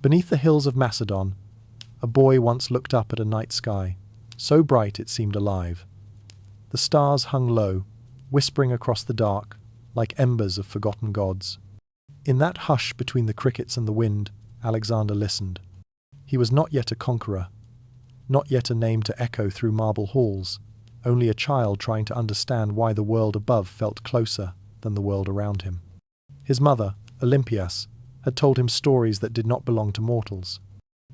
Beneath the hills of Macedon, a boy once looked up at a night sky, so bright it seemed alive. The stars hung low, whispering across the dark, like embers of forgotten gods. In that hush between the crickets and the wind, Alexander listened. He was not yet a conqueror, not yet a name to echo through marble halls, only a child trying to understand why the world above felt closer than the world around him. His mother, Olympias, had told him stories that did not belong to mortals.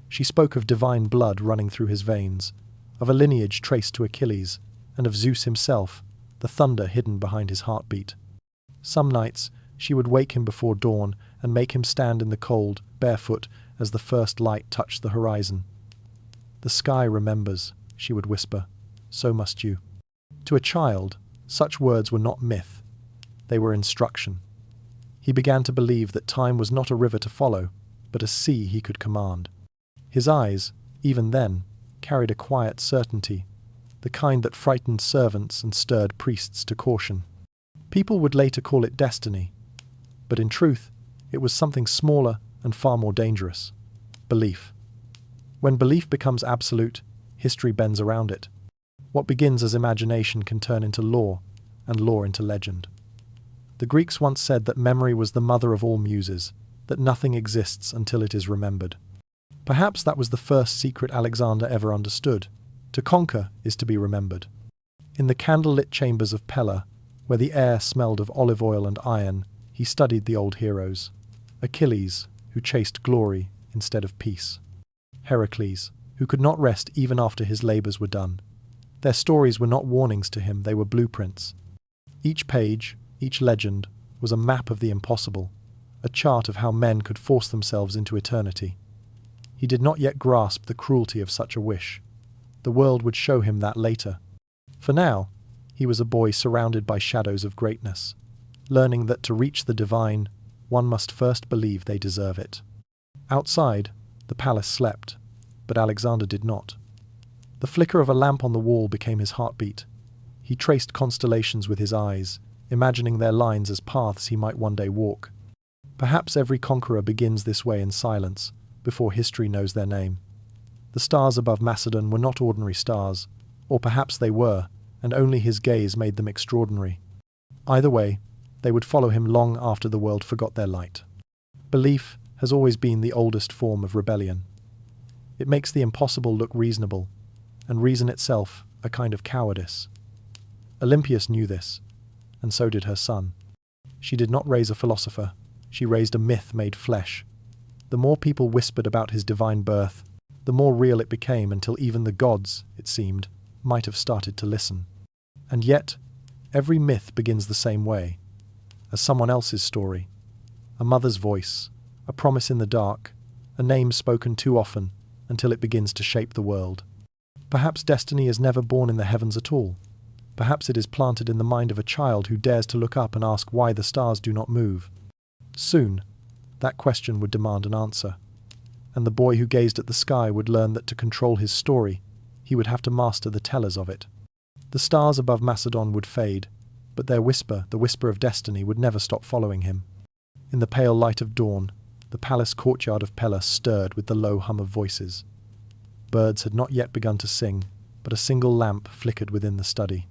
She spoke of divine blood running through his veins, of a lineage traced to Achilles, and of Zeus himself, the thunder hidden behind his heartbeat. Some nights she would wake him before dawn and make him stand in the cold, barefoot, as the first light touched the horizon. "The sky remembers," she would whisper, "so must you." To a child, such words were not myth. They were instruction. He began to believe that time was not a river to follow, but a sea he could command. His eyes, even then, carried a quiet certainty, the kind that frightened servants and stirred priests to caution. People would later call it destiny, but in truth, it was something smaller and far more dangerous: belief. When belief becomes absolute, history bends around it. What begins as imagination can turn into law, and law into legend. The Greeks once said that memory was the mother of all muses, that nothing exists until it is remembered. Perhaps that was the first secret Alexander ever understood. To conquer is to be remembered. In the candlelit chambers of Pella, where the air smelled of olive oil and iron, he studied the old heroes. Achilles, who chased glory instead of peace. Heracles, who could not rest even after his labors were done. Their stories were not warnings to him, they were blueprints. Each page, each legend, was a map of the impossible, a chart of how men could force themselves into eternity. He did not yet grasp the cruelty of such a wish. The world would show him that later. For now, he was a boy surrounded by shadows of greatness, learning that to reach the divine, one must first believe they deserve it. Outside, the palace slept, but Alexander did not. The flicker of a lamp on the wall became his heartbeat. He traced constellations with his eyes, imagining their lines as paths he might one day walk. Perhaps every conqueror begins this way in silence, before history knows their name. The stars above Macedon were not ordinary stars, or perhaps they were, and only his gaze made them extraordinary. Either way, they would follow him long after the world forgot their light. Belief has always been the oldest form of rebellion. It makes the impossible look reasonable, and reason itself a kind of cowardice. Olympias knew this, and so did her son. She did not raise a philosopher, she raised a myth made flesh. The more people whispered about his divine birth, the more real it became, until even the gods, it seemed, might have started to listen. And yet, every myth begins the same way, as someone else's story. A mother's voice, a promise in the dark, a name spoken too often until it begins to shape the world. Perhaps destiny is never born in the heavens at all. Perhaps it is planted in the mind of a child who dares to look up and ask why the stars do not move. Soon, that question would demand an answer, and the boy who gazed at the sky would learn that to control his story, he would have to master the tellers of it. The stars above Macedon would fade, but their whisper, the whisper of destiny, would never stop following him. In the pale light of dawn, the palace courtyard of Pella stirred with the low hum of voices. Birds had not yet begun to sing, but a single lamp flickered within the study.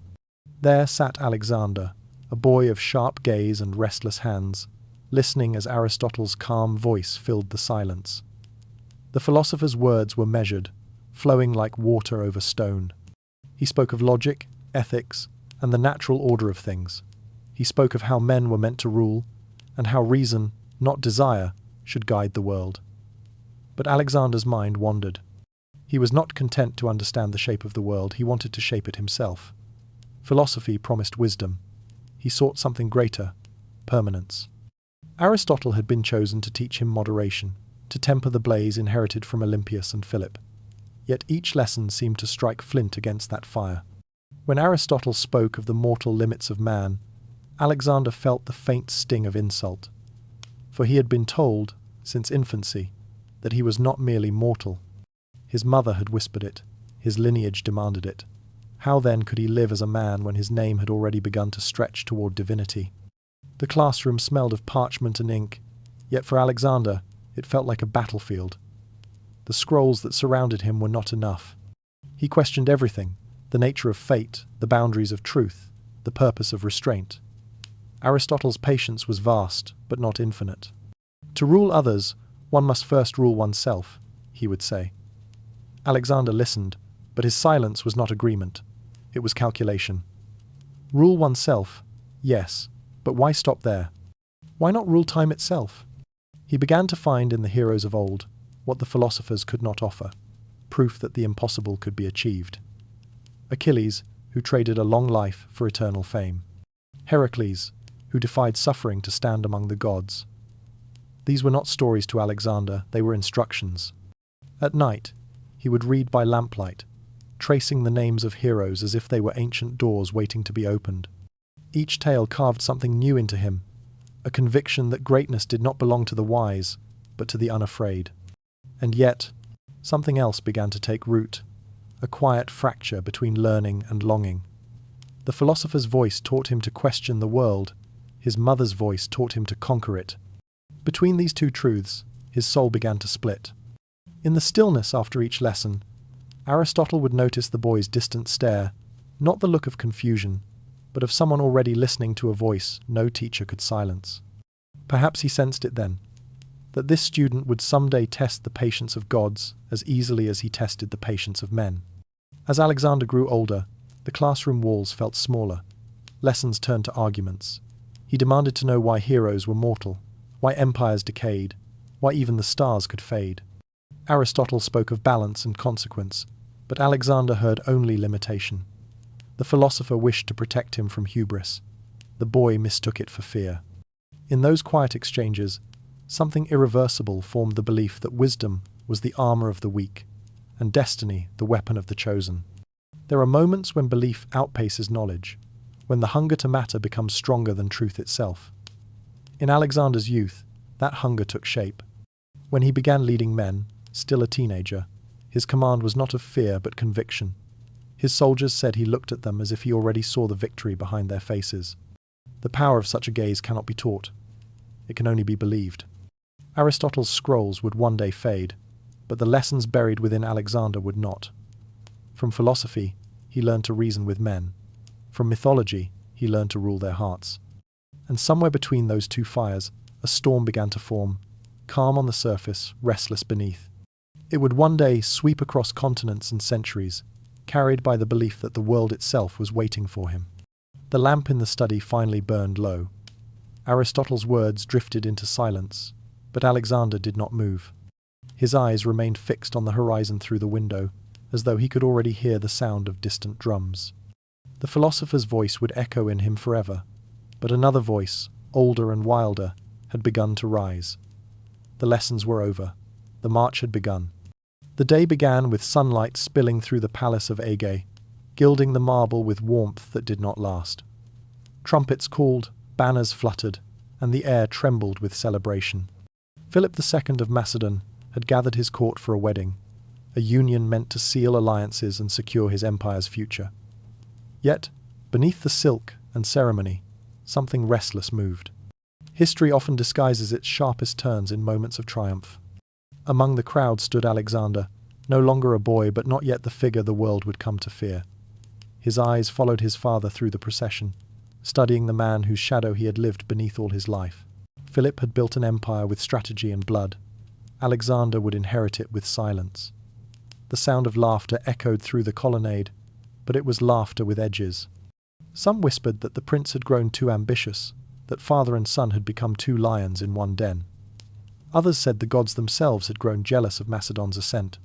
There sat Alexander, a boy of sharp gaze and restless hands, listening as Aristotle's calm voice filled the silence. The philosopher's words were measured, flowing like water over stone. He spoke of logic, ethics, and the natural order of things. He spoke of how men were meant to rule, and how reason, not desire, should guide the world. But Alexander's mind wandered. He was not content to understand the shape of the world, he wanted to shape it himself. Philosophy promised wisdom. He sought something greater, permanence. Aristotle had been chosen to teach him moderation, to temper the blaze inherited from Olympias and Philip. Yet each lesson seemed to strike flint against that fire. When Aristotle spoke of the mortal limits of man, Alexander felt the faint sting of insult. For he had been told, since infancy, that he was not merely mortal. His mother had whispered it, his lineage demanded it. How then could he live as a man when his name had already begun to stretch toward divinity? The classroom smelled of parchment and ink, yet for Alexander it felt like a battlefield, The scrolls that surrounded him were not enough. He questioned everything: the nature of fate, the boundaries of truth, the purpose of restraint. Aristotle's patience was vast, but not infinite. To rule others, one must first rule oneself, he would say. Alexander listened, but his silence was not agreement. It was calculation. Rule oneself, yes, but why stop there? Why not rule time itself? He began to find in the heroes of old what the philosophers could not offer, proof that the impossible could be achieved. Achilles, who traded a long life for eternal fame. Heracles, who defied suffering to stand among the gods. These were not stories to Alexander, they were instructions. At night, he would read by lamplight, tracing the names of heroes as if they were ancient doors waiting to be opened. Each tale carved something new into him, a conviction that greatness did not belong to the wise, but to the unafraid. And yet, something else began to take root, a quiet fracture between learning and longing. The philosopher's voice taught him to question the world, his mother's voice taught him to conquer it. Between these two truths, his soul began to split. In the stillness after each lesson, Aristotle would notice the boy's distant stare, not the look of confusion, but of someone already listening to a voice no teacher could silence. Perhaps he sensed it then, that this student would someday test the patience of gods as easily as he tested the patience of men. As Alexander grew older, the classroom walls felt smaller. Lessons turned to arguments. He demanded to know why heroes were mortal, why empires decayed, why even the stars could fade. Aristotle spoke of balance and consequence, but Alexander heard only limitation. The philosopher wished to protect him from hubris. The boy mistook it for fear. In those quiet exchanges, something irreversible formed the belief that wisdom was the armor of the weak, and destiny the weapon of the chosen. There are moments when belief outpaces knowledge, when the hunger to matter becomes stronger than truth itself. In Alexander's youth, that hunger took shape. When he began leading men, still a teenager, his command was not of fear but conviction. His soldiers said he looked at them as if he already saw the victory behind their faces. The power of such a gaze cannot be taught. It can only be believed. Aristotle's scrolls would one day fade, but the lessons buried within Alexander would not. From philosophy, he learned to reason with men. From mythology, he learned to rule their hearts. And somewhere between those two fires, a storm began to form, calm on the surface, restless beneath. It would one day sweep across continents and centuries, carried by the belief that the world itself was waiting for him. The lamp in the study finally burned low. Aristotle's words drifted into silence, but Alexander did not move. His eyes remained fixed on the horizon through the window, as though he could already hear the sound of distant drums. The philosopher's voice would echo in him forever, but another voice, older and wilder, had begun to rise. The lessons were over. The march had begun. The day began with sunlight spilling through the palace of Age, gilding the marble with warmth that did not last. Trumpets called, banners fluttered, and the air trembled with celebration. Philip II of Macedon had gathered his court for a wedding, a union meant to seal alliances and secure his empire's future. Yet, beneath the silk and ceremony, something restless moved. History often disguises its sharpest turns in moments of triumph. Among the crowd stood Alexander, no longer a boy but not yet the figure the world would come to fear. His eyes followed his father through the procession, studying the man whose shadow he had lived beneath all his life. Philip had built an empire with strategy and blood. Alexander would inherit it with silence. The sound of laughter echoed through the colonnade, but it was laughter with edges. Some whispered that the prince had grown too ambitious, that father and son had become two lions in one den. Others said the gods themselves had grown jealous of Macedon's ascent.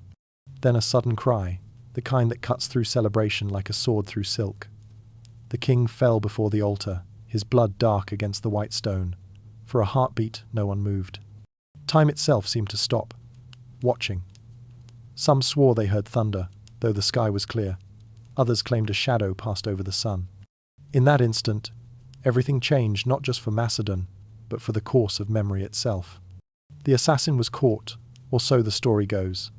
Then a sudden cry, the kind that cuts through celebration like a sword through silk. The king fell before the altar, his blood dark against the white stone. For a heartbeat, no one moved. Time itself seemed to stop, watching. Some swore they heard thunder, though the sky was clear. Others claimed a shadow passed over the sun. In that instant, everything changed not just for Macedon, but for the course of memory itself. The assassin was caught, or so the story goes.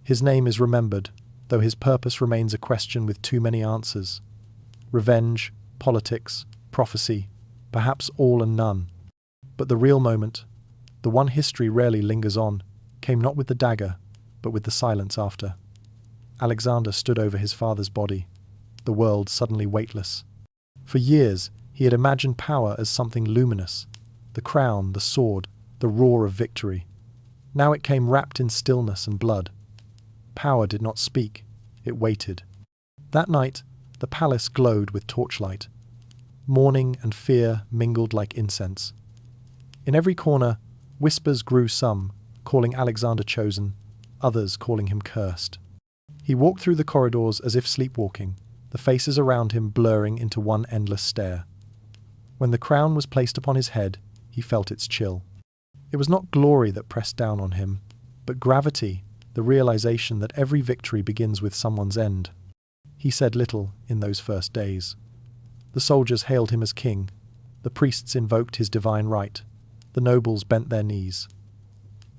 His name is remembered, though his purpose remains a question with too many answers. Revenge, politics, prophecy, perhaps all and none. But the real moment, the one history rarely lingers on, came not with the dagger, but with the silence after. Alexander stood over his father's body, the world suddenly weightless. For years, he had imagined power as something luminous, the crown, the sword, the roar of victory. Now it came wrapped in stillness and blood. Power did not speak, it waited. That night, the palace glowed with torchlight. Mourning and fear mingled like incense. In every corner, whispers grew, some calling Alexander chosen, others calling him cursed. He walked through the corridors as if sleepwalking, the faces around him blurring into one endless stare. When the crown was placed upon his head, he felt its chill. It was not glory that pressed down on him, but gravity, the realization that every victory begins with someone's end. He said little in those first days. The soldiers hailed him as king, the priests invoked his divine right, the nobles bent their knees.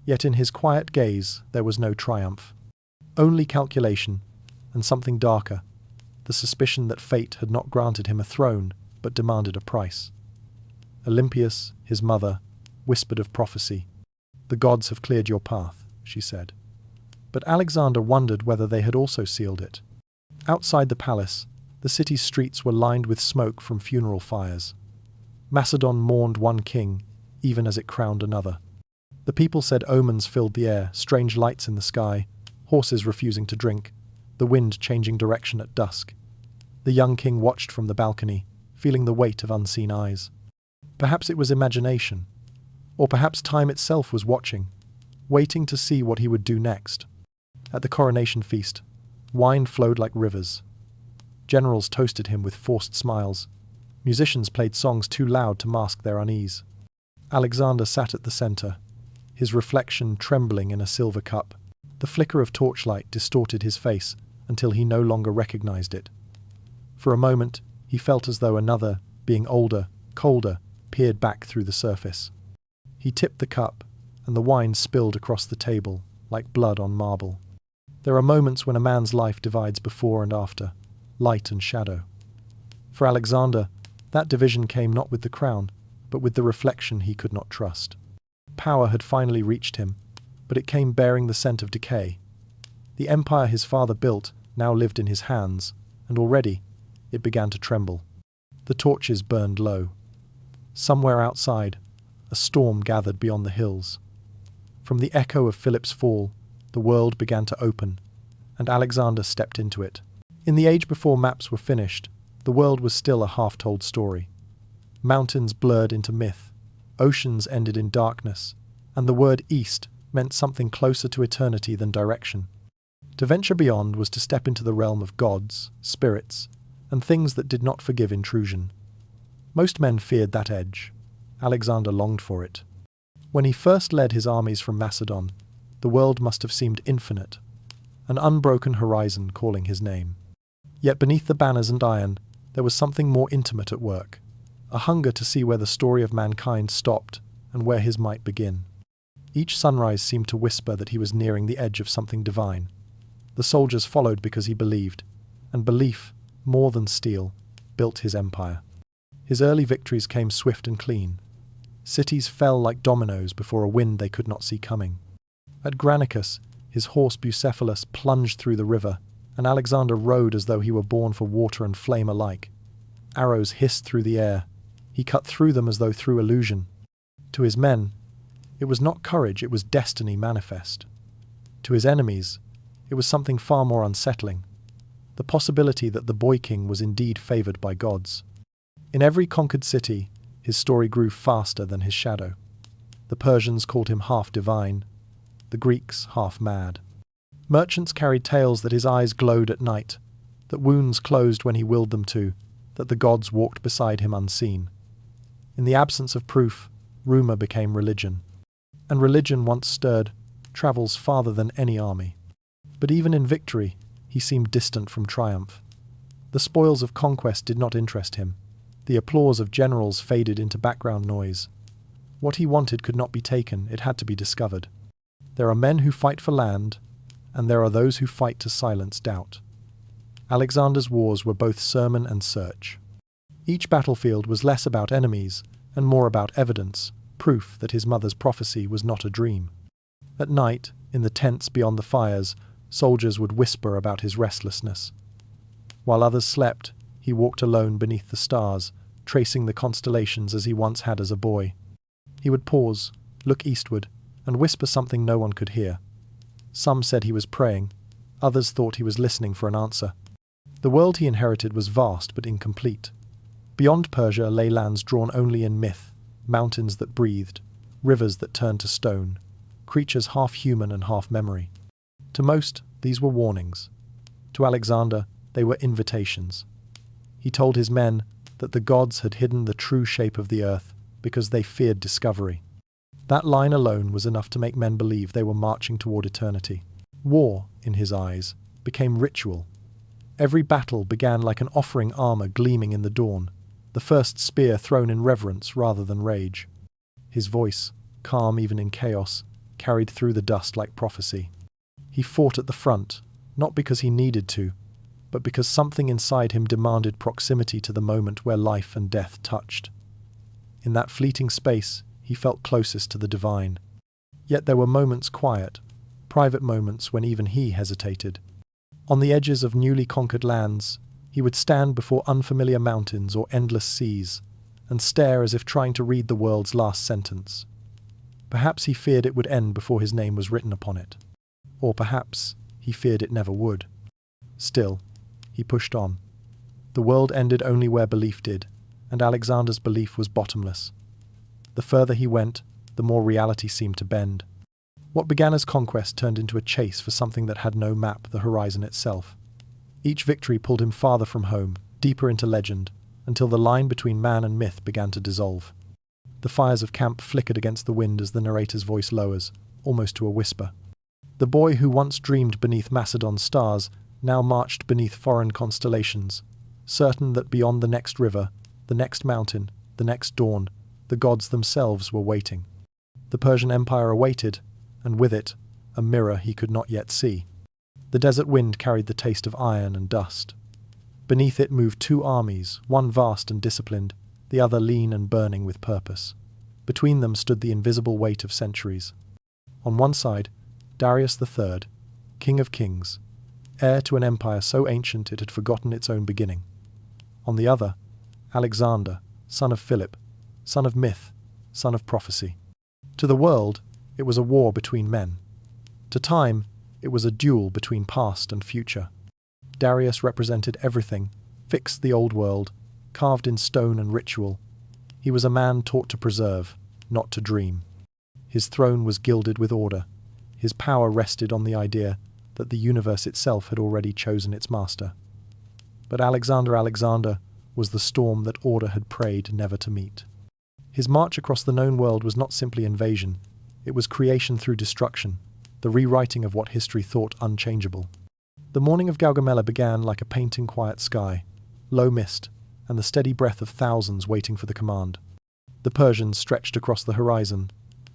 Yet in his quiet gaze there was no triumph, only calculation, and something darker, the suspicion that fate had not granted him a throne, but demanded a price. Olympias, his mother, whispered of prophecy. "The gods have cleared your path," she said. But Alexander wondered whether they had also sealed it. Outside the palace, the city's streets were lined with smoke from funeral fires. Macedon mourned one king, even as it crowned another. The people said omens filled the air, strange lights in the sky, horses refusing to drink, the wind changing direction at dusk. The young king watched from the balcony, feeling the weight of unseen eyes. Perhaps it was imagination, or perhaps time itself was watching, waiting to see what he would do next. At the coronation feast, wine flowed like rivers. Generals toasted him with forced smiles. Musicians played songs too loud to mask their unease. Alexander sat at the center, his reflection trembling in a silver cup. The flicker of torchlight distorted his face until he no longer recognized it. For a moment, he felt as though another, being older, colder, peered back through the surface. He tipped the cup, and the wine spilled across the table, like blood on marble. There are moments when a man's life divides before and after, light and shadow. For Alexander, that division came not with the crown, but with the reflection he could not trust. Power had finally reached him, but it came bearing the scent of decay. The empire his father built now lived in his hands, and already it began to tremble. The torches burned low. Somewhere outside, a storm gathered beyond the hills. From the echo of Philip's fall, the world began to open, and Alexander stepped into it. In the age before maps were finished, the world was still a half-told story. Mountains blurred into myth, oceans ended in darkness, and the word east meant something closer to eternity than direction. To venture beyond was to step into the realm of gods, spirits, and things that did not forgive intrusion. Most men feared that edge. Alexander longed for it. When he first led his armies from Macedon, the world must have seemed infinite, an unbroken horizon calling his name. Yet beneath the banners and iron, there was something more intimate at work, a hunger to see where the story of mankind stopped and where his might begin. Each sunrise seemed to whisper that he was nearing the edge of something divine. The soldiers followed because he believed, and belief, more than steel, built his empire. His early victories came swift and clean. Cities fell like dominoes before a wind they could not see coming. At Granicus, his horse Bucephalus plunged through the river, and Alexander rode as though he were born for water and flame alike. Arrows hissed through the air. He cut through them as though through illusion. To his men, it was not courage, it was destiny manifest. To his enemies, it was something far more unsettling, the possibility that the boy king was indeed favored by gods. In every conquered city, his story grew faster than his shadow. The Persians called him half divine, the Greeks half mad. Merchants carried tales that his eyes glowed at night, that wounds closed when he willed them to, that the gods walked beside him unseen. In the absence of proof, rumor became religion. And religion, once stirred, travels farther than any army. But even in victory, he seemed distant from triumph. The spoils of conquest did not interest him. The applause of generals faded into background noise. What he wanted could not be taken, it had to be discovered. There are men who fight for land, and there are those who fight to silence doubt. Alexander's wars were both sermon and search. Each battlefield was less about enemies and more about evidence, proof that his mother's prophecy was not a dream. At night, In the tents beyond the fires, soldiers would whisper about his restlessness. While others slept, he walked alone beneath the stars, tracing the constellations as he once had as a boy. He would pause, look eastward, and whisper something no one could hear. Some said he was praying, others thought he was listening for an answer. The world he inherited was vast but incomplete. Beyond Persia lay lands drawn only in myth, mountains that breathed, rivers that turned to stone, creatures half human and half memory. To most, these were warnings. To Alexander, they were invitations. He told his men that the gods had hidden the true shape of the earth because they feared discovery. That line alone was enough to make men believe they were marching toward eternity. War, in his eyes, became ritual. Every battle began like an offering armor gleaming in the dawn, the first spear thrown in reverence rather than rage. His voice, calm even in chaos, carried through the dust like prophecy. He fought at the front, not because he needed to, but because something inside him demanded proximity to the moment where life and death touched. In that fleeting space, he felt closest to the divine. Yet there were moments quiet, private moments when even he hesitated. On the edges of newly conquered lands, he would stand before unfamiliar mountains or endless seas, and stare as if trying to read the world's last sentence. Perhaps he feared it would end before his name was written upon it. Or perhaps he feared it never would. Still, he pushed on. The world ended only where belief did, and Alexander's belief was bottomless. The further he went, the more reality seemed to bend. What began as conquest turned into a chase for something that had no map, the horizon itself. Each victory pulled him farther from home, deeper into legend, until the line between man and myth began to dissolve. The fires of camp flickered against the wind as the narrator's voice lowers, almost to a whisper. The boy who once dreamed beneath Macedon's stars now marched beneath foreign constellations, certain that beyond the next river, the next mountain, the next dawn, the gods themselves were waiting. The Persian Empire awaited, and with it, a mirror he could not yet see. The desert wind carried the taste of iron and dust. Beneath it moved two armies, one vast and disciplined, the other lean and burning with purpose. Between them stood the invisible weight of centuries. On one side, Darius III, King of Kings, heir to an empire so ancient it had forgotten its own beginning. On the other, Alexander, son of Philip, son of myth, son of prophecy. To the world, it was a war between men. To time, it was a duel between past and future. Darius represented everything, fixed the old world, carved in stone and ritual. He was a man taught to preserve, not to dream. His throne was gilded with order. His power rested on the idea that the universe itself had already chosen its master. But Alexander was the storm that order had prayed never to meet. His march across the known world was not simply invasion, it was creation through destruction, the rewriting of what history thought unchangeable. The morning of Gaugamela began like a painting quiet sky, low mist, and the steady breath of thousands waiting for the command. The Persians stretched across the horizon,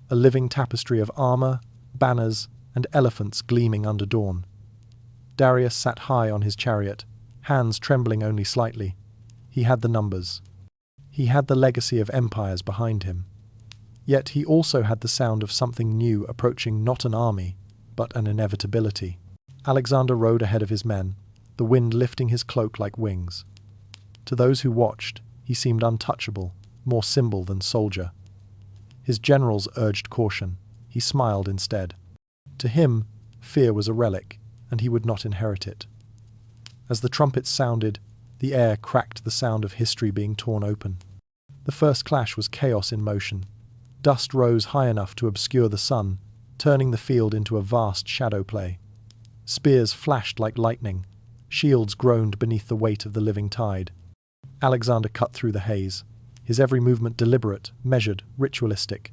a living tapestry of armor, banners, and elephants gleaming under dawn. Darius sat high on his chariot, hands trembling only slightly. He had the numbers. He had the legacy of empires behind him. Yet he also had the sound of something new approaching, not an army, but an inevitability. Alexander rode ahead of his men, the wind lifting his cloak like wings. To those who watched, he seemed untouchable, more symbol than soldier. His generals urged caution. He smiled instead. To him, fear was a relic, and he would not inherit it. As the trumpets sounded, the air cracked the sound of history being torn open. The first clash was chaos in motion. Dust rose high enough to obscure the sun, turning the field into a vast shadow play. Spears flashed like lightning. Shields groaned beneath the weight of the living tide. Alexander cut through the haze, his every movement deliberate, measured, ritualistic.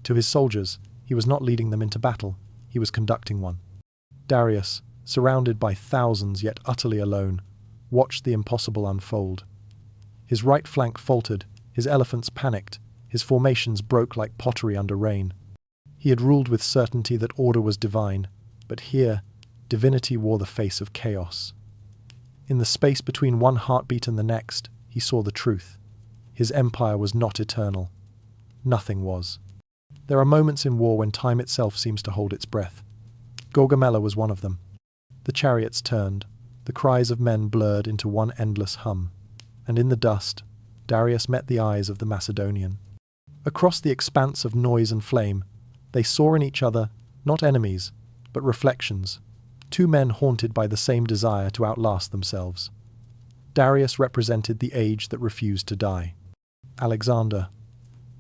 To his soldiers, he was not leading them into battle, he was conducting one. Darius, surrounded by thousands yet utterly alone, watched the impossible unfold. His right flank faltered, his elephants panicked, his formations broke like pottery under rain. He had ruled with certainty that order was divine, but here, divinity wore the face of chaos. In the space between one heartbeat and the next, he saw the truth. His empire was not eternal. Nothing was. There are moments in war when time itself seems to hold its breath. Gaugamela was one of them. The chariots turned, the cries of men blurred into one endless hum, and in the dust, Darius met the eyes of the Macedonian. Across the expanse of noise and flame, they saw in each other not enemies, but reflections, two men haunted by the same desire to outlast themselves. Darius represented the age that refused to die. Alexander,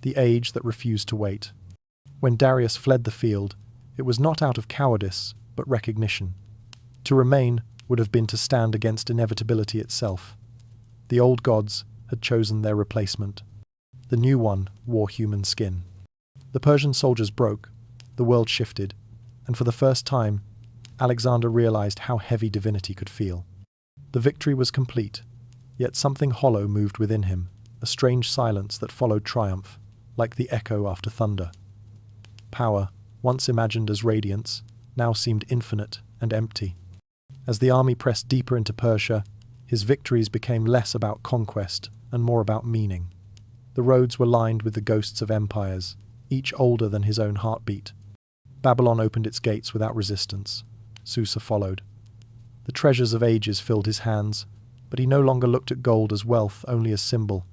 the age that refused to wait. When Darius fled the field, it was not out of cowardice, but recognition. To remain would have been to stand against inevitability itself. The old gods had chosen their replacement. The new one wore human skin. The Persian soldiers broke, the world shifted, and for the first time, Alexander realized how heavy divinity could feel. The victory was complete, yet something hollow moved within him, a strange silence that followed triumph, like the echo after thunder. Power, once imagined as radiance, now seemed infinite and empty. As the army pressed deeper into Persia, his victories became less about conquest and more about meaning. The roads were lined with the ghosts of empires, each older than his own heartbeat. Babylon opened its gates without resistance. Susa followed. The treasures of ages filled his hands, but he no longer looked at gold as wealth, only as symbol.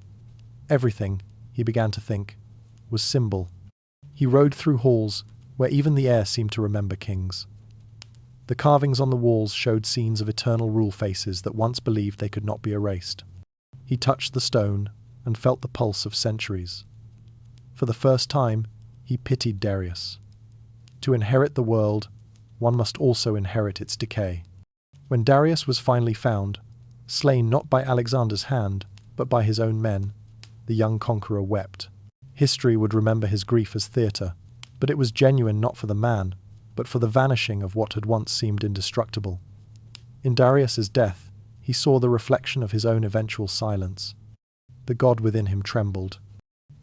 Everything, he began to think, was symbol. He rode through halls where even the air seemed to remember kings. The carvings on the walls showed scenes of eternal rule faces that once believed they could not be erased. He touched the stone and felt the pulse of centuries. For the first time, he pitied Darius. To inherit the world, one must also inherit its decay. When Darius was finally found, slain not by Alexander's hand, but by his own men, the young conqueror wept. History would remember his grief as theatre, but it was genuine not for the man, but for the vanishing of what had once seemed indestructible. In Darius's death, he saw the reflection of his own eventual silence. The god within him trembled.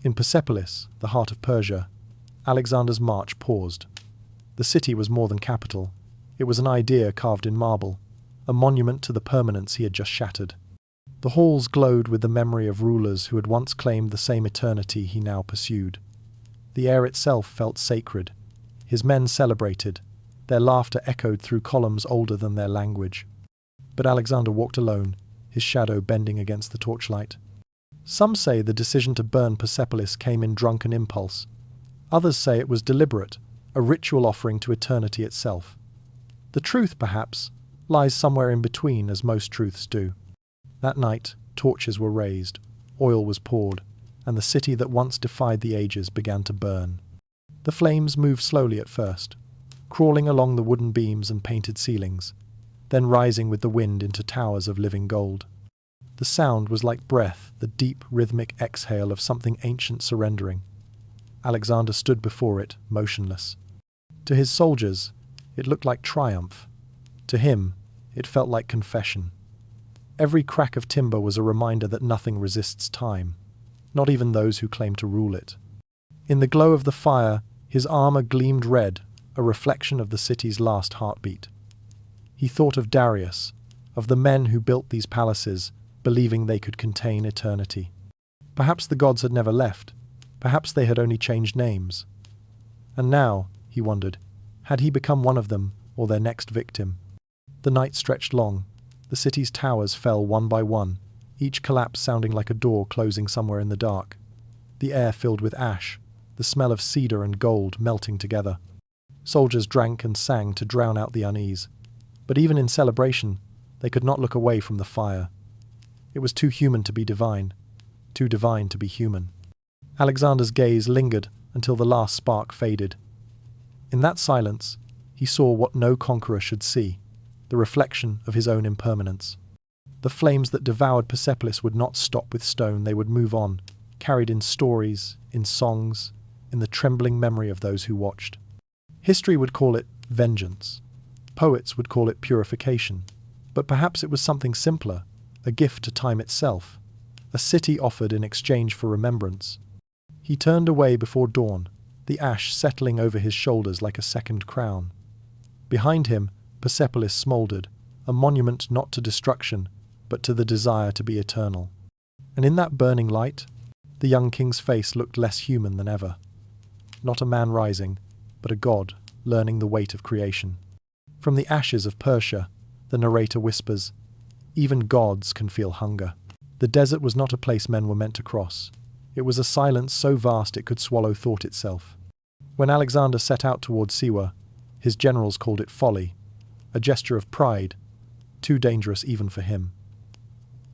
In Persepolis, the heart of Persia, Alexander's march paused. The city was more than capital. It was an idea carved in marble, a monument to the permanence he had just shattered. The halls glowed with the memory of rulers who had once claimed the same eternity he now pursued. The air itself felt sacred. His men celebrated. Their laughter echoed through columns older than their language. But Alexander walked alone, his shadow bending against the torchlight. Some say the decision to burn Persepolis came in drunken impulse. Others say it was deliberate, a ritual offering to eternity itself. The truth, perhaps, lies somewhere in between, as most truths do. That night, torches were raised, oil was poured, and the city that once defied the ages began to burn. The flames moved slowly at first, crawling along the wooden beams and painted ceilings, then rising with the wind into towers of living gold. The sound was like breath, the deep, rhythmic exhale of something ancient surrendering. Alexander stood before it, motionless. To his soldiers, it looked like triumph. To him, it felt like confession. Every crack of timber was a reminder that nothing resists time, not even those who claim to rule it. In the glow of the fire, his armor gleamed red, a reflection of the city's last heartbeat. He thought of Darius, of the men who built these palaces, believing they could contain eternity. Perhaps the gods had never left. Perhaps they had only changed names. And now, he wondered, had he become one of them, or their next victim? The night stretched long. The city's towers fell one by one, each collapse sounding like a door closing somewhere in the dark. The air filled with ash, the smell of cedar and gold melting together. Soldiers drank and sang to drown out the unease. But even in celebration, they could not look away from the fire. It was too human to be divine, too divine to be human. Alexander's gaze lingered until the last spark faded. In that silence, he saw what no conqueror should see, the reflection of his own impermanence. The flames that devoured Persepolis would not stop with stone, they would move on, carried in stories, in songs, in the trembling memory of those who watched. History would call it vengeance. Poets would call it purification. But perhaps it was something simpler, a gift to time itself, a city offered in exchange for remembrance. He turned away before dawn, the ash settling over his shoulders like a second crown. Behind him, Persepolis smouldered, a monument not to destruction, but to the desire to be eternal. And in that burning light, the young king's face looked less human than ever. Not a man rising, but a god learning the weight of creation. From the ashes of Persia, the narrator whispers, even gods can feel hunger. The desert was not a place men were meant to cross. It was a silence so vast it could swallow thought itself. When Alexander set out towards Siwa, his generals called it folly, a gesture of pride, too dangerous even for him.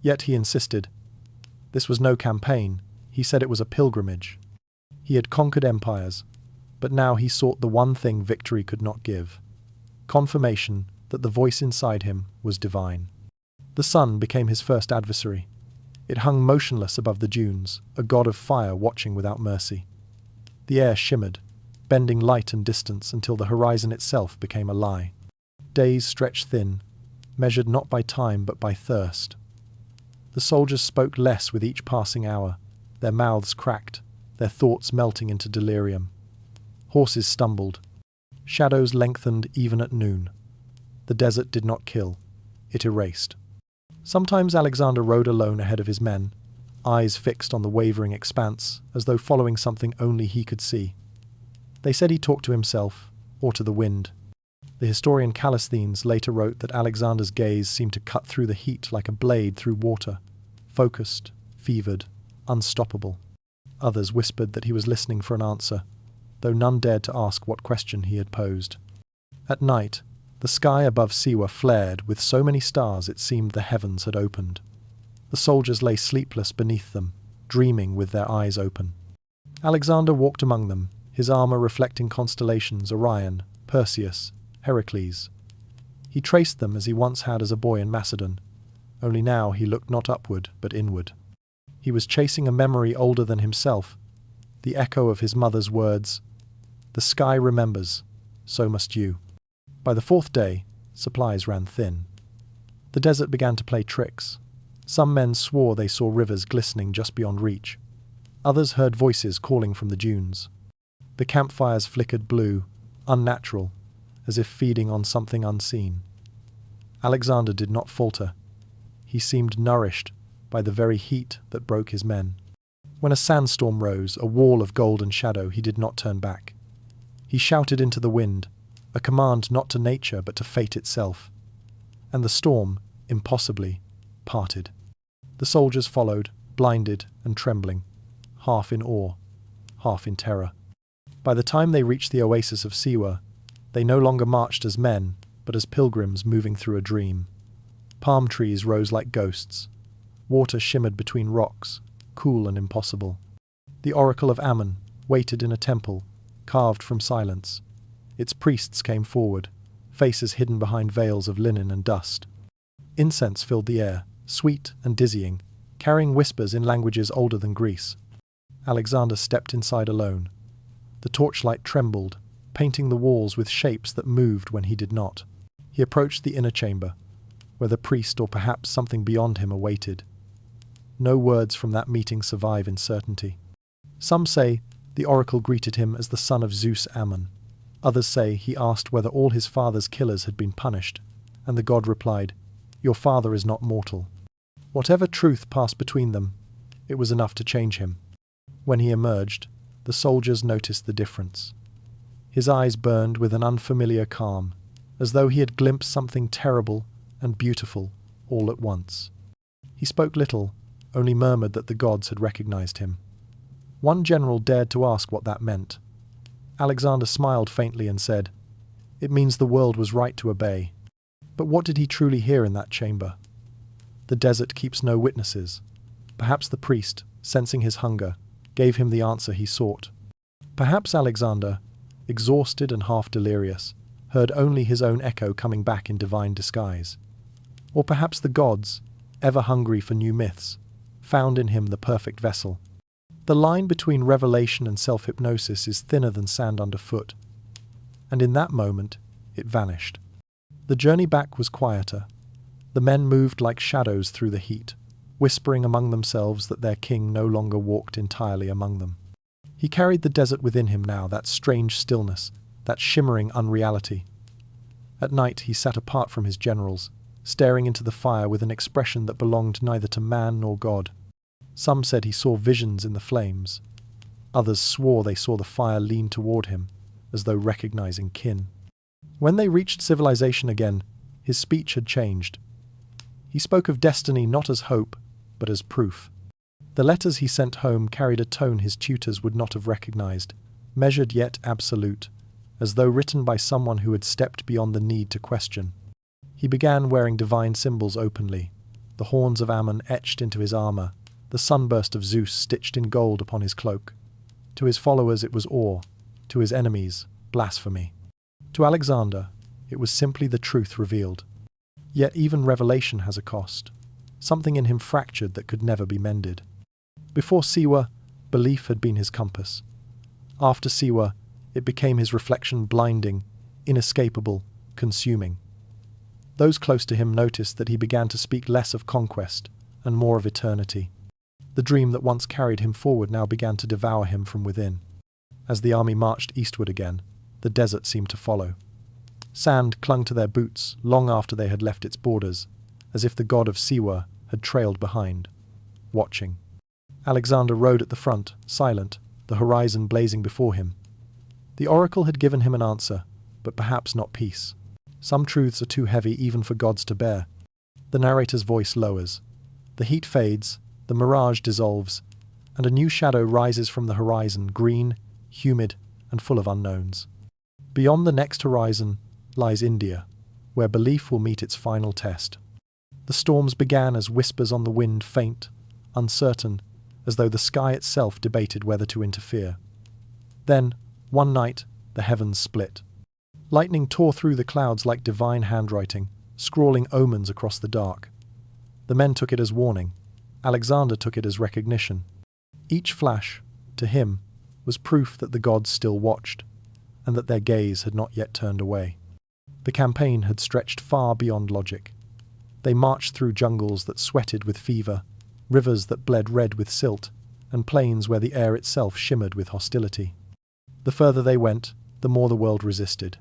Yet he insisted. This was no campaign, he said it was a pilgrimage. He had conquered empires, but now he sought the one thing victory could not give: confirmation that the voice inside him was divine. The sun became his first adversary. It hung motionless above the dunes, a god of fire watching without mercy. The air shimmered, bending light and distance until the horizon itself became a lie. Days stretched thin, measured not by time but by thirst. The soldiers spoke less with each passing hour, their mouths cracked, their thoughts melting into delirium. Horses stumbled. Shadows lengthened even at noon. The desert did not kill, it erased. Sometimes Alexander rode alone ahead of his men, eyes fixed on the wavering expanse, as though following something only he could see. They said he talked to himself, or to the wind. The historian Callisthenes later wrote that Alexander's gaze seemed to cut through the heat like a blade through water, focused, fevered, unstoppable. Others whispered that he was listening for an answer, though none dared to ask what question he had posed. At night, the sky above Siwa flared with so many stars it seemed the heavens had opened. The soldiers lay sleepless beneath them, dreaming with their eyes open. Alexander walked among them, his armor reflecting constellations Orion, Perseus, Heracles. He traced them as he once had as a boy in Macedon, only now he looked not upward but inward. He was chasing a memory older than himself, the echo of his mother's words, "The sky remembers, so must you." By the fourth day, supplies ran thin. The desert began to play tricks. Some men swore they saw rivers glistening just beyond reach. Others heard voices calling from the dunes. The campfires flickered blue, unnatural, as if feeding on something unseen. Alexander did not falter. He seemed nourished by the very heat that broke his men. When a sandstorm rose, a wall of golden shadow, he did not turn back. He shouted into the wind, a command not to nature but to fate itself. And the storm, impossibly, parted. The soldiers followed, blinded and trembling, half in awe, half in terror. By the time they reached the oasis of Siwa, they no longer marched as men, but as pilgrims moving through a dream. Palm trees rose like ghosts. Water shimmered between rocks, cool and impossible. The Oracle of Ammon waited in a temple, carved from silence. Its priests came forward, faces hidden behind veils of linen and dust. Incense filled the air, sweet and dizzying, carrying whispers in languages older than Greece. Alexander stepped inside alone. The torchlight trembled, painting the walls with shapes that moved when he did not. He approached the inner chamber, where the priest or perhaps something beyond him awaited. No words from that meeting survive in certainty. Some say the oracle greeted him as the son of Zeus Ammon. Others say he asked whether all his father's killers had been punished, and the god replied, "Your father is not mortal." Whatever truth passed between them, it was enough to change him. When he emerged, the soldiers noticed the difference. His eyes burned with an unfamiliar calm, as though he had glimpsed something terrible and beautiful all at once. He spoke little, only murmured that the gods had recognized him. One general dared to ask what that meant. Alexander smiled faintly and said, "It means the world was right to obey." But what did he truly hear in that chamber? The desert keeps no witnesses. Perhaps the priest, sensing his hunger, gave him the answer he sought. Perhaps Alexander, exhausted and half delirious, heard only his own echo coming back in divine disguise. Or perhaps the gods, ever hungry for new myths, found in him the perfect vessel. The line between revelation and self-hypnosis is thinner than sand underfoot, and in that moment it vanished. The journey back was quieter. The men moved like shadows through the heat, whispering among themselves that their king no longer walked entirely among them. He carried the desert within him now, that strange stillness, that shimmering unreality. At night he sat apart from his generals, staring into the fire with an expression that belonged neither to man nor God. Some said he saw visions in the flames. Others swore they saw the fire lean toward him, as though recognizing kin. When they reached civilization again, his speech had changed. He spoke of destiny not as hope, but as proof. The letters he sent home carried a tone his tutors would not have recognized, measured yet absolute, as though written by someone who had stepped beyond the need to question. He began wearing divine symbols openly, the horns of Ammon etched into his armor, the sunburst of Zeus stitched in gold upon his cloak. To his followers it was awe, to his enemies, blasphemy. To Alexander, it was simply the truth revealed. Yet even revelation has a cost. Something in him fractured that could never be mended. Before Siwa, belief had been his compass. After Siwa, it became his reflection blinding, inescapable, consuming. Those close to him noticed that he began to speak less of conquest and more of eternity. The dream that once carried him forward now began to devour him from within. As the army marched eastward again, the desert seemed to follow. Sand clung to their boots long after they had left its borders, as if the god of Siwa had trailed behind, watching. Alexander rode at the front, silent, the horizon blazing before him. The oracle had given him an answer, but perhaps not peace. Some truths are too heavy even for gods to bear. The narrator's voice lowers. The heat fades, the mirage dissolves, and a new shadow rises from the horizon, green, humid, and full of unknowns. Beyond the next horizon lies India, where belief will meet its final test. The storms began as whispers on the wind, faint, uncertain, as though the sky itself debated whether to interfere. Then, one night, the heavens split. Lightning tore through the clouds like divine handwriting, scrawling omens across the dark. The men took it as warning. Alexander took it as recognition. Each flash, to him, was proof that the gods still watched, and that their gaze had not yet turned away. The campaign had stretched far beyond logic. They marched through jungles that sweated with fever, rivers that bled red with silt, and plains where the air itself shimmered with hostility. The further they went, the more the world resisted.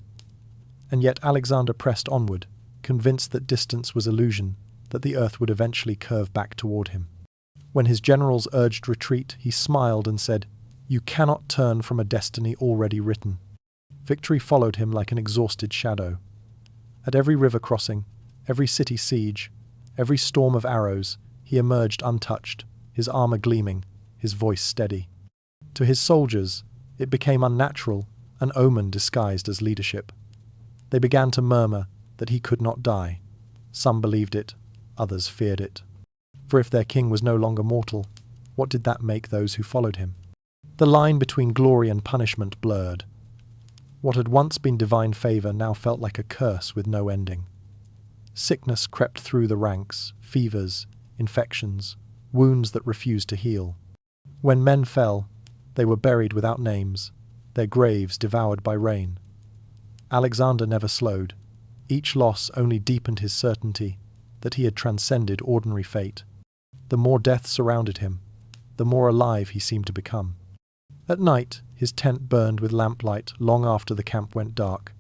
And yet Alexander pressed onward, convinced that distance was illusion, that the earth would eventually curve back toward him. When his generals urged retreat, he smiled and said, "You cannot turn from a destiny already written." Victory followed him like an exhausted shadow. At every river crossing, every city siege, every storm of arrows, he emerged untouched, his armor gleaming, his voice steady. To his soldiers, it became unnatural, an omen disguised as leadership. They began to murmur that he could not die. Some believed it, others feared it. For if their king was no longer mortal, what did that make those who followed him? The line between glory and punishment blurred. What had once been divine favor now felt like a curse with no ending. Sickness crept through the ranks, fevers, infections, wounds that refused to heal. When men fell, they were buried without names, their graves devoured by rain. Alexander never slowed. Each loss only deepened his certainty that he had transcended ordinary fate. The more death surrounded him, the more alive he seemed to become. At night, his tent burned with lamplight long after the camp went dark.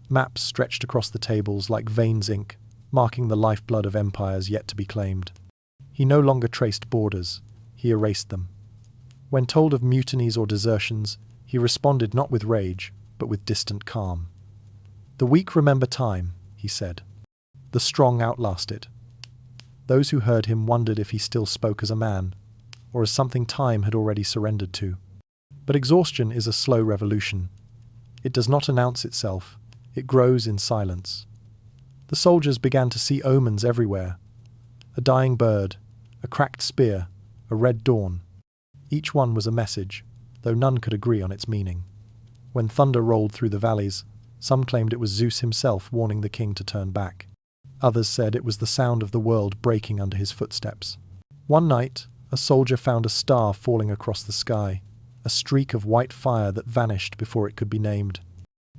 Maps stretched across the tables like Vane's ink, marking the lifeblood of empires yet to be claimed. He no longer traced borders, he erased them. When told of mutinies or desertions, he responded not with rage, but with distant calm. "The weak remember time," he said. "The strong outlast it." Those who heard him wondered if he still spoke as a man, or as something time had already surrendered to. But exhaustion is a slow revolution. It does not announce itself, it grows in silence. The soldiers began to see omens everywhere. A dying bird, a cracked spear, a red dawn. Each one was a message, though none could agree on its meaning. When thunder rolled through the valleys, some claimed it was Zeus himself warning the king to turn back. Others said it was the sound of the world breaking under his footsteps. One night, a soldier found a star falling across the sky, a streak of white fire that vanished before it could be named.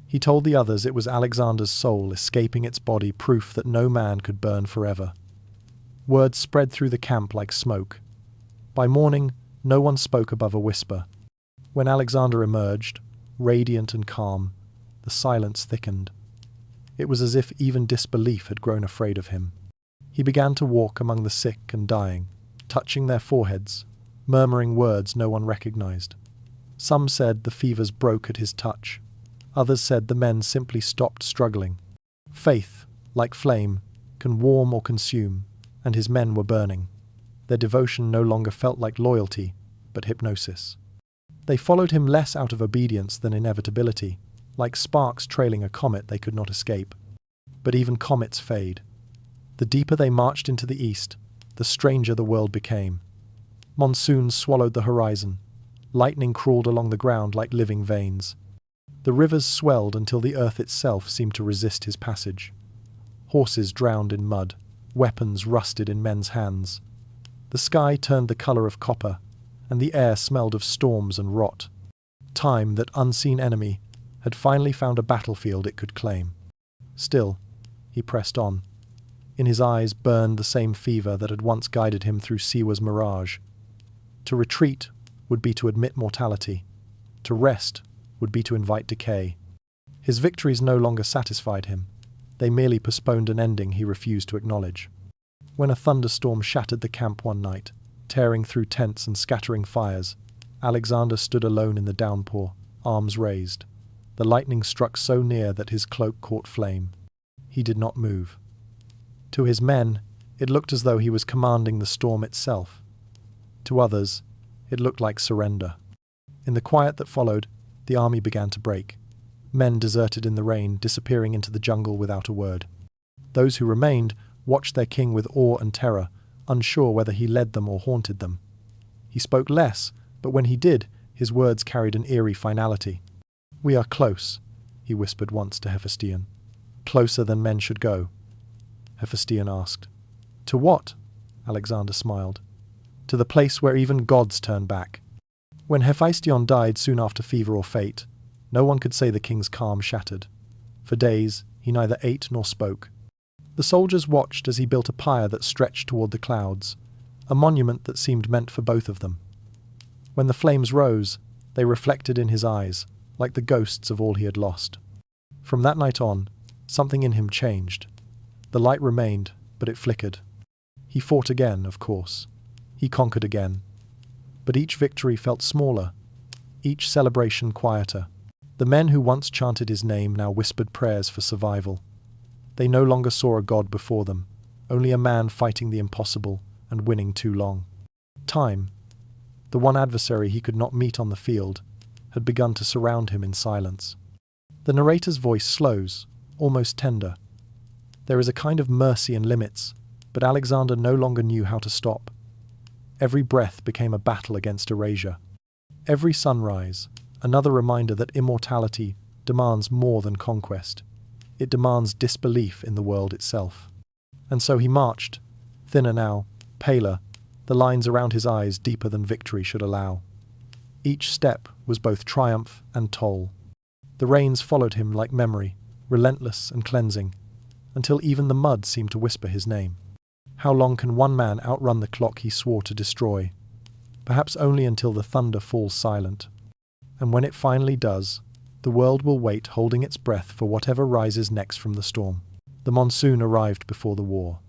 He told the others it was Alexander's soul escaping its body, proof that no man could burn forever. Word spread through the camp like smoke. By morning, no one spoke above a whisper. When Alexander emerged, radiant and calm, the silence thickened. It was as if even disbelief had grown afraid of him. He began to walk among the sick and dying, touching their foreheads, murmuring words no one recognized. Some said the fevers broke at his touch. Others said the men simply stopped struggling. Faith, like flame, can warm or consume, and his men were burning. Their devotion no longer felt like loyalty, but hypnosis. They followed him less out of obedience than inevitability, like sparks trailing a comet they could not escape. But even comets fade. The deeper they marched into the east, the stranger the world became. Monsoons swallowed the horizon. Lightning crawled along the ground like living veins. The rivers swelled until the earth itself seemed to resist his passage. Horses drowned in mud. Weapons rusted in men's hands. The sky turned the color of copper, and the air smelled of storms and rot. Time, that unseen enemy, had finally found a battlefield it could claim. Still, he pressed on. In his eyes burned the same fever that had once guided him through Siwa's mirage. To retreat would be to admit mortality. To rest would be to invite decay. His victories no longer satisfied him. They merely postponed an ending he refused to acknowledge. When a thunderstorm shattered the camp one night, tearing through tents and scattering fires, Alexander stood alone in the downpour, arms raised. The lightning struck so near that his cloak caught flame. He did not move. To his men, it looked as though he was commanding the storm itself. To others, it looked like surrender. In the quiet that followed, the army began to break. Men deserted in the rain, disappearing into the jungle without a word. Those who remained watched their king with awe and terror, unsure whether he led them or haunted them. He spoke less, but when he did, his words carried an eerie finality. "We are close," he whispered once to Hephaestion. "Closer than men should go." Hephaestion asked. "To what?" Alexander smiled. "To the place where even gods turn back." When Hephaestion died soon after fever or fate, no one could say the king's calm shattered. For days, he neither ate nor spoke. The soldiers watched as he built a pyre that stretched toward the clouds, a monument that seemed meant for both of them. When the flames rose, they reflected in his eyes, like the ghosts of all he had lost. From that night on, something in him changed. The light remained, but it flickered. He fought again, of course. He conquered again. But each victory felt smaller, each celebration quieter. The men who once chanted his name now whispered prayers for survival. They no longer saw a god before them, only a man fighting the impossible and winning too long. Time, the one adversary he could not meet on the field, had begun to surround him in silence. The narrator's voice slows, almost tender. There is a kind of mercy in limits, but Alexander no longer knew how to stop. Every breath became a battle against erasure. Every sunrise, another reminder that immortality demands more than conquest. It demands disbelief in the world itself. And so he marched, thinner now, paler, the lines around his eyes deeper than victory should allow. Each step was both triumph and toll. The rains followed him like memory, relentless and cleansing, until even the mud seemed to whisper his name. How long can one man outrun the clock he swore to destroy? Perhaps only until the thunder falls silent. And when it finally does, the world will wait holding its breath for whatever rises next from the storm. The monsoon arrived before the war.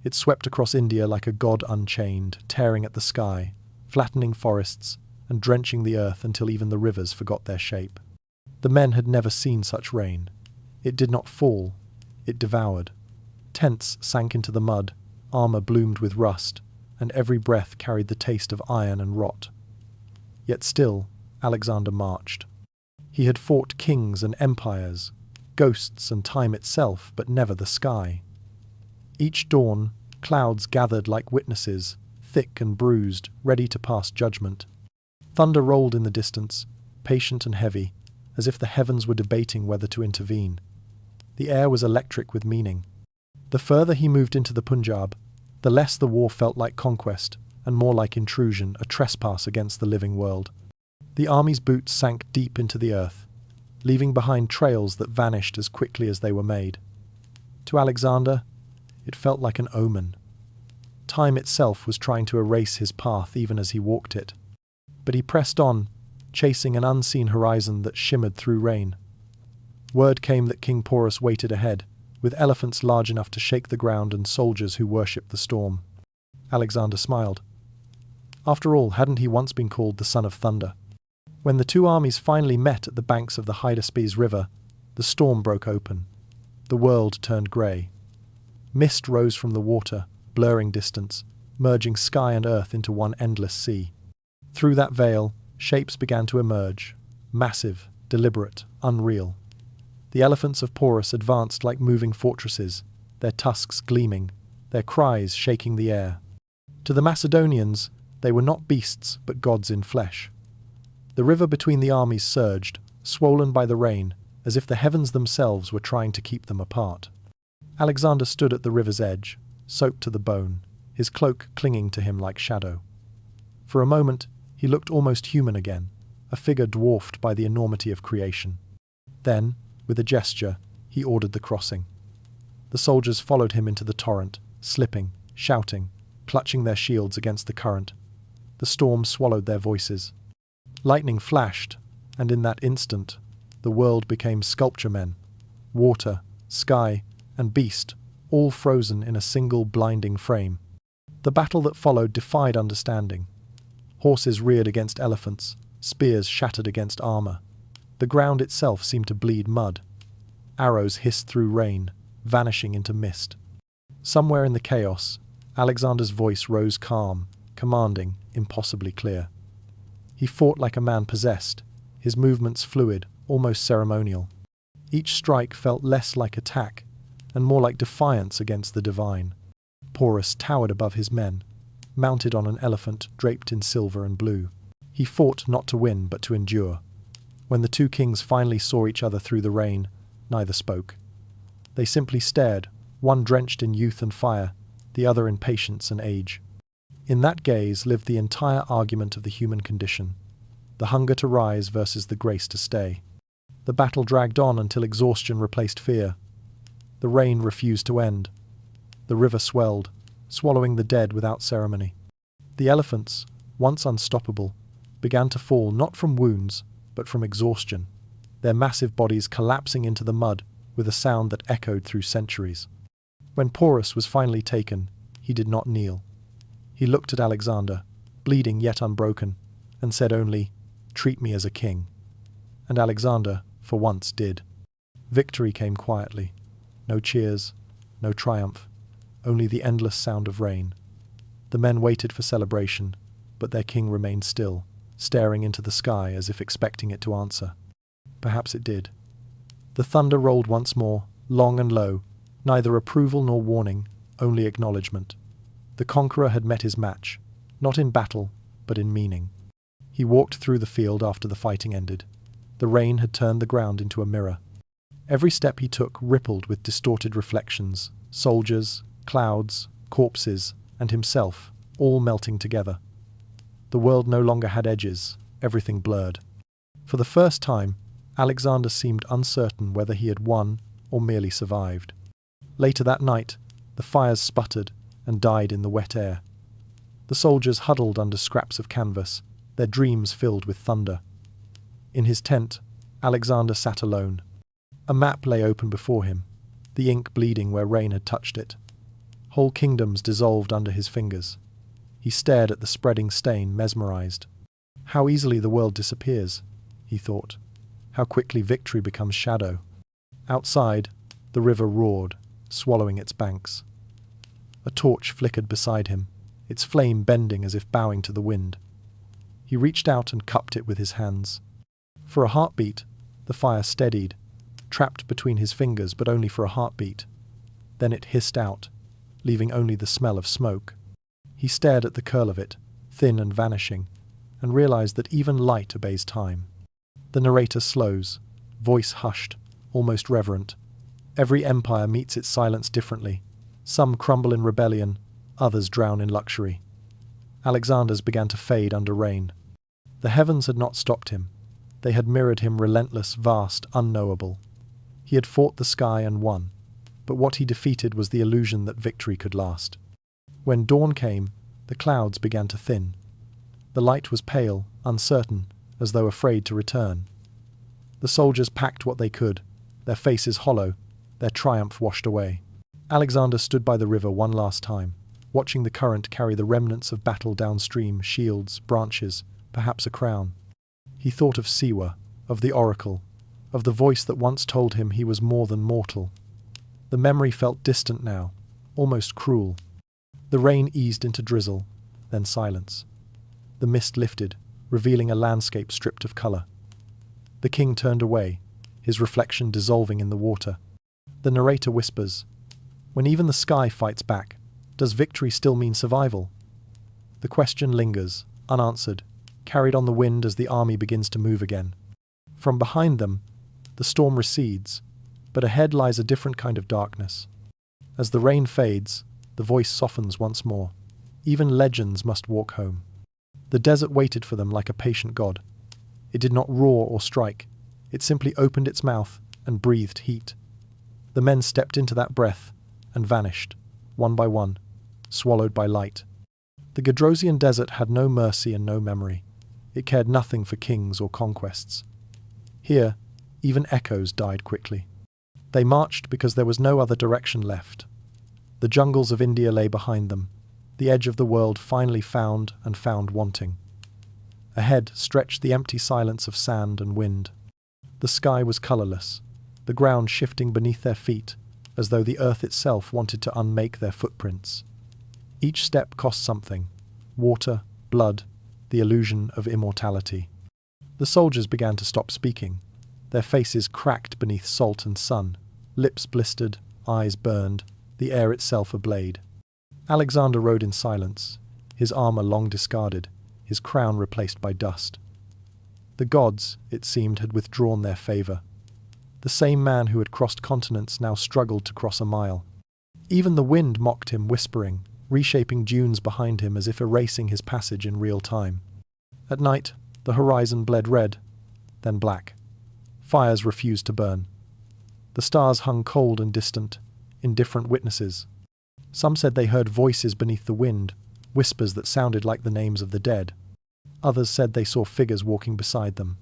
It swept across India like a god unchained, tearing at the sky, flattening forests, and drenching the earth until even the rivers forgot their shape. The men had never seen such rain. It did not fall, it devoured. Tents sank into the mud, armor bloomed with rust, and every breath carried the taste of iron and rot. Yet still, Alexander marched. He had fought kings and empires, ghosts and time itself, but never the sky. Each dawn, clouds gathered like witnesses, thick and bruised, ready to pass judgment. Thunder rolled in the distance, patient and heavy, as if the heavens were debating whether to intervene. The air was electric with meaning. The further he moved into the Punjab, the less the war felt like conquest, and more like intrusion, a trespass against the living world. The army's boots sank deep into the earth, leaving behind trails that vanished as quickly as they were made. To Alexander, it felt like an omen. Time itself was trying to erase his path even as he walked it. But he pressed on, chasing an unseen horizon that shimmered through rain. Word came that King Porus waited ahead, with elephants large enough to shake the ground and soldiers who worshipped the storm. Alexander smiled. After all, hadn't he once been called the Son of Thunder? When the two armies finally met at the banks of the Hydaspes River, the storm broke open. The world turned grey. Mist rose from the water, blurring distance, merging sky and earth into one endless sea. Through that veil, shapes began to emerge, massive, deliberate, unreal. The elephants of Porus advanced like moving fortresses, their tusks gleaming, their cries shaking the air. To the Macedonians, they were not beasts but gods in flesh. The river between the armies surged, swollen by the rain, as if the heavens themselves were trying to keep them apart. Alexander stood at the river's edge, soaked to the bone, his cloak clinging to him like shadow. For a moment, he looked almost human again, a figure dwarfed by the enormity of creation. Then, with a gesture, he ordered the crossing. The soldiers followed him into the torrent, slipping, shouting, clutching their shields against the current. The storm swallowed their voices. Lightning flashed, and in that instant, the world became sculpture men. Water, sky, and beast, all frozen in a single blinding frame. The battle that followed defied understanding. Horses reared against elephants, spears shattered against armor. The ground itself seemed to bleed mud. Arrows hissed through rain, vanishing into mist. Somewhere in the chaos, Alexander's voice rose calm, commanding, impossibly clear. He fought like a man possessed, his movements fluid, almost ceremonial. Each strike felt less like attack, and more like defiance against the divine. Porus towered above his men, mounted on an elephant draped in silver and blue. He fought not to win, but to endure. When the two kings finally saw each other through the rain, neither spoke. They simply stared, one drenched in youth and fire, the other in patience and age. In that gaze lived the entire argument of the human condition, the hunger to rise versus the grace to stay. The battle dragged on until exhaustion replaced fear. The rain refused to end. The river swelled, swallowing the dead without ceremony. The elephants, once unstoppable, began to fall not from wounds, but from exhaustion, their massive bodies collapsing into the mud with a sound that echoed through centuries. When Porus was finally taken, he did not kneel. He looked at Alexander, bleeding yet unbroken, and said only, "Treat me as a king." And Alexander, for once, did. Victory came quietly. No cheers, no triumph, only the endless sound of rain. The men waited for celebration, but their king remained still, staring into the sky as if expecting it to answer. Perhaps it did. The thunder rolled once more, long and low, neither approval nor warning, only acknowledgement. The conqueror had met his match, not in battle, but in meaning. He walked through the field after the fighting ended. The rain had turned the ground into a mirror. Every step he took rippled with distorted reflections, soldiers, clouds, corpses, and himself, all melting together. The world no longer had edges, everything blurred. For the first time, Alexander seemed uncertain whether he had won or merely survived. Later that night, the fires sputtered and died in the wet air. The soldiers huddled under scraps of canvas, their dreams filled with thunder. In his tent, Alexander sat alone. A map lay open before him, the ink bleeding where rain had touched it. Whole kingdoms dissolved under his fingers. He stared at the spreading stain, mesmerized. How easily the world disappears, he thought. How quickly victory becomes shadow. Outside, the river roared, swallowing its banks. A torch flickered beside him, its flame bending as if bowing to the wind. He reached out and cupped it with his hands. For a heartbeat, the fire steadied, trapped between his fingers but only for a heartbeat. Then it hissed out, leaving only the smell of smoke. He stared at the curl of it, thin and vanishing, and realized that even light obeys time. The narrator slows, voice hushed, almost reverent. Every empire meets its silence differently. Some crumble in rebellion, others drown in luxury. Alexander's began to fade under rain. The heavens had not stopped him. They had mirrored him, relentless, vast, unknowable. He had fought the sky and won, but what he defeated was the illusion that victory could last. When dawn came, the clouds began to thin. The light was pale, uncertain, as though afraid to return. The soldiers packed what they could, their faces hollow, their triumph washed away. Alexander stood by the river one last time, watching the current carry the remnants of battle downstream, shields, branches, perhaps a crown. He thought of Siwa, of the Oracle, of the voice that once told him he was more than mortal. The memory felt distant now, almost cruel. The rain eased into drizzle, then silence. The mist lifted, revealing a landscape stripped of colour. The king turned away, his reflection dissolving in the water. The narrator whispers, "When even the sky fights back, does victory still mean survival?" The question lingers, unanswered, carried on the wind as the army begins to move again. From behind them, the storm recedes, but ahead lies a different kind of darkness. As the rain fades, the voice softens once more. Even legends must walk home. The desert waited for them like a patient god. It did not roar or strike. It simply opened its mouth and breathed heat. The men stepped into that breath and vanished, one by one, swallowed by light. The Gedrosian desert had no mercy and no memory. It cared nothing for kings or conquests. Here, even echoes died quickly. They marched because there was no other direction left. The jungles of India lay behind them, the edge of the world finally found and found wanting. Ahead stretched the empty silence of sand and wind. The sky was colourless, the ground shifting beneath their feet, as though the earth itself wanted to unmake their footprints. Each step cost something: water, blood, the illusion of immortality. The soldiers began to stop speaking. Their faces cracked beneath salt and sun, lips blistered, eyes burned, the air itself ablaze. Alexander rode in silence, his armour long discarded, his crown replaced by dust. The gods, it seemed, had withdrawn their favour. The same man who had crossed continents now struggled to cross a mile. Even the wind mocked him, whispering, reshaping dunes behind him as if erasing his passage in real time. At night, the horizon bled red, then black. Fires refused to burn. The stars hung cold and distant, indifferent witnesses. Some said they heard voices beneath the wind, whispers that sounded like the names of the dead. Others said they saw figures walking beside them.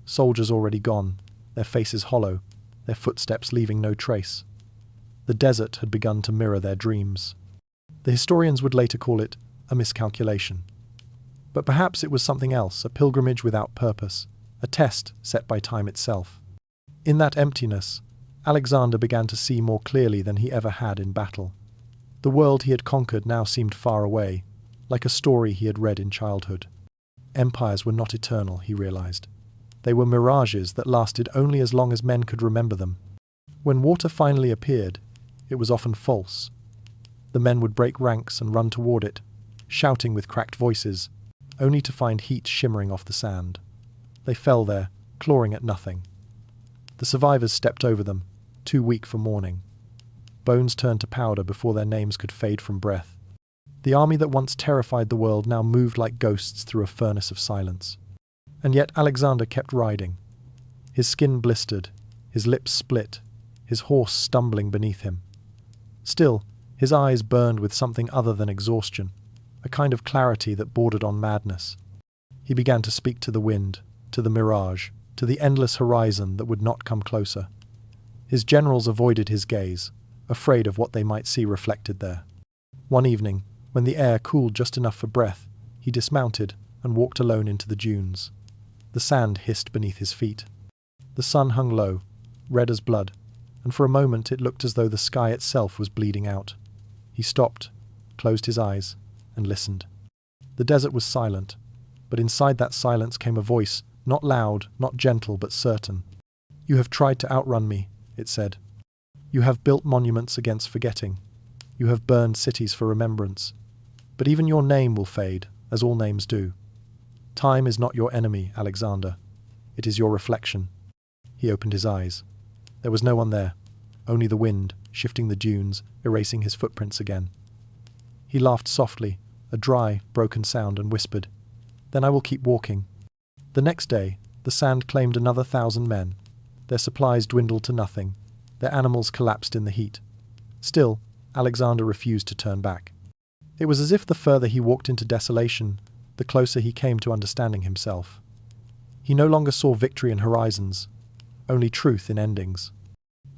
Soldiers already gone, their faces hollow, their footsteps leaving no trace. The desert had begun to mirror their dreams. The historians would later call it a miscalculation. But perhaps it was something else, a pilgrimage without purpose, a test set by time itself. In that emptiness, Alexander began to see more clearly than he ever had in battle. The world he had conquered now seemed far away, like a story he had read in childhood. Empires were not eternal, he realized. They were mirages that lasted only as long as men could remember them. When water finally appeared, it was often false. The men would break ranks and run toward it, shouting with cracked voices, only to find heat shimmering off the sand. They fell there, clawing at nothing. The survivors stepped over them, too weak for mourning. Bones turned to powder before their names could fade from breath. The army that once terrified the world now moved like ghosts through a furnace of silence. And yet Alexander kept riding. His skin blistered, his lips split, his horse stumbling beneath him. Still, his eyes burned with something other than exhaustion, a kind of clarity that bordered on madness. He began to speak to the wind, to the mirage, to the endless horizon that would not come closer. His generals avoided his gaze, afraid of what they might see reflected there. One evening, when the air cooled just enough for breath, he dismounted and walked alone into the dunes. The sand hissed beneath his feet. The sun hung low, red as blood, and for a moment it looked as though the sky itself was bleeding out. He stopped, closed his eyes, and listened. The desert was silent, but inside that silence came a voice, not loud, not gentle, but certain. "You have tried to outrun me," it said. "You have built monuments against forgetting. You have burned cities for remembrance. But even your name will fade, as all names do. Time is not your enemy, Alexander. It is your reflection." He opened his eyes. There was no one there, only the wind, shifting the dunes, erasing his footprints again. He laughed softly, a dry, broken sound, and whispered, "Then I will keep walking." The next day, the sand claimed another 1,000 men. Their supplies dwindled to nothing. Their animals collapsed in the heat. Still, Alexander refused to turn back. It was as if the further he walked into desolation, the closer he came to understanding himself. He no longer saw victory in horizons, only truth in endings.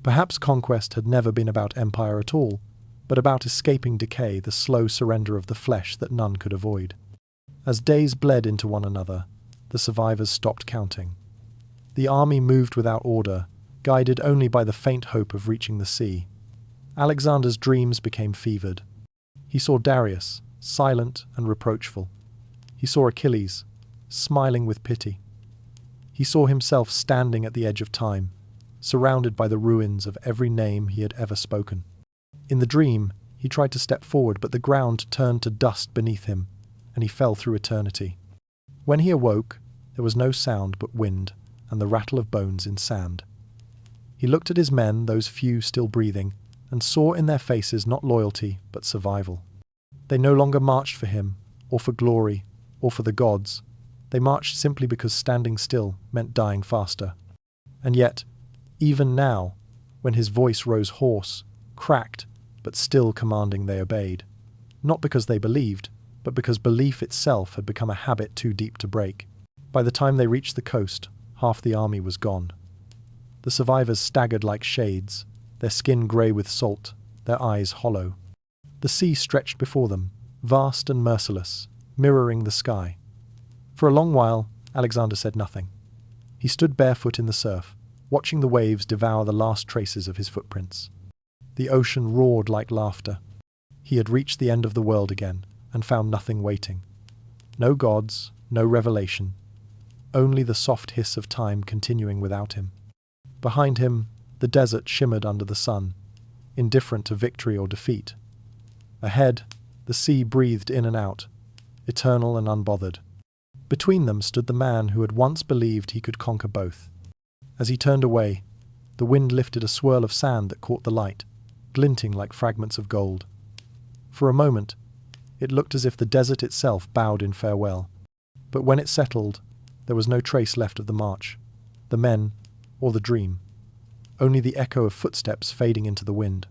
Perhaps conquest had never been about empire at all, but about escaping decay, the slow surrender of the flesh that none could avoid. As days bled into one another, The survivors stopped counting. The army moved without order, guided only by the faint hope of reaching the sea. Alexander's dreams became fevered. He saw Darius, silent and reproachful. He saw Achilles, smiling with pity. He saw himself standing at the edge of time, surrounded by the ruins of every name he had ever spoken. In the dream, he tried to step forward, but the ground turned to dust beneath him, and he fell through eternity. When he awoke, there was no sound but wind and the rattle of bones in sand. He looked at his men, those few still breathing, and saw in their faces not loyalty, but survival. They no longer marched for him, or for glory, or for the gods. They marched simply because standing still meant dying faster. And yet, even now, when his voice rose hoarse, cracked, but still commanding, they obeyed. Not because they believed, but because belief itself had become a habit too deep to break. By the time they reached the coast, half the army was gone. The survivors staggered like shades, their skin grey with salt, their eyes hollow. The sea stretched before them, vast and merciless, mirroring the sky. For a long while, Alexander said nothing. He stood barefoot in the surf, watching the waves devour the last traces of his footprints. The ocean roared like laughter. He had reached the end of the world again, and found nothing waiting. No gods, no revelation, only the soft hiss of time continuing without him. Behind him, the desert shimmered under the sun, indifferent to victory or defeat. Ahead, the sea breathed in and out, eternal and unbothered. Between them stood the man who had once believed he could conquer both. As he turned away, the wind lifted a swirl of sand that caught the light, glinting like fragments of gold. For a moment, it looked as if the desert itself bowed in farewell. But when it settled, there was no trace left of the march, the men, or the dream. Only the echo of footsteps fading into the wind.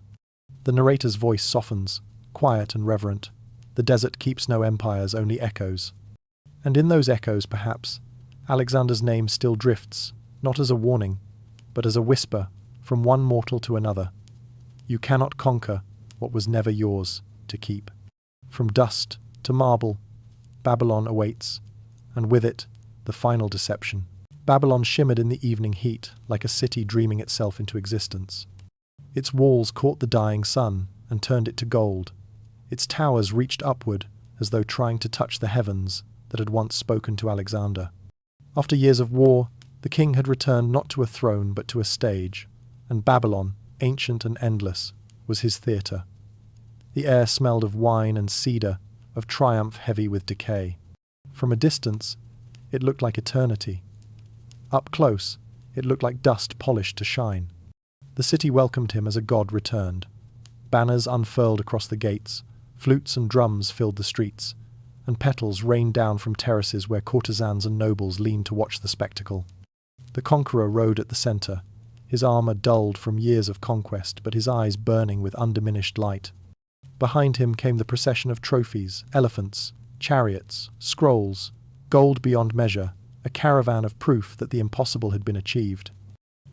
The narrator's voice softens, quiet and reverent. The desert keeps no empires, only echoes. And in those echoes, perhaps, Alexander's name still drifts, not as a warning, but as a whisper from one mortal to another. You cannot conquer what was never yours to keep. From dust to marble, Babylon awaits, and with it, the final deception. Babylon shimmered in the evening heat, like a city dreaming itself into existence. Its walls caught the dying sun and turned it to gold. Its towers reached upward, as though trying to touch the heavens that had once spoken to Alexander. After years of war, the king had returned not to a throne but to a stage, and Babylon, ancient and endless, was his theatre. The air smelled of wine and cedar, of triumph heavy with decay. From a distance, it looked like eternity. Up close, it looked like dust polished to shine. The city welcomed him as a god returned. Banners unfurled across the gates, flutes and drums filled the streets, and petals rained down from terraces where courtesans and nobles leaned to watch the spectacle. The conqueror rode at the centre, his armour dulled from years of conquest, but his eyes burning with undiminished light. Behind him came the procession of trophies, elephants, chariots, scrolls, gold beyond measure, a caravan of proof that the impossible had been achieved.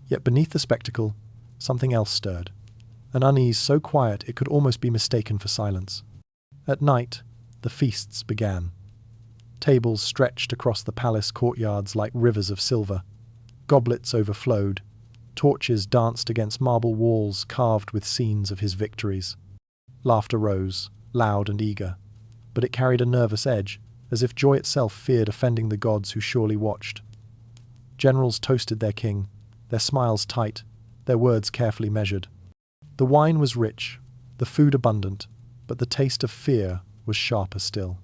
Yet beneath the spectacle, something else stirred, an unease so quiet it could almost be mistaken for silence. At night, the feasts began. Tables stretched across the palace courtyards like rivers of silver. Goblets overflowed. Torches danced against marble walls carved with scenes of his victories. Laughter rose, loud and eager, but it carried a nervous edge, as if joy itself feared offending the gods who surely watched. Generals toasted their king, their smiles tight, their words carefully measured. The wine was rich, the food abundant, but the taste of fear was sharper still.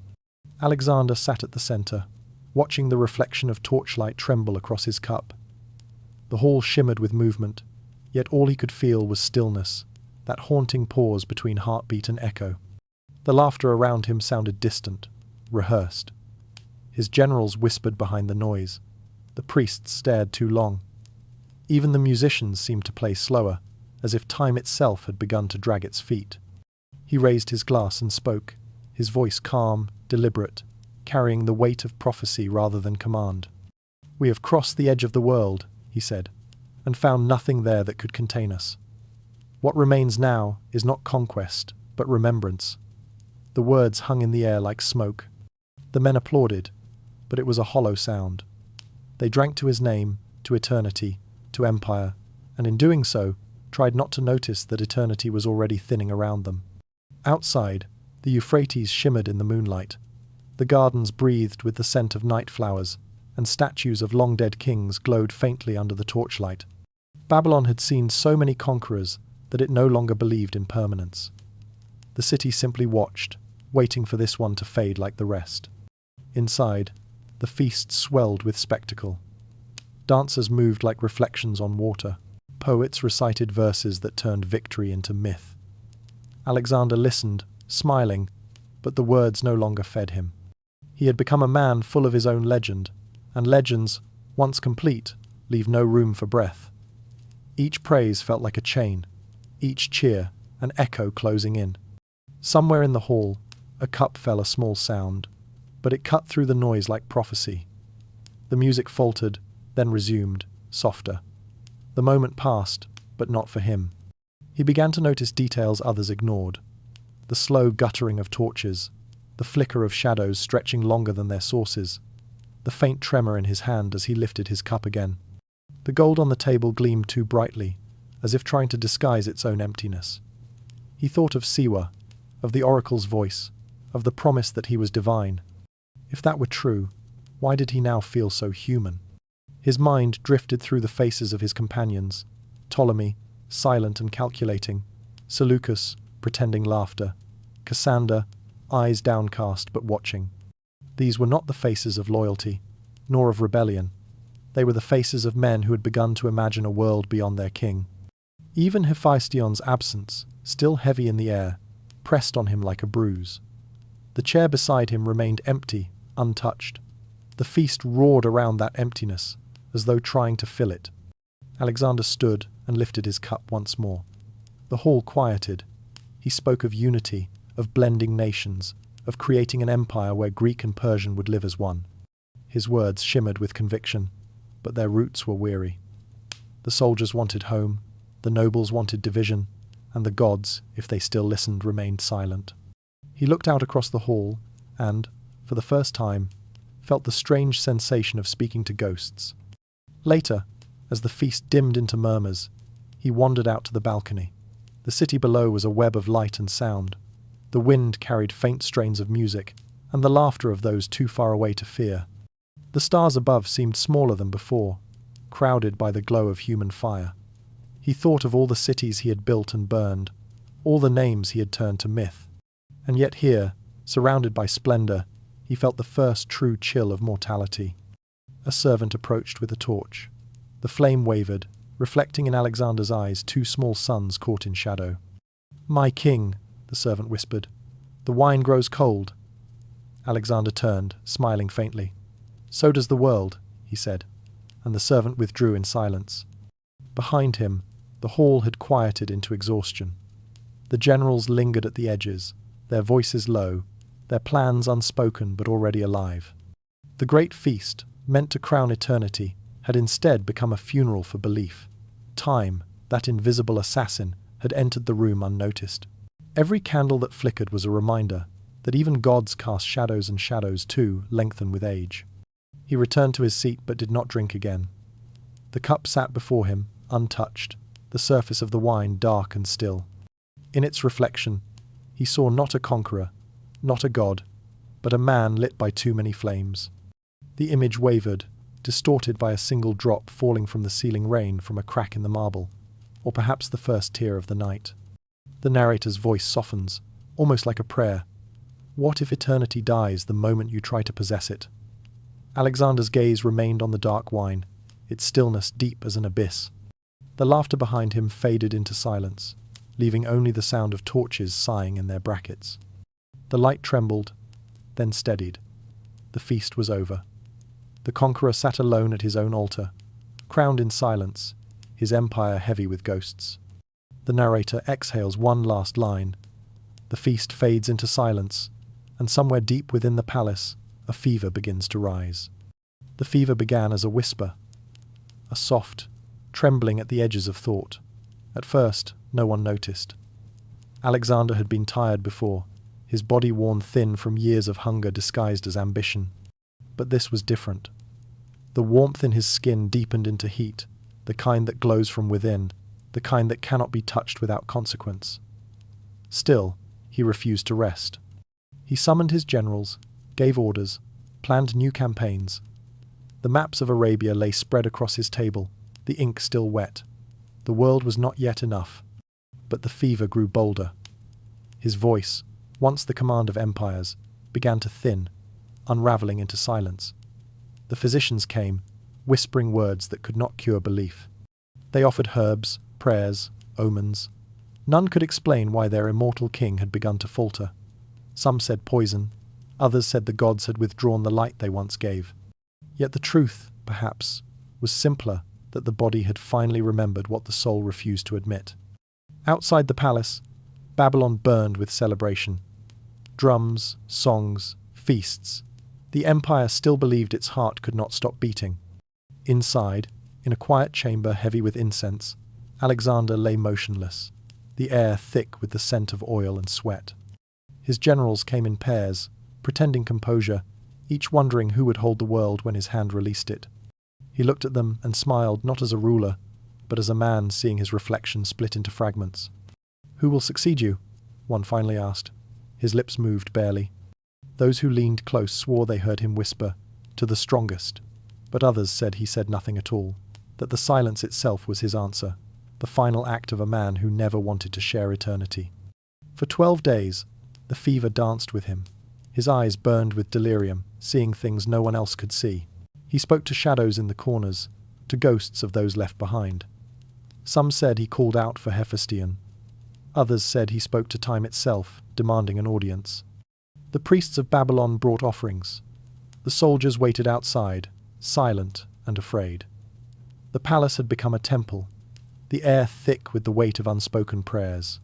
Alexander sat at the centre, watching the reflection of torchlight tremble across his cup. The hall shimmered with movement, yet all he could feel was stillness, that haunting pause between heartbeat and echo. The laughter around him sounded distant, rehearsed. His generals whispered behind the noise. The priests stared too long. Even the musicians seemed to play slower, as if time itself had begun to drag its feet. He raised his glass and spoke, his voice calm, deliberate, carrying the weight of prophecy rather than command. "We have crossed the edge of the world," he said, "and found nothing there that could contain us. What remains now is not conquest, but remembrance." The words hung in the air like smoke. The men applauded, but it was a hollow sound, They drank to his name, to eternity, to empire, and in doing so, tried not to notice that eternity was already thinning around them. Outside, the Euphrates shimmered in the moonlight. The gardens breathed with the scent of night flowers, and statues of long-dead kings glowed faintly under the torchlight. Babylon had seen so many conquerors that it no longer believed in permanence. The city simply watched, waiting for this one to fade like the rest. Inside, the feast swelled with spectacle. Dancers moved like reflections on water. Poets recited verses that turned victory into myth. Alexander listened, smiling, but the words no longer fed him. He had become a man full of his own legend, and legends, once complete, leave no room for breath. Each praise felt like a chain, each cheer an echo closing in. Somewhere in the hall, a cup fell a small sound, but it cut through the noise like prophecy. The music faltered, then resumed, softer. The moment passed, but not for him. He began to notice details others ignored. The slow guttering of torches, the flicker of shadows stretching longer than their sources, the faint tremor in his hand as he lifted his cup again. The gold on the table gleamed too brightly, as if trying to disguise its own emptiness. He thought of Siwa, of the oracle's voice, of the promise that he was divine. If that were true, why did he now feel so human? His mind drifted through the faces of his companions, Ptolemy, silent and calculating, Seleucus, pretending laughter, Cassander, eyes downcast but watching. These were not the faces of loyalty, nor of rebellion. They were the faces of men who had begun to imagine a world beyond their king. Even Hephaestion's absence, still heavy in the air, pressed on him like a bruise. The chair beside him remained empty, untouched. The feast roared around that emptiness, as though trying to fill it. Alexander stood and lifted his cup once more. The hall quieted. He spoke of unity, of blending nations, of creating an empire where Greek and Persian would live as one. His words shimmered with conviction, but their roots were weary. The soldiers wanted home, the nobles wanted division, and the gods, if they still listened, remained silent. He looked out across the hall and, for the first time, felt the strange sensation of speaking to ghosts. Later, as the feast dimmed into murmurs, he wandered out to the balcony. The city below was a web of light and sound. The wind carried faint strains of music, and the laughter of those too far away to fear. The stars above seemed smaller than before, crowded by the glow of human fire. He thought of all the cities he had built and burned, all the names he had turned to myth. And yet here, surrounded by splendor, he felt the first true chill of mortality. A servant approached with a torch. The flame wavered, reflecting in Alexander's eyes two small suns caught in shadow. "My king," the servant whispered, "the wine grows cold." Alexander turned, smiling faintly. "So does the world," he said, and the servant withdrew in silence. Behind him, the hall had quieted into exhaustion. The generals lingered at the edges, their voices low, their plans unspoken but already alive. The great feast, meant to crown eternity, had instead become a funeral for belief. Time, that invisible assassin, had entered the room unnoticed. Every candle that flickered was a reminder that even gods cast shadows, and shadows, too, lengthen with age. He returned to his seat but did not drink again. The cup sat before him, untouched, the surface of the wine dark and still. In its reflection, he saw not a conqueror, not a god, but a man lit by too many flames. The image wavered, distorted by a single drop falling from the ceiling rain from a crack in the marble, or perhaps the first tear of the night. The narrator's voice softens, almost like a prayer. What if eternity dies the moment you try to possess it? Alexander's gaze remained on the dark wine, its stillness deep as an abyss. The laughter behind him faded into silence, leaving only the sound of torches sighing in their brackets. The light trembled, then steadied. The feast was over. The conqueror sat alone at his own altar, crowned in silence, his empire heavy with ghosts. The narrator exhales one last line. The feast fades into silence, and somewhere deep within the palace, a fever begins to rise. The fever began as a whisper, a soft, trembling at the edges of thought. At first, no one noticed. Alexander had been tired before, his body worn thin from years of hunger disguised as ambition. But this was different. The warmth in his skin deepened into heat, the kind that glows from within, the kind that cannot be touched without consequence. Still, he refused to rest. He summoned his generals, gave orders, planned new campaigns. The maps of Arabia lay spread across his table, the ink still wet. The world was not yet enough, but the fever grew bolder. His voice, once the command of empires, began to thin, unraveling into silence. The physicians came, whispering words that could not cure belief. They offered herbs, prayers, omens. None could explain why their immortal king had begun to falter. Some said poison, others said the gods had withdrawn the light they once gave. Yet the truth, perhaps, was simpler, that the body had finally remembered what the soul refused to admit. Outside the palace, Babylon burned with celebration. Drums, songs, feasts. The empire still believed its heart could not stop beating. Inside, in a quiet chamber heavy with incense, Alexander lay motionless, the air thick with the scent of oil and sweat. His generals came in pairs, pretending composure, each wondering who would hold the world when his hand released it. He looked at them and smiled not as a ruler, but as a man seeing his reflection split into fragments. "Who will succeed you?" one finally asked. His lips moved barely. Those who leaned close swore they heard him whisper, "To the strongest," but others said he said nothing at all, that the silence itself was his answer, the final act of a man who never wanted to share eternity. For 12 days, the fever danced with him. His eyes burned with delirium, seeing things no one else could see. He spoke to shadows in the corners, to ghosts of those left behind. Some said he called out for Hephaestion. Others said he spoke to time itself, demanding an audience. The priests of Babylon brought offerings. The soldiers waited outside, silent and afraid. The palace had become a temple, the air thick with the weight of unspoken prayers.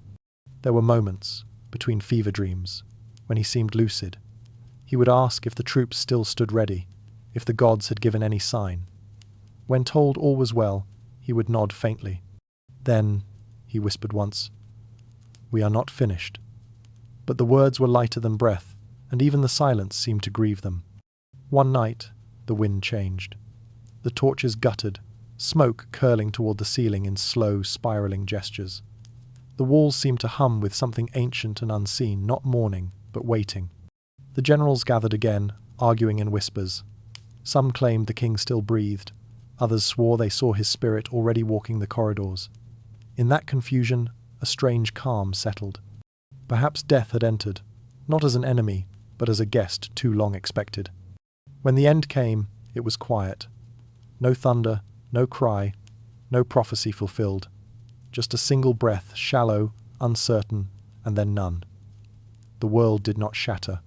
There were moments, between fever dreams, when he seemed lucid. He would ask if the troops still stood ready, if the gods had given any sign. When told all was well, he would nod faintly. Then, he whispered once, "We are not finished." But the words were lighter than breath, and even the silence seemed to grieve them. One night, the wind changed. The torches guttered, smoke curling toward the ceiling in slow, spiraling gestures. The walls seemed to hum with something ancient and unseen, not mourning, but waiting. The generals gathered again, arguing in whispers. Some claimed the king still breathed, others swore they saw his spirit already walking the corridors. In that confusion, a strange calm settled. Perhaps death had entered, not as an enemy, but as a guest too long expected. When the end came, it was quiet. No thunder, no cry, no prophecy fulfilled. Just a single breath, shallow, uncertain, and then none. The world did not shatter.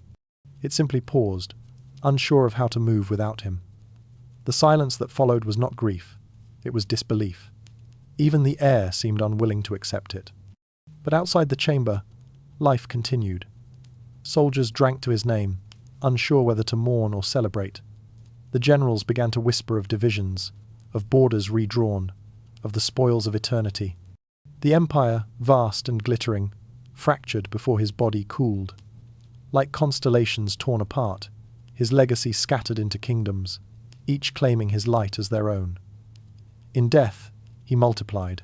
It simply paused, unsure of how to move without him. The silence that followed was not grief, it was disbelief. Even the air seemed unwilling to accept it. But outside the chamber, life continued. Soldiers drank to his name, unsure whether to mourn or celebrate. The generals began to whisper of divisions, of borders redrawn, of the spoils of eternity. The empire, vast and glittering, fractured before his body cooled. Like constellations torn apart, his legacy scattered into kingdoms, each claiming his light as their own. In death, he multiplied.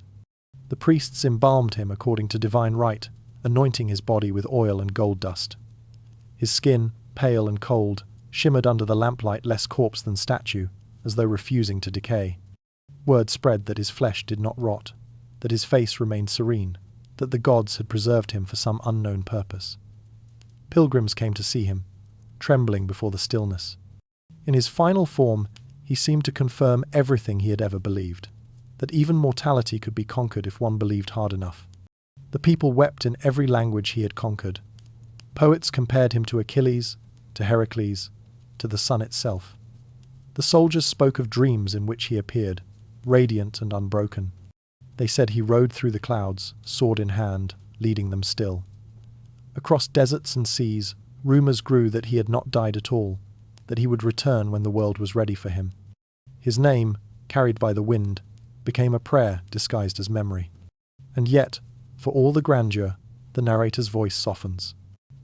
The priests embalmed him according to divine right, anointing his body with oil and gold dust. His skin, pale and cold, shimmered under the lamplight less corpse than statue, as though refusing to decay. Word spread that his flesh did not rot, that his face remained serene, that the gods had preserved him for some unknown purpose. Pilgrims came to see him, trembling before the stillness. In his final form, he seemed to confirm everything he had ever believed, that even mortality could be conquered if one believed hard enough. The people wept in every language he had conquered. Poets compared him to Achilles, to Heracles, to the sun itself. The soldiers spoke of dreams in which he appeared, radiant and unbroken. They said he rode through the clouds, sword in hand, leading them still. Across deserts and seas, rumors grew that he had not died at all, that he would return when the world was ready for him. His name, carried by the wind, became a prayer disguised as memory. And yet, for all the grandeur, the narrator's voice softens.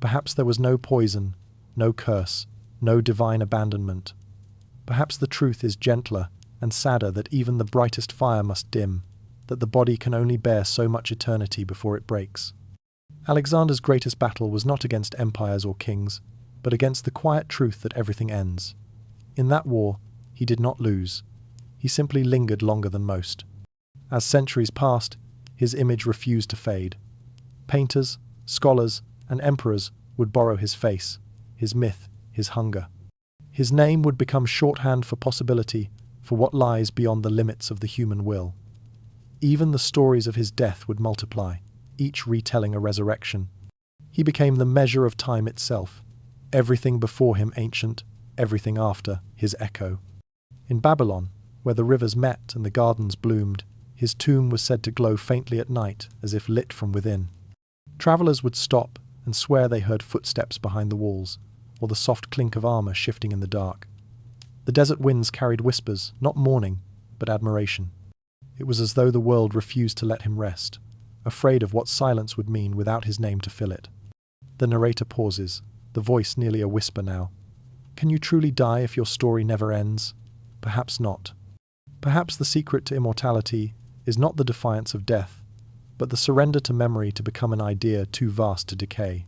Perhaps there was no poison, no curse, no divine abandonment. Perhaps the truth is gentler and sadder, that even the brightest fire must dim, that the body can only bear so much eternity before it breaks. Alexander's greatest battle was not against empires or kings, but against the quiet truth that everything ends. In that war, he did not lose. He simply lingered longer than most. As centuries passed, his image refused to fade. Painters, scholars, and emperors would borrow his face, his myth, his hunger. His name would become shorthand for possibility, for what lies beyond the limits of the human will. Even the stories of his death would multiply, each retelling a resurrection. He became the measure of time itself, everything before him ancient, everything after his echo. In Babylon, where the rivers met and the gardens bloomed, his tomb was said to glow faintly at night, as if lit from within. Travelers would stop and swear they heard footsteps behind the walls, or the soft clink of armor shifting in the dark. The desert winds carried whispers, not mourning, but admiration. It was as though the world refused to let him rest, afraid of what silence would mean without his name to fill it. The narrator pauses, the voice nearly a whisper now. Can you truly die if your story never ends? Perhaps not. Perhaps the secret to immortality is not the defiance of death, but the surrender to memory to become an idea too vast to decay.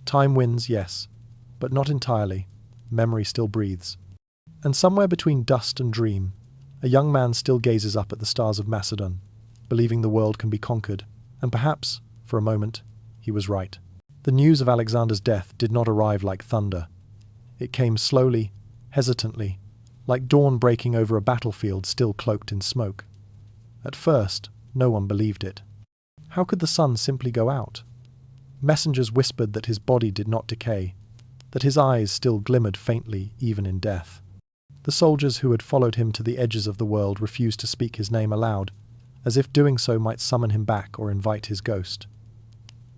Time wins, yes, but not entirely. Memory still breathes. And somewhere between dust and dream, a young man still gazes up at the stars of Macedon, believing the world can be conquered, and perhaps, for a moment, he was right. The news of Alexander's death did not arrive like thunder. It came slowly, hesitantly, like dawn breaking over a battlefield still cloaked in smoke. At first, no one believed it. How could the sun simply go out? Messengers whispered that his body did not decay, that his eyes still glimmered faintly even in death. The soldiers who had followed him to the edges of the world refused to speak his name aloud, as if doing so might summon him back or invite his ghost.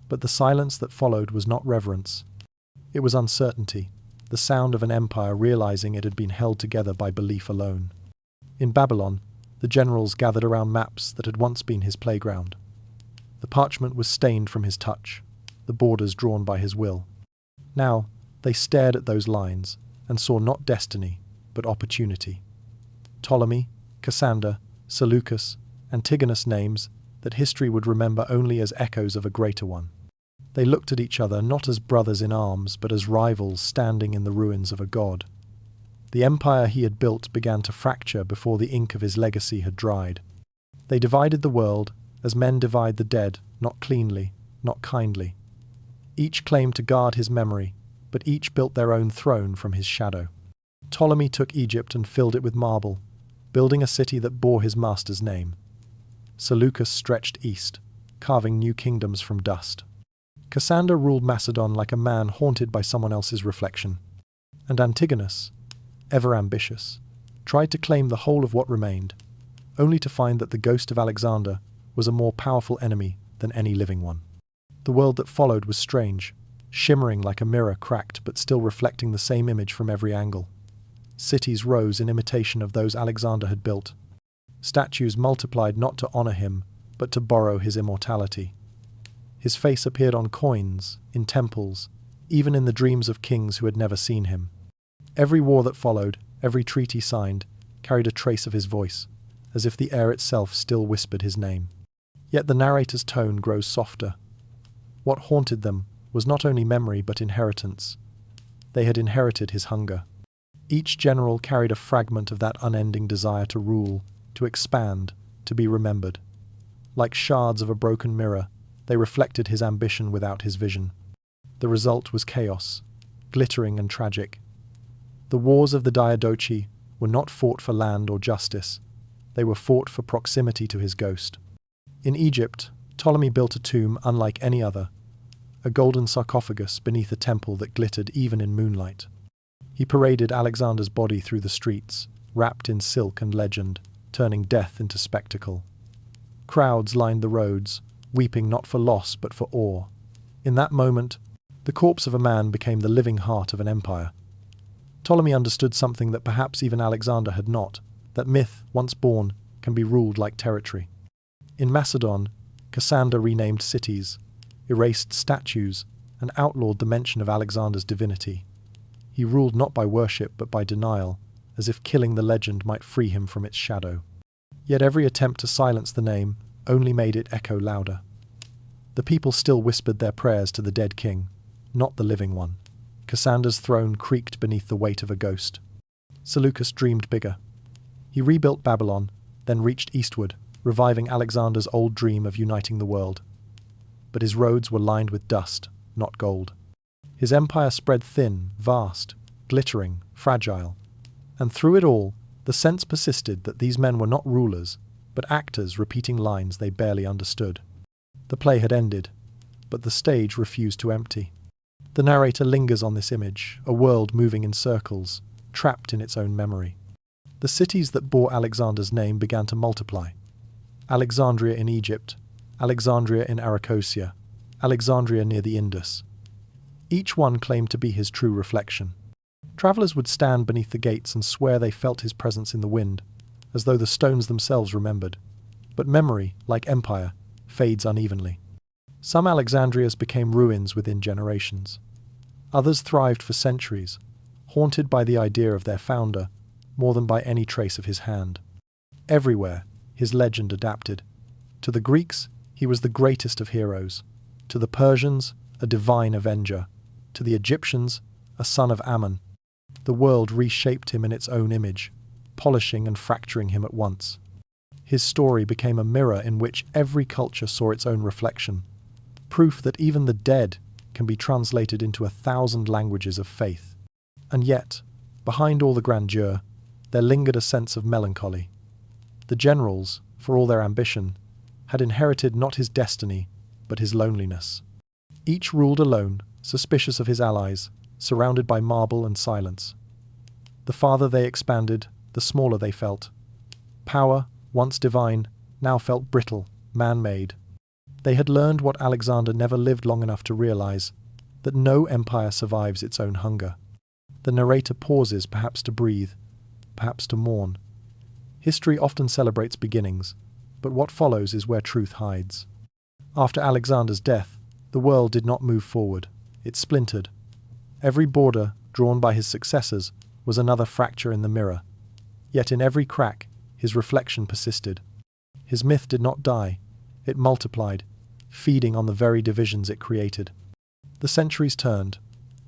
But the silence that followed was not reverence. It was uncertainty, the sound of an empire realizing it had been held together by belief alone. In Babylon, the generals gathered around maps that had once been his playground. The parchment was stained from his touch, the borders drawn by his will. Now, they stared at those lines and saw not destiny, but opportunity. Ptolemy, Cassander, Seleucus, Antigonus, names that history would remember only as echoes of a greater one. They looked at each other not as brothers in arms, but as rivals standing in the ruins of a god. The empire he had built began to fracture before the ink of his legacy had dried. They divided the world as men divide the dead, not cleanly, not kindly. Each claimed to guard his memory, but each built their own throne from his shadow. Ptolemy took Egypt and filled it with marble, building a city that bore his master's name. Seleucus stretched east, carving new kingdoms from dust. Cassander ruled Macedon like a man haunted by someone else's reflection. And Antigonus, ever ambitious, tried to claim the whole of what remained, only to find that the ghost of Alexander was a more powerful enemy than any living one. The world that followed was strange, shimmering like a mirror cracked but still reflecting the same image from every angle. Cities rose in imitation of those Alexander had built. Statues multiplied not to honor him, but to borrow his immortality. His face appeared on coins, in temples, even in the dreams of kings who had never seen him. Every war that followed, every treaty signed, carried a trace of his voice, as if the air itself still whispered his name. Yet the narrator's tone grows softer. What haunted them was not only memory but inheritance. They had inherited his hunger. Each general carried a fragment of that unending desire to rule, to expand, to be remembered. Like shards of a broken mirror, they reflected his ambition without his vision. The result was chaos, glittering and tragic. The wars of the Diadochi were not fought for land or justice. They were fought for proximity to his ghost. In Egypt, Ptolemy built a tomb unlike any other, a golden sarcophagus beneath a temple that glittered even in moonlight. He paraded Alexander's body through the streets, wrapped in silk and legend, turning death into spectacle. Crowds lined the roads, weeping not for loss but for awe. In that moment, the corpse of a man became the living heart of an empire. Ptolemy understood something that perhaps even Alexander had not, that myth, once born, can be ruled like territory. In Macedon, Cassander renamed cities, erased statues, and outlawed the mention of Alexander's divinity. He ruled not by worship but by denial, as if killing the legend might free him from its shadow. Yet every attempt to silence the name only made it echo louder. The people still whispered their prayers to the dead king, not the living one. Cassander's throne creaked beneath the weight of a ghost. Seleucus dreamed bigger. He rebuilt Babylon, then reached eastward, reviving Alexander's old dream of uniting the world. But his roads were lined with dust, not gold. His empire spread thin, vast, glittering, fragile. And through it all, the sense persisted that these men were not rulers, but actors repeating lines they barely understood. The play had ended, but the stage refused to empty. The narrator lingers on this image, a world moving in circles, trapped in its own memory. The cities that bore Alexander's name began to multiply. Alexandria in Egypt, Alexandria in Arachosia, Alexandria near the Indus. Each one claimed to be his true reflection. Travellers would stand beneath the gates and swear they felt his presence in the wind, as though the stones themselves remembered. But memory, like empire, fades unevenly. Some Alexandrias became ruins within generations. Others thrived for centuries, haunted by the idea of their founder, more than by any trace of his hand. Everywhere, his legend adapted. To the Greeks, he was the greatest of heroes. To the Persians, a divine avenger. To the Egyptians, a son of Ammon. The world reshaped him in its own image, polishing and fracturing him at once. His story became a mirror in which every culture saw its own reflection, proof that even the dead can be translated into 1,000 languages of faith. And yet, behind all the grandeur, there lingered a sense of melancholy. The generals, for all their ambition, had inherited not his destiny, but his loneliness. Each ruled alone, suspicious of his allies, surrounded by marble and silence. The farther they expanded, the smaller they felt. Power, once divine, now felt brittle, man-made. They had learned what Alexander never lived long enough to realize, that no empire survives its own hunger. The narrator pauses, perhaps to breathe, perhaps to mourn. History often celebrates beginnings, but what follows is where truth hides. After Alexander's death, the world did not move forward. It splintered. Every border, drawn by his successors, was another fracture in the mirror. Yet in every crack, his reflection persisted. His myth did not die. It multiplied, feeding on the very divisions it created. The centuries turned.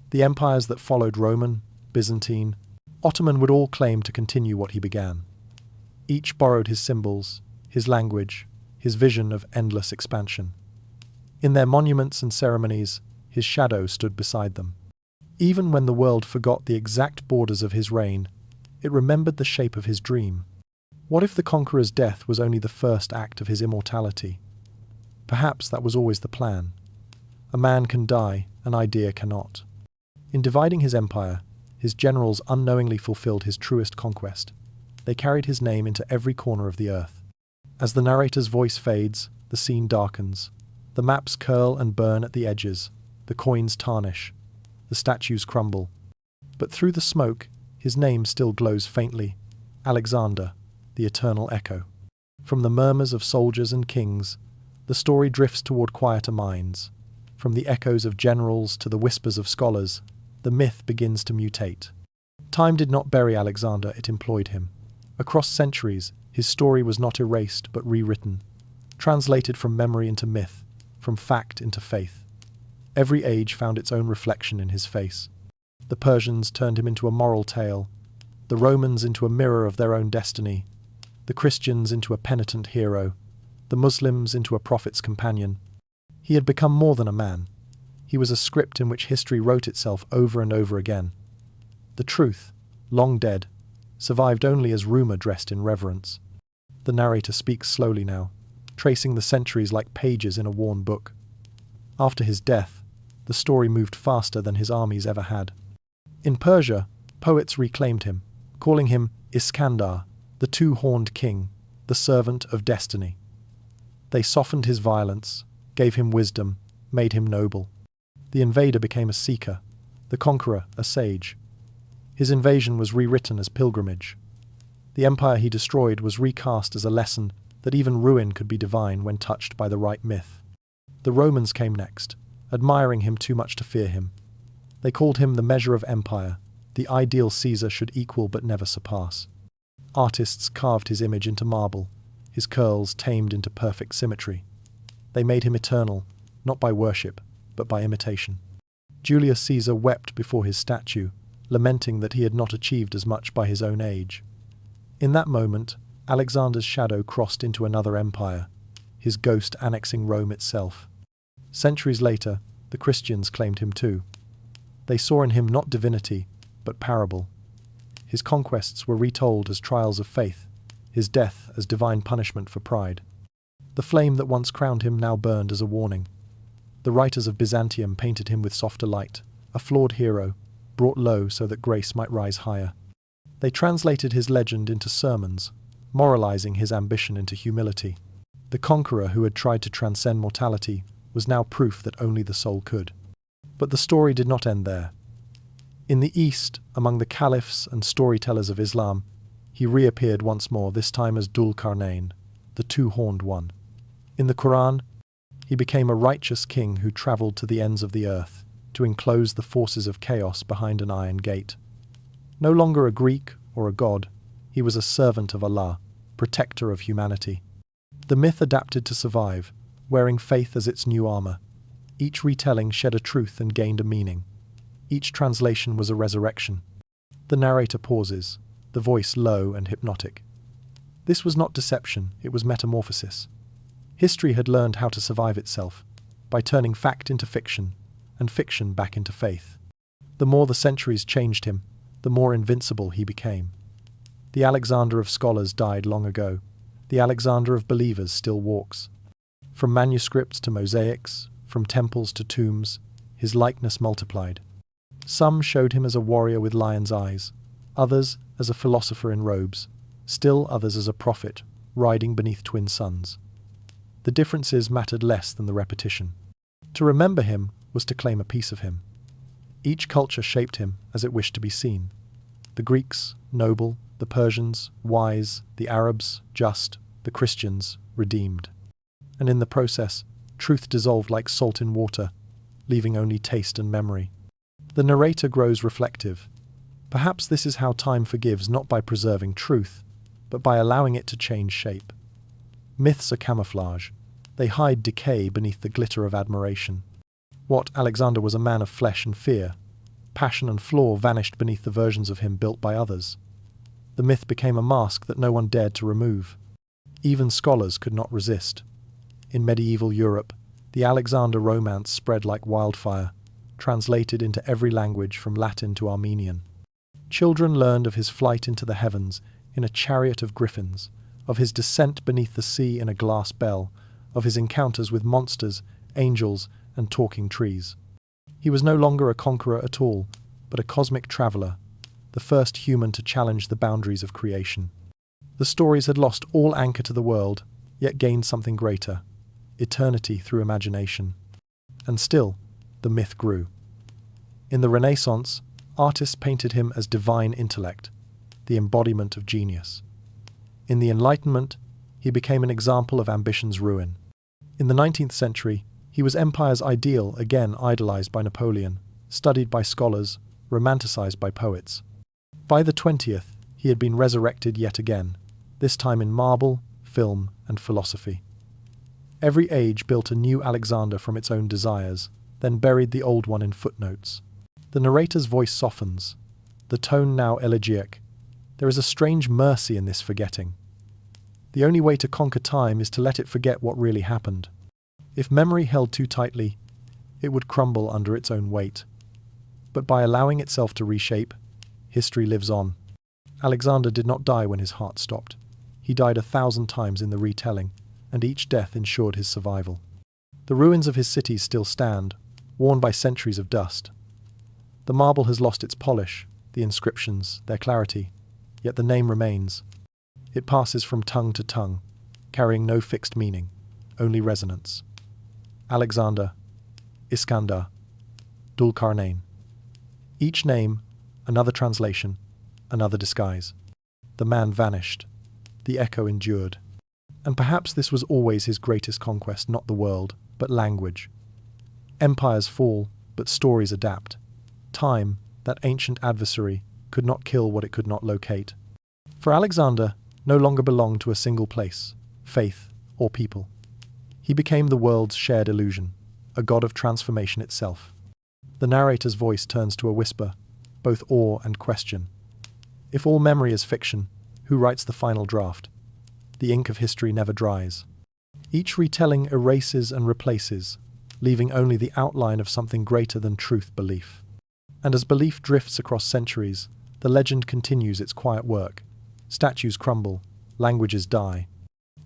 The empires that followed, Roman, Byzantine, Ottoman, would all claim to continue what he began. Each borrowed his symbols, his language, his vision of endless expansion. In their monuments and ceremonies, his shadow stood beside them. Even when the world forgot the exact borders of his reign, it remembered the shape of his dream. What if the conqueror's death was only the first act of his immortality? Perhaps that was always the plan. A man can die, an idea cannot. In dividing his empire, his generals unknowingly fulfilled his truest conquest. They carried his name into every corner of the earth. As the narrator's voice fades, the scene darkens. The maps curl and burn at the edges. The coins tarnish. The statues crumble. But through the smoke, his name still glows faintly. Alexander, the eternal echo. From the murmurs of soldiers and kings, the story drifts toward quieter minds. From the echoes of generals to the whispers of scholars, the myth begins to mutate. Time did not bury Alexander, it employed him. Across centuries, his story was not erased but rewritten, translated from memory into myth, from fact into faith. Every age found its own reflection in his face. The Persians turned him into a moral tale, the Romans into a mirror of their own destiny, the Christians into a penitent hero, the Muslims into a prophet's companion. He had become more than a man. He was a script in which history wrote itself over and over again. The truth, long dead, survived only as rumour dressed in reverence. The narrator speaks slowly now, tracing the centuries like pages in a worn book. After his death, the story moved faster than his armies ever had. In Persia, poets reclaimed him, calling him Iskandar, the two-horned king, the servant of destiny. They softened his violence, gave him wisdom, made him noble. The invader became a seeker, the conqueror a sage. His invasion was rewritten as pilgrimage. The empire he destroyed was recast as a lesson that even ruin could be divine when touched by the right myth. The Romans came next, admiring him too much to fear him. They called him the measure of empire, The ideal Caesar should equal but never surpass. Artists carved his image into marble, his curls tamed into perfect symmetry. They made him eternal, not by worship, but by imitation. Julius Caesar wept before his statue, lamenting that he had not achieved as much by his own age. In that moment, Alexander's shadow crossed into another empire, his ghost annexing Rome itself. Centuries later, the Christians claimed him too. They saw in him not divinity, but parable. His conquests were retold as trials of faith, his death as divine punishment for pride. The flame that once crowned him now burned as a warning. The writers of Byzantium painted him with softer light, a flawed hero, brought low so that grace might rise higher. They translated his legend into sermons, moralizing his ambition into humility. The conqueror who had tried to transcend mortality was now proof that only the soul could. But the story did not end there. In the East, among the caliphs and storytellers of Islam, he reappeared once more, this time as Dhul Qarnayn, the two-horned one. In the Quran, he became a righteous king who travelled to the ends of the earth to enclose the forces of chaos behind an iron gate. No longer a Greek or a god, he was a servant of Allah, protector of humanity. The myth adapted to survive, wearing faith as its new armour. Each retelling shed a truth and gained a meaning. Each translation was a resurrection. The narrator pauses, the voice low and hypnotic. This was not deception, it was metamorphosis. History had learned how to survive itself, by turning fact into fiction, and fiction back into faith. The more the centuries changed him, the more invincible he became. The Alexander of scholars died long ago. The Alexander of believers still walks. From manuscripts to mosaics, from temples to tombs, his likeness multiplied. Some showed him as a warrior with lion's eyes, others as a philosopher in robes, still others as a prophet, riding beneath twin suns. The differences mattered less than the repetition. To remember him was to claim a piece of him. Each culture shaped him as it wished to be seen. The Greeks, noble; the Persians, wise; the Arabs, just; the Christians, redeemed. And in the process, truth dissolved like salt in water, leaving only taste and memory. The narrator grows reflective. Perhaps this is how time forgives, not by preserving truth, but by allowing it to change shape. Myths are camouflage. They hide decay beneath the glitter of admiration. What Alexander was a man of flesh and fear. Passion and flaw vanished beneath the versions of him built by others. The myth became a mask that no one dared to remove. Even scholars could not resist. In medieval Europe, the Alexander romance spread like wildfire, translated into every language from Latin to Armenian. Children learned of his flight into the heavens in a chariot of griffins, of his descent beneath the sea in a glass bell, of his encounters with monsters, angels, and talking trees. He was no longer a conqueror at all, but a cosmic traveller, the first human to challenge the boundaries of creation. The stories had lost all anchor to the world, yet gained something greater: eternity through imagination. And still, the myth grew. In the Renaissance, artists painted him as divine intellect, the embodiment of genius. In the Enlightenment, he became an example of ambition's ruin. In the 19th century, he was empire's ideal, again idolized by Napoleon, studied by scholars, romanticized by poets. By the 20th, he had been resurrected yet again, this time in marble, film, and philosophy. Every age built a new Alexander from its own desires, then buried the old one in footnotes. The narrator's voice softens, the tone now elegiac. There is a strange mercy in this forgetting. The only way to conquer time is to let it forget what really happened. If memory held too tightly, it would crumble under its own weight. But by allowing itself to reshape, history lives on. Alexander did not die when his heart stopped. He died 1,000 times in the retelling, and each death ensured his survival. The ruins of his cities still stand, worn by centuries of dust. The marble has lost its polish, the inscriptions, their clarity, yet the name remains. It passes from tongue to tongue, carrying no fixed meaning, only resonance. Alexander, Iskandar, Dhul Qarnayn. Each name, another translation, another disguise. The man vanished. The echo endured. And perhaps this was always his greatest conquest, not the world, but language. Empires fall, but stories adapt. Time, that ancient adversary, could not kill what it could not locate. For Alexander no longer belonged to a single place, faith, or people. He became the world's shared illusion, a god of transformation itself. The narrator's voice turns to a whisper, both awe and question. If all memory is fiction, who writes the final draft? The ink of history never dries. Each retelling erases and replaces, leaving only the outline of something greater than truth belief. And as belief drifts across centuries, the legend continues its quiet work. Statues crumble, languages die.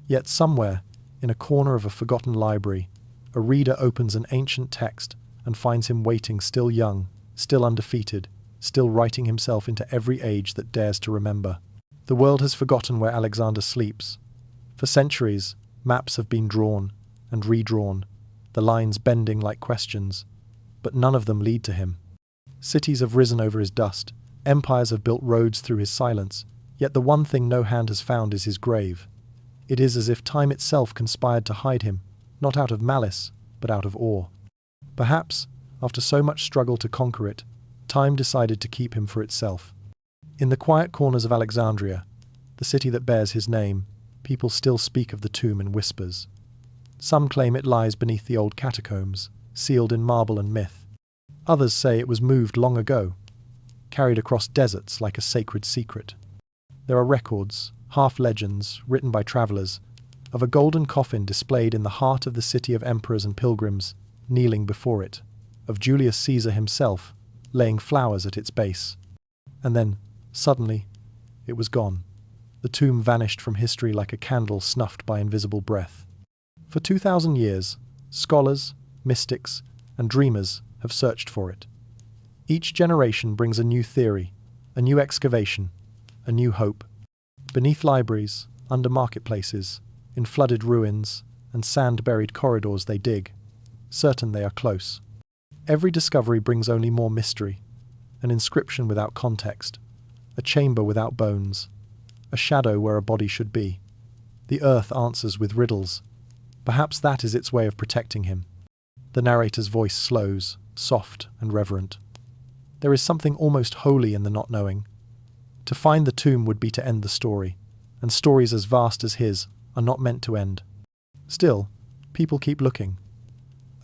Yet somewhere, in a corner of a forgotten library, a reader opens an ancient text and finds him waiting, still young, still undefeated, still writing himself into every age that dares to remember. The world has forgotten where Alexander sleeps. For centuries, maps have been drawn and redrawn, the lines bending like questions, but none of them lead to him. Cities have risen over his dust, empires have built roads through his silence, yet the one thing no hand has found is his grave. It is as if time itself conspired to hide him, not out of malice, but out of awe. Perhaps, after so much struggle to conquer it, time decided to keep him for itself. In the quiet corners of Alexandria, the city that bears his name, people still speak of the tomb in whispers. Some claim it lies beneath the old catacombs, sealed in marble and myth. Others say it was moved long ago, carried across deserts like a sacred secret. There are records, half-legends, written by travelers, of a golden coffin displayed in the heart of the city of emperors and pilgrims, kneeling before it, of Julius Caesar himself, laying flowers at its base. And then, suddenly, it was gone. The tomb vanished from history like a candle snuffed by invisible breath. For 2,000 years, scholars, mystics, and dreamers have searched for it. Each generation brings a new theory, a new excavation, a new hope. Beneath libraries, under marketplaces, in flooded ruins, and sand-buried corridors they dig, certain they are close. Every discovery brings only more mystery, an inscription without context, a chamber without bones, a shadow where a body should be. The earth answers with riddles. Perhaps that is its way of protecting him. The narrator's voice slows, soft and reverent. There is something almost holy in the not knowing. To find the tomb would be to end the story, and stories as vast as his are not meant to end. Still, people keep looking.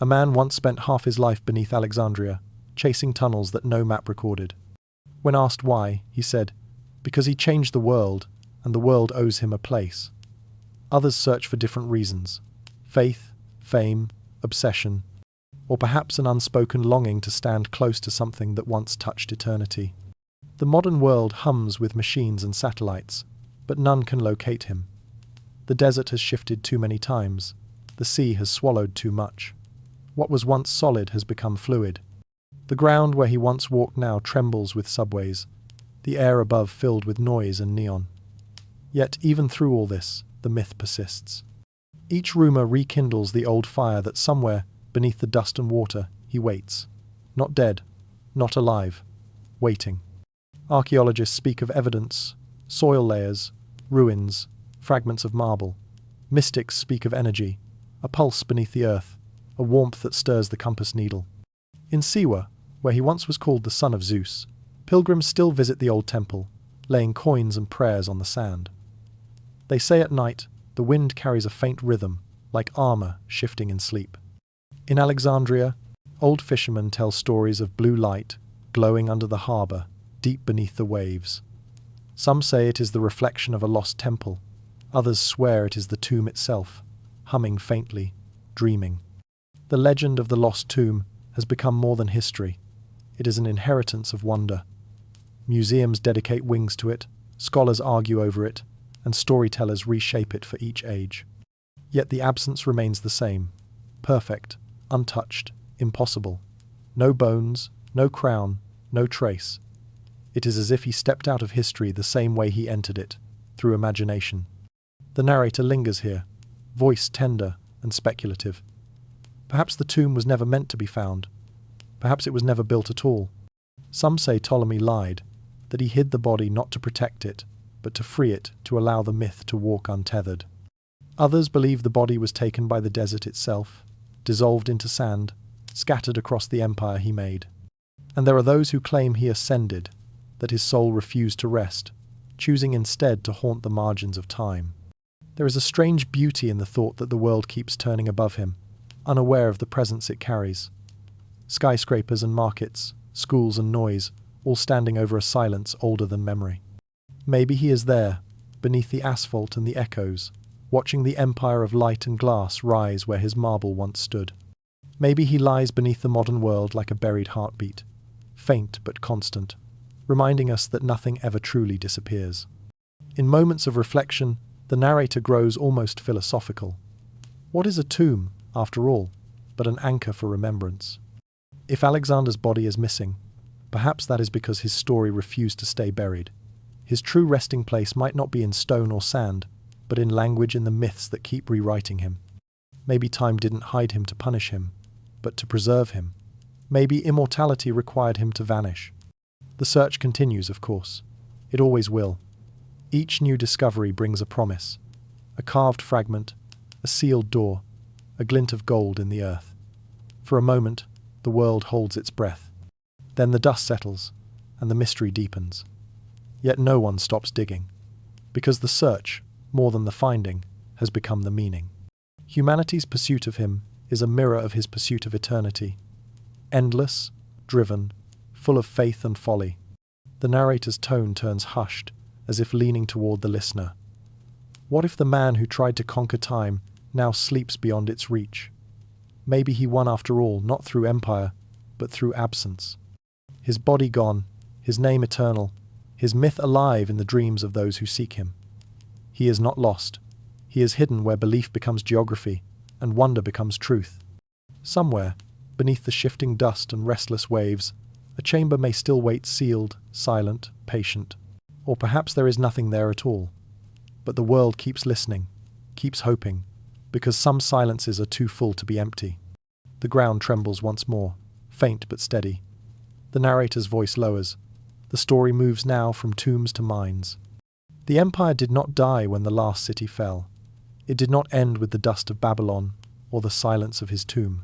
A man once spent half his life beneath Alexandria, chasing tunnels that no map recorded. When asked why, he said, because he changed the world, and the world owes him a place. Others search for different reasons: faith, fame, obsession, or perhaps an unspoken longing to stand close to something that once touched eternity. The modern world hums with machines and satellites, but none can locate him. The desert has shifted too many times. The sea has swallowed too much. What was once solid has become fluid. The ground where he once walked now trembles with subways, the air above filled with noise and neon. Yet even through all this, the myth persists. Each rumor rekindles the old fire that somewhere, beneath the dust and water, he waits. Not dead, not alive, waiting. Archaeologists speak of evidence, soil layers, ruins, fragments of marble. Mystics speak of energy, a pulse beneath the earth, a warmth that stirs the compass needle. In Siwa, where he once was called the son of Zeus, pilgrims still visit the old temple, laying coins and prayers on the sand. They say at night, the wind carries a faint rhythm, like armor shifting in sleep. In Alexandria, old fishermen tell stories of blue light glowing under the harbor, deep beneath the waves. Some say it is the reflection of a lost temple. Others swear it is the tomb itself, humming faintly, dreaming. The legend of the lost tomb has become more than history. It is an inheritance of wonder. Museums dedicate wings to it, scholars argue over it, and storytellers reshape it for each age. Yet the absence remains the same: perfect, untouched, impossible. No bones, no crown, no trace. It is as if he stepped out of history the same way he entered it, through imagination. The narrator lingers here, voice tender and speculative. Perhaps the tomb was never meant to be found. Perhaps it was never built at all. Some say Ptolemy lied, that he hid the body not to protect it, but to free it, to allow the myth to walk untethered. Others believe the body was taken by the desert itself, dissolved into sand, scattered across the empire he made. And there are those who claim he ascended, that his soul refused to rest, choosing instead to haunt the margins of time. There is a strange beauty in the thought that the world keeps turning above him, unaware of the presence it carries. Skyscrapers and markets, schools and noise, all standing over a silence older than memory. Maybe he is there, beneath the asphalt and the echoes, watching the empire of light and glass rise where his marble once stood. Maybe he lies beneath the modern world like a buried heartbeat, faint but constant, reminding us that nothing ever truly disappears. In moments of reflection, the narrator grows almost philosophical. What is a tomb, after all, but an anchor for remembrance? If Alexander's body is missing, perhaps that is because his story refused to stay buried. His true resting place might not be in stone or sand, but in language and the myths that keep rewriting him. Maybe time didn't hide him to punish him, but to preserve him. Maybe immortality required him to vanish. The search continues, of course. It always will. Each new discovery brings a promise, a carved fragment, a sealed door, a glint of gold in the earth. For a moment, the world holds its breath. Then the dust settles, and the mystery deepens. Yet no one stops digging, because the search, more than the finding, has become the meaning. Humanity's pursuit of him is a mirror of his pursuit of eternity. Endless, driven, full of faith and folly. The narrator's tone turns hushed, as if leaning toward the listener. What if the man who tried to conquer time now sleeps beyond its reach? Maybe he won after all, not through empire, but through absence. His body gone, his name eternal, his myth alive in the dreams of those who seek him. He is not lost. He is hidden where belief becomes geography and wonder becomes truth. Somewhere, beneath the shifting dust and restless waves, a chamber may still wait sealed, silent, patient. Or perhaps there is nothing there at all. But the world keeps listening, keeps hoping, because some silences are too full to be empty. The ground trembles once more, faint but steady. The narrator's voice lowers. The story moves now from tombs to mines. The empire did not die when the last city fell. It did not end with the dust of Babylon or the silence of his tomb.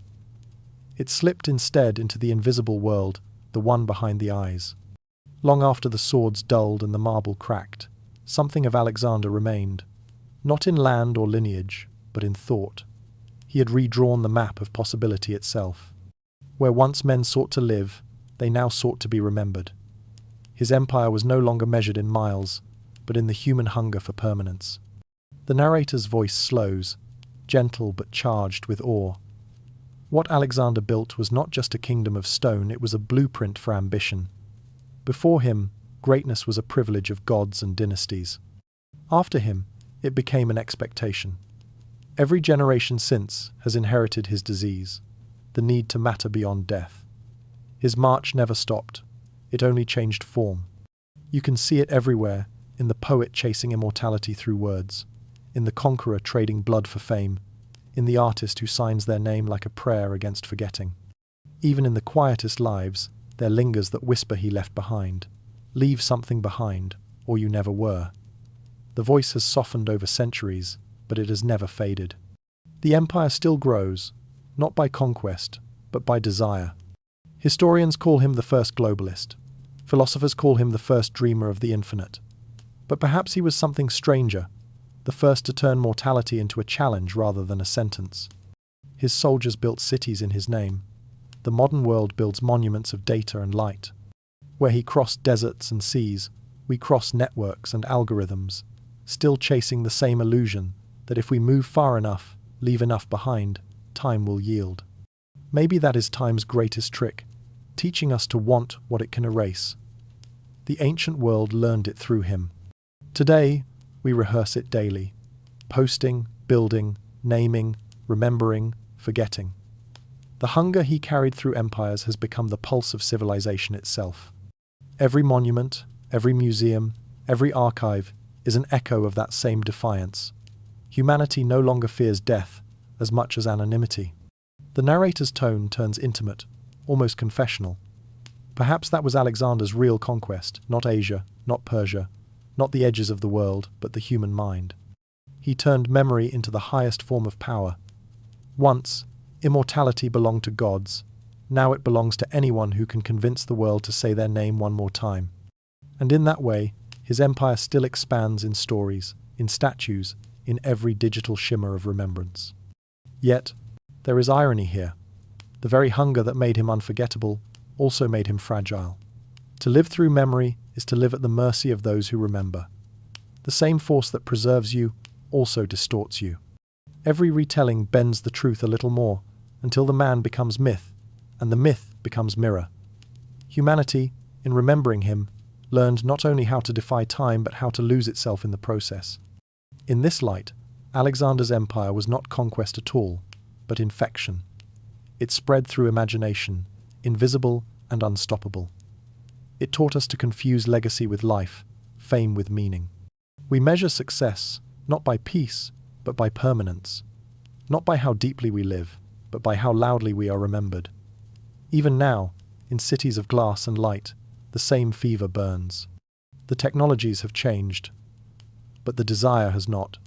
It slipped instead into the invisible world, the one behind the eyes. Long after the swords dulled and the marble cracked, something of Alexander remained, not in land or lineage, but in thought. He had redrawn the map of possibility itself. Where once men sought to live, they now sought to be remembered. His empire was no longer measured in miles, but in the human hunger for permanence. The narrator's voice slows, gentle but charged with awe. What Alexander built was not just a kingdom of stone, it was a blueprint for ambition. Before him, greatness was a privilege of gods and dynasties. After him, it became an expectation. Every generation since has inherited his disease, the need to matter beyond death. His march never stopped. It only changed form. You can see it everywhere, in the poet chasing immortality through words, in the conqueror trading blood for fame, in the artist who signs their name like a prayer against forgetting. Even in the quietest lives, there lingers that whisper he left behind. Leave something behind, or you never were. The voice has softened over centuries, but it has never faded. The empire still grows, not by conquest, but by desire. Historians call him the first globalist. Philosophers call him the first dreamer of the infinite. But perhaps he was something stranger, the first to turn mortality into a challenge rather than a sentence. His soldiers built cities in his name. The modern world builds monuments of data and light. Where he crossed deserts and seas, we cross networks and algorithms, still chasing the same illusion that if we move far enough, leave enough behind, time will yield. Maybe that is time's greatest trick, teaching us to want what it can erase. The ancient world learned it through him. Today, we rehearse it daily, posting, building, naming, remembering, forgetting. The hunger he carried through empires has become the pulse of civilization itself. Every monument, every museum, every archive is an echo of that same defiance. Humanity no longer fears death as much as anonymity. The narrator's tone turns intimate, almost confessional. Perhaps that was Alexander's real conquest, not Asia, not Persia, not the edges of the world, but the human mind. He turned memory into the highest form of power. Once, immortality belonged to gods. Now it belongs to anyone who can convince the world to say their name one more time. And in that way, his empire still expands in stories, in statues, in every digital shimmer of remembrance. Yet, there is irony here. The very hunger that made him unforgettable also made him fragile. To live through memory is to live at the mercy of those who remember. The same force that preserves you also distorts you. Every retelling bends the truth a little more, until the man becomes myth, and the myth becomes mirror. Humanity, in remembering him, learned not only how to defy time but how to lose itself in the process. In this light, Alexander's empire was not conquest at all, but infection. It spread through imagination, invisible and unstoppable. It taught us to confuse legacy with life, fame with meaning. We measure success not by peace, but by permanence. Not by how deeply we live, but by how loudly we are remembered. Even now, in cities of glass and light, the same fever burns. The technologies have changed, but the desire has not.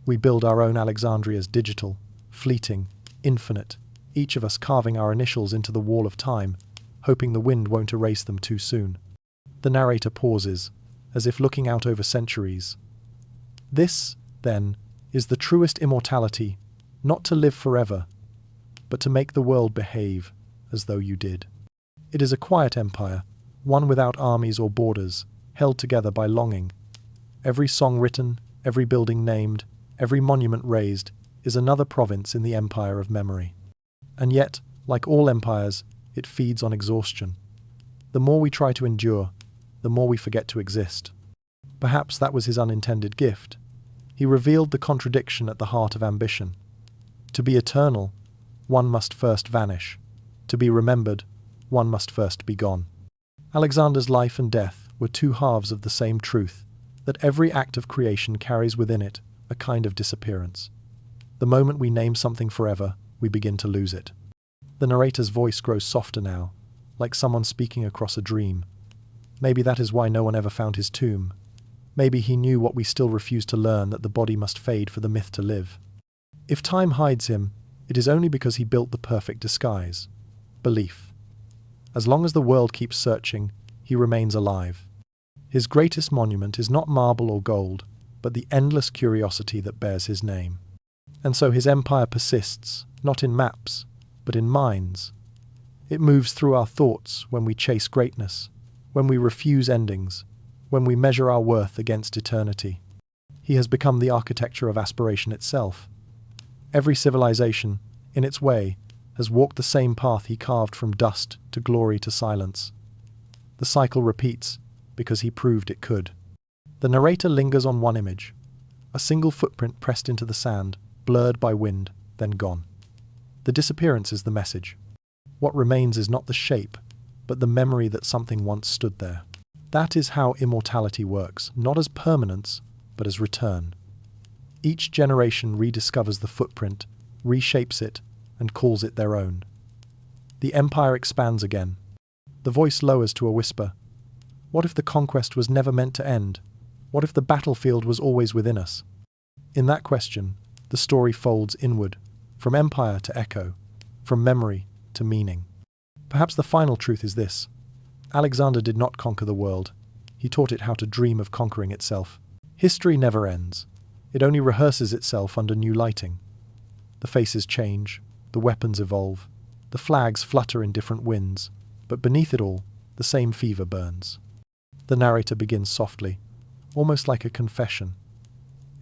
We build our own Alexandrias digital, fleeting, infinite, each of us carving our initials into the wall of time, hoping the wind won't erase them too soon. The narrator pauses, as if looking out over centuries. This, then, is the truest immortality, not to live forever, but to make the world behave as though you did. It is a quiet empire, one without armies or borders, held together by longing. Every song written, every building named, every monument raised, is another province in the empire of memory. And yet, like all empires, it feeds on exhaustion. The more we try to endure, the more we forget to exist. Perhaps that was his unintended gift. He revealed the contradiction at the heart of ambition. To be eternal, one must first vanish. To be remembered, one must first be gone. Alexander's life and death were two halves of the same truth, that every act of creation carries within it a kind of disappearance. The moment we name something forever, we begin to lose it. The narrator's voice grows softer now, like someone speaking across a dream. Maybe that is why no one ever found his tomb. Maybe he knew what we still refuse to learn, that the body must fade for the myth to live. If time hides him, it is only because he built the perfect disguise: belief. As long as the world keeps searching, he remains alive. His greatest monument is not marble or gold, but the endless curiosity that bears his name. And so his empire persists, not in maps, but in minds. It moves through our thoughts when we chase greatness, when we refuse endings, when we measure our worth against eternity. He has become the architecture of aspiration itself. Every civilization, in its way, has walked the same path he carved, from dust to glory to silence. The cycle repeats because he proved it could. The narrator lingers on one image, a single footprint pressed into the sand, blurred by wind, then gone. The disappearance is the message. What remains is not the shape, but the memory that something once stood there. That is how immortality works, not as permanence, but as return. Each generation rediscovers the footprint, reshapes it, and calls it their own. The empire expands again. The voice lowers to a whisper. What if the conquest was never meant to end? What if the battlefield was always within us? In that question, the story folds inward, from empire to echo, from memory to meaning. Perhaps the final truth is this: Alexander did not conquer the world. He taught it how to dream of conquering itself. History never ends. It only rehearses itself under new lighting. The faces change, the weapons evolve, the flags flutter in different winds, but beneath it all, the same fever burns. The narrator begins softly, almost like a confession.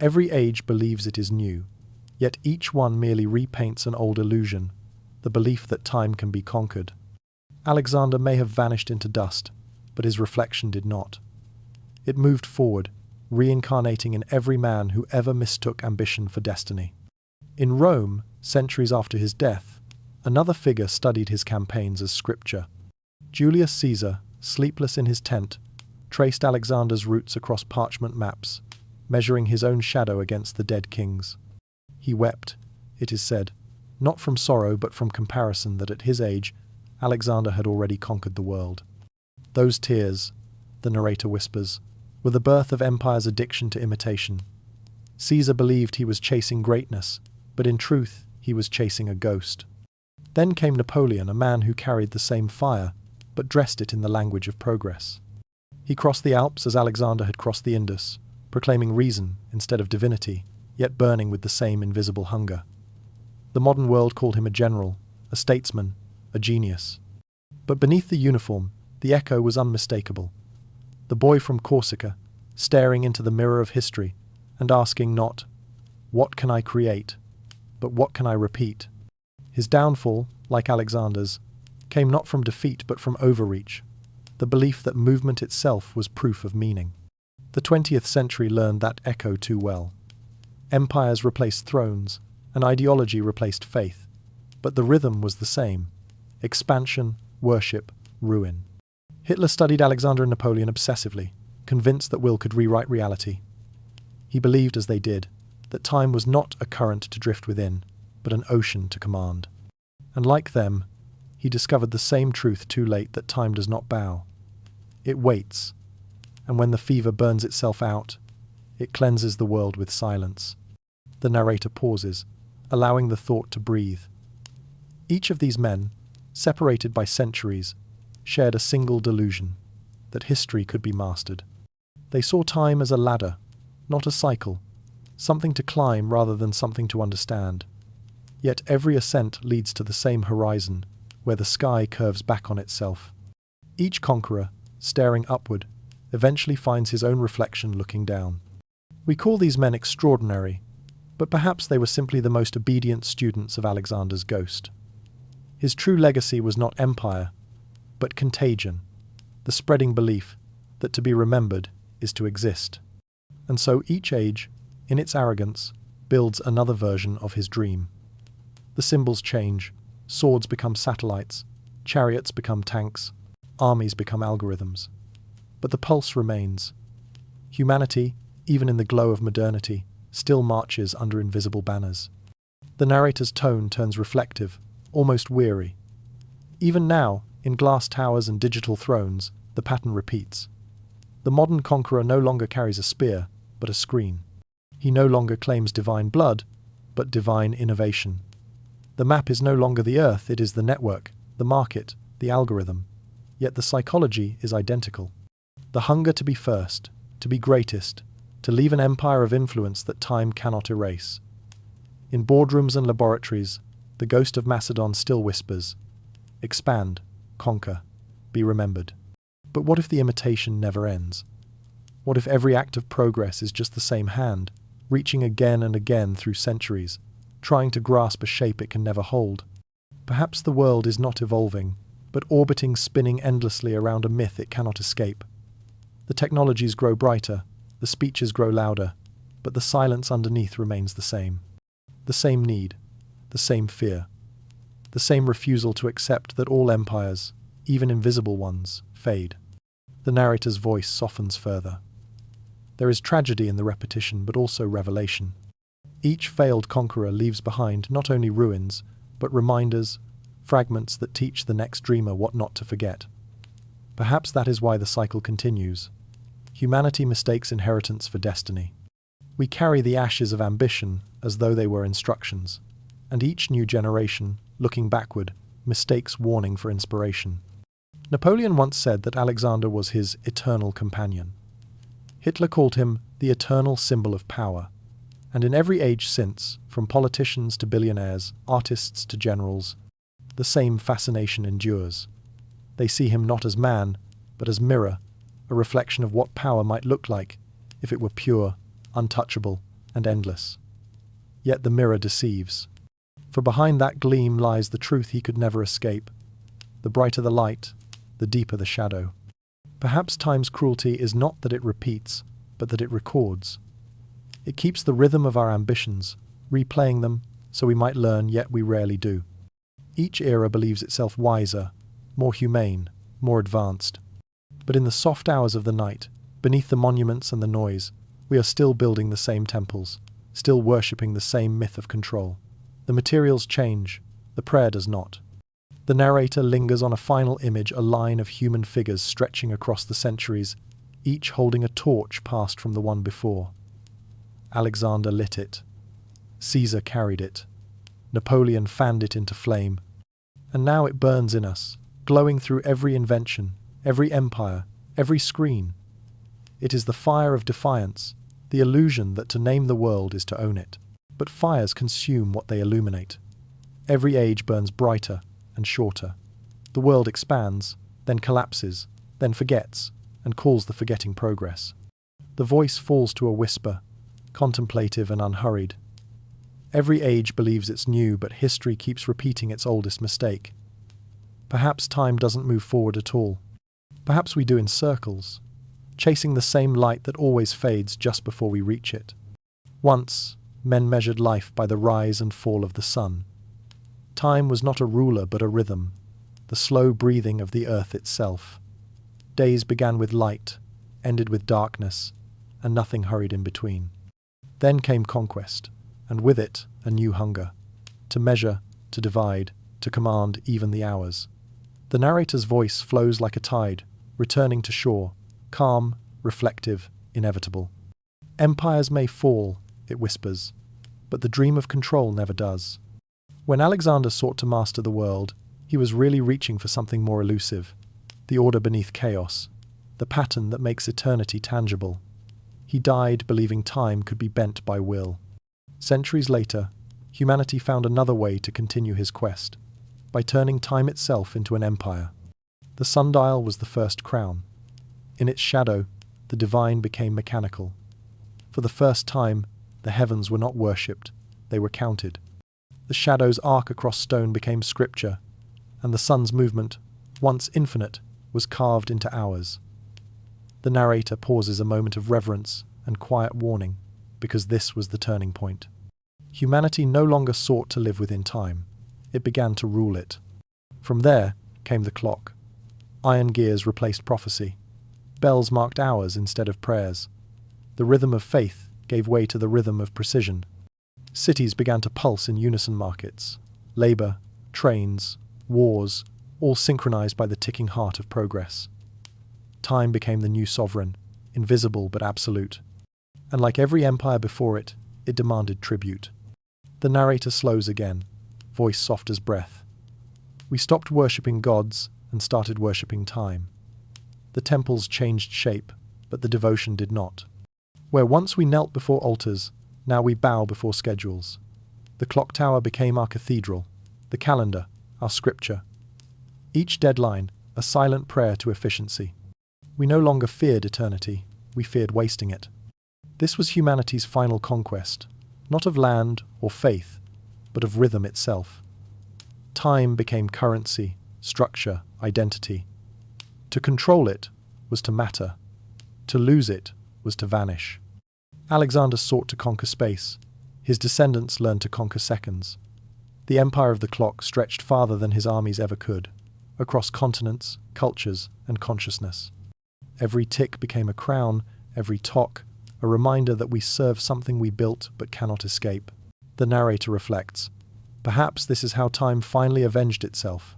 Every age believes it is new, yet each one merely repaints an old illusion, the belief that time can be conquered. Alexander may have vanished into dust, but his reflection did not. It moved forward, reincarnating in every man who ever mistook ambition for destiny. In Rome, centuries after his death, another figure studied his campaigns as scripture. Julius Caesar, sleepless in his tent, traced Alexander's routes across parchment maps, measuring his own shadow against the dead king's. He wept, it is said, not from sorrow but from comparison that at his age, Alexander had already conquered the world. Those tears, the narrator whispers, were the birth of empire's addiction to imitation. Caesar believed he was chasing greatness, but in truth he was chasing a ghost. Then came Napoleon, a man who carried the same fire, but dressed it in the language of progress. He crossed the Alps as Alexander had crossed the Indus, proclaiming reason instead of divinity, yet burning with the same invisible hunger. The modern world called him a general, a statesman, a genius. But beneath the uniform, the echo was unmistakable. The boy from Corsica, staring into the mirror of history and asking not, "What can I create?" but "What can I repeat?" His downfall, like Alexander's, came not from defeat but from overreach, the belief that movement itself was proof of meaning. The 20th century learned that echo too well. Empires replaced thrones, and ideology replaced faith, but the rhythm was the same: expansion, worship, ruin. Hitler studied Alexander and Napoleon obsessively, convinced that will could rewrite reality. He believed, as they did, that time was not a current to drift within, but an ocean to command. And like them, he discovered the same truth too late, that time does not bow. It waits, and when the fever burns itself out, it cleanses the world with silence. The narrator pauses, allowing the thought to breathe. Each of these men, separated by centuries, shared a single delusion: that history could be mastered. They saw time as a ladder, not a cycle, something to climb rather than something to understand. Yet every ascent leads to the same horizon, where the sky curves back on itself. Each conqueror, staring upward, eventually finds his own reflection looking down. We call these men extraordinary, but perhaps they were simply the most obedient students of Alexander's ghost. His true legacy was not empire, but contagion, the spreading belief that to be remembered is to exist. And so each age, in its arrogance, builds another version of his dream. The symbols change, swords become satellites, chariots become tanks, armies become algorithms. But the pulse remains. Humanity, even in the glow of modernity, still marches under invisible banners. The narrator's tone turns reflective, almost weary. Even now, in glass towers and digital thrones, the pattern repeats. The modern conqueror no longer carries a spear, but a screen. He no longer claims divine blood, but divine innovation. The map is no longer the earth, it is the network, the market, the algorithm. Yet the psychology is identical. The hunger to be first, to be greatest, to leave an empire of influence that time cannot erase. In boardrooms and laboratories, the ghost of Macedon still whispers, "Expand, conquer, be remembered." But what if the imitation never ends? What if every act of progress is just the same hand, reaching again and again through centuries, trying to grasp a shape it can never hold? Perhaps the world is not evolving, but orbiting, spinning endlessly around a myth it cannot escape. The technologies grow brighter, the speeches grow louder, but the silence underneath remains the same. The same need, the same fear, the same refusal to accept that all empires, even invisible ones, fade. The narrator's voice softens further. There is tragedy in the repetition, but also revelation. Each failed conqueror leaves behind not only ruins, but reminders, fragments that teach the next dreamer what not to forget. Perhaps that is why the cycle continues. Humanity mistakes inheritance for destiny. We carry the ashes of ambition as though they were instructions, and each new generation, looking backward, mistakes warning for inspiration. Napoleon once said that Alexander was his eternal companion. Hitler called him the eternal symbol of power, and in every age since, from politicians to billionaires, artists to generals, the same fascination endures. They see him not as man, but as mirror, a reflection of what power might look like if it were pure, untouchable, and endless. Yet the mirror deceives. For behind that gleam lies the truth he could never escape. The brighter the light, the deeper the shadow. Perhaps time's cruelty is not that it repeats, but that it records. It keeps the rhythm of our ambitions, replaying them so we might learn, yet we rarely do. Each era believes itself wiser, more humane, more advanced. But in the soft hours of the night, beneath the monuments and the noise, we are still building the same temples, still worshipping the same myth of control. The materials change, the prayer does not. The narrator lingers on a final image, a line of human figures stretching across the centuries, each holding a torch passed from the one before. Alexander lit it. Caesar carried it. Napoleon fanned it into flame, And now it burns in us, glowing through every invention, every empire, every screen. It is the fire of defiance, the illusion that to name the world is to own it. But fires consume what they illuminate. Every age burns brighter and shorter. The world expands, then collapses, then forgets, and calls the forgetting progress. The voice falls to a whisper, contemplative and unhurried. Every age believes it's new, but history keeps repeating its oldest mistake. Perhaps time doesn't move forward at all. Perhaps we do in circles, chasing the same light that always fades just before we reach it. Once, men measured life by the rise and fall of the sun. Time was not a ruler but a rhythm, the slow breathing of the earth itself. Days began with light, ended with darkness, and nothing hurried in between. Then came conquest, and with it a new hunger, to measure, to divide, to command even the hours. The narrator's voice flows like a tide, returning to shore, calm, reflective, inevitable. Empires may fall, it whispers, but the dream of control never does. When Alexander sought to master the world, he was really reaching for something more elusive, the order beneath chaos, the pattern that makes eternity tangible. He died believing time could be bent by will. Centuries later, humanity found another way to continue his quest, by turning time itself into an empire. The sundial was the first crown. In its shadow, the divine became mechanical. For the first time, the heavens were not worshipped, they were counted. The shadow's arc across stone became scripture, and the sun's movement, once infinite, was carved into hours. The narrator pauses a moment of reverence and quiet warning, because this was the turning point. Humanity no longer sought to live within time. It began to rule it. From there came the clock. Iron gears replaced prophecy. Bells marked hours instead of prayers. The rhythm of faith gave way to the rhythm of precision. Cities began to pulse in unison markets. Labor, trains, wars, all synchronized by the ticking heart of progress. Time became the new sovereign, invisible but absolute. And like every empire before it, it demanded tribute. The narrator slows again, voice soft as breath. We stopped worshipping gods and started worshipping time. The temples changed shape, but the devotion did not. Where once we knelt before altars, now we bow before schedules. The clock tower became our cathedral, the calendar, our scripture. Each deadline, a silent prayer to efficiency. We no longer feared eternity, we feared wasting it. This was humanity's final conquest, not of land or faith, but of rhythm itself. Time became currency, structure, identity. To control it was to matter. To lose it was to vanish. Alexander sought to conquer space. His descendants learned to conquer seconds. The empire of the clock stretched farther than his armies ever could, across continents, cultures, and consciousness. Every tick became a crown, every tock, a reminder that we serve something we built but cannot escape. The narrator reflects. Perhaps this is how time finally avenged itself.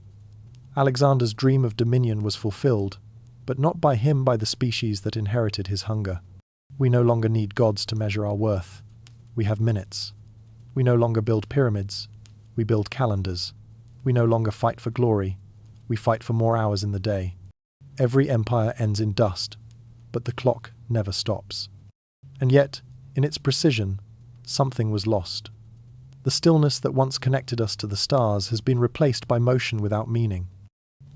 Alexander's dream of dominion was fulfilled, but not by him, by the species that inherited his hunger. We no longer need gods to measure our worth. We have minutes. We no longer build pyramids. We build calendars. We no longer fight for glory. We fight for more hours in the day. Every empire ends in dust, but the clock never stops. And yet, in its precision, something was lost. The stillness that once connected us to the stars has been replaced by motion without meaning.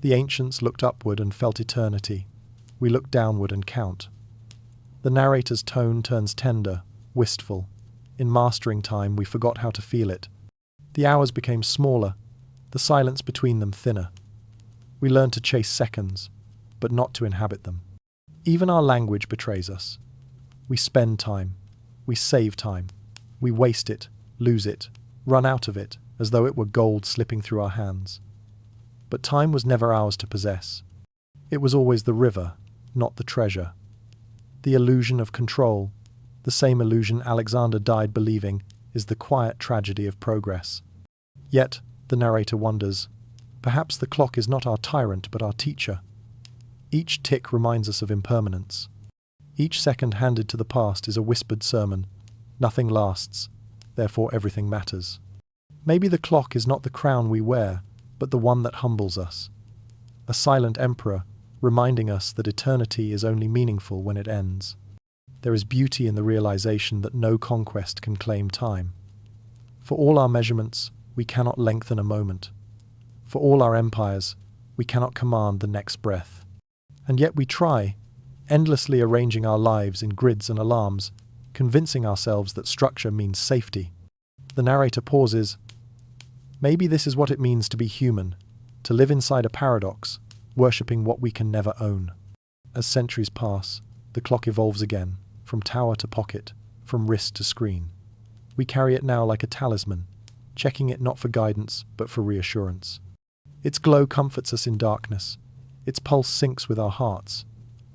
The ancients looked upward and felt eternity. We look downward and count. The narrator's tone turns tender, wistful. In mastering time, we forgot how to feel it. The hours became smaller, the silence between them thinner. We learned to chase seconds, but not to inhabit them. Even our language betrays us. We spend time. We save time. We waste it, lose it, run out of it, as though it were gold slipping through our hands. But time was never ours to possess. It was always the river, not the treasure. The illusion of control, the same illusion Alexander died believing, is the quiet tragedy of progress. Yet, the narrator wonders, perhaps the clock is not our tyrant but our teacher. Each tick reminds us of impermanence. Each second handed to the past is a whispered sermon. Nothing lasts, therefore everything matters. Maybe the clock is not the crown we wear, but the one that humbles us. A silent emperor, reminding us that eternity is only meaningful when it ends. There is beauty in the realization that no conquest can claim time. For all our measurements, we cannot lengthen a moment. For all our empires, we cannot command the next breath. And yet we try, endlessly arranging our lives in grids and alarms, convincing ourselves that structure means safety. The narrator pauses. Maybe this is what it means to be human, to live inside a paradox, worshipping what we can never own. As centuries pass, the clock evolves again, from tower to pocket, from wrist to screen. We carry it now like a talisman, checking it not for guidance, but for reassurance. Its glow comforts us in darkness. Its pulse syncs with our hearts.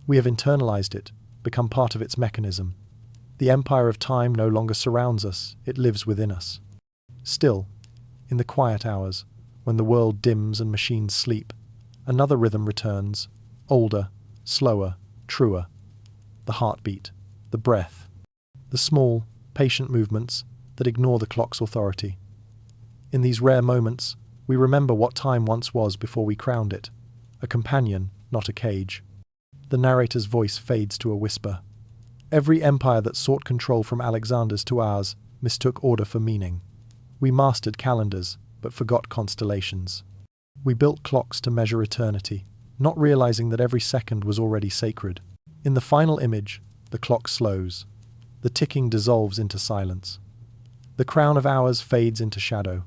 We have internalized it, become part of its mechanism. The empire of time no longer surrounds us, it lives within us. Still, in the quiet hours, when the world dims and machines sleep, another rhythm returns, older, slower, truer. The heartbeat, the breath, the small, patient movements that ignore the clock's authority. In these rare moments, we remember what time once was before we crowned it, a companion, not a cage. The narrator's voice fades to a whisper. Every empire that sought control from Alexander's to ours mistook order for meaning. We mastered calendars, but forgot constellations. We built clocks to measure eternity, not realizing that every second was already sacred. In the final image, the clock slows. The ticking dissolves into silence. The crown of hours fades into shadow.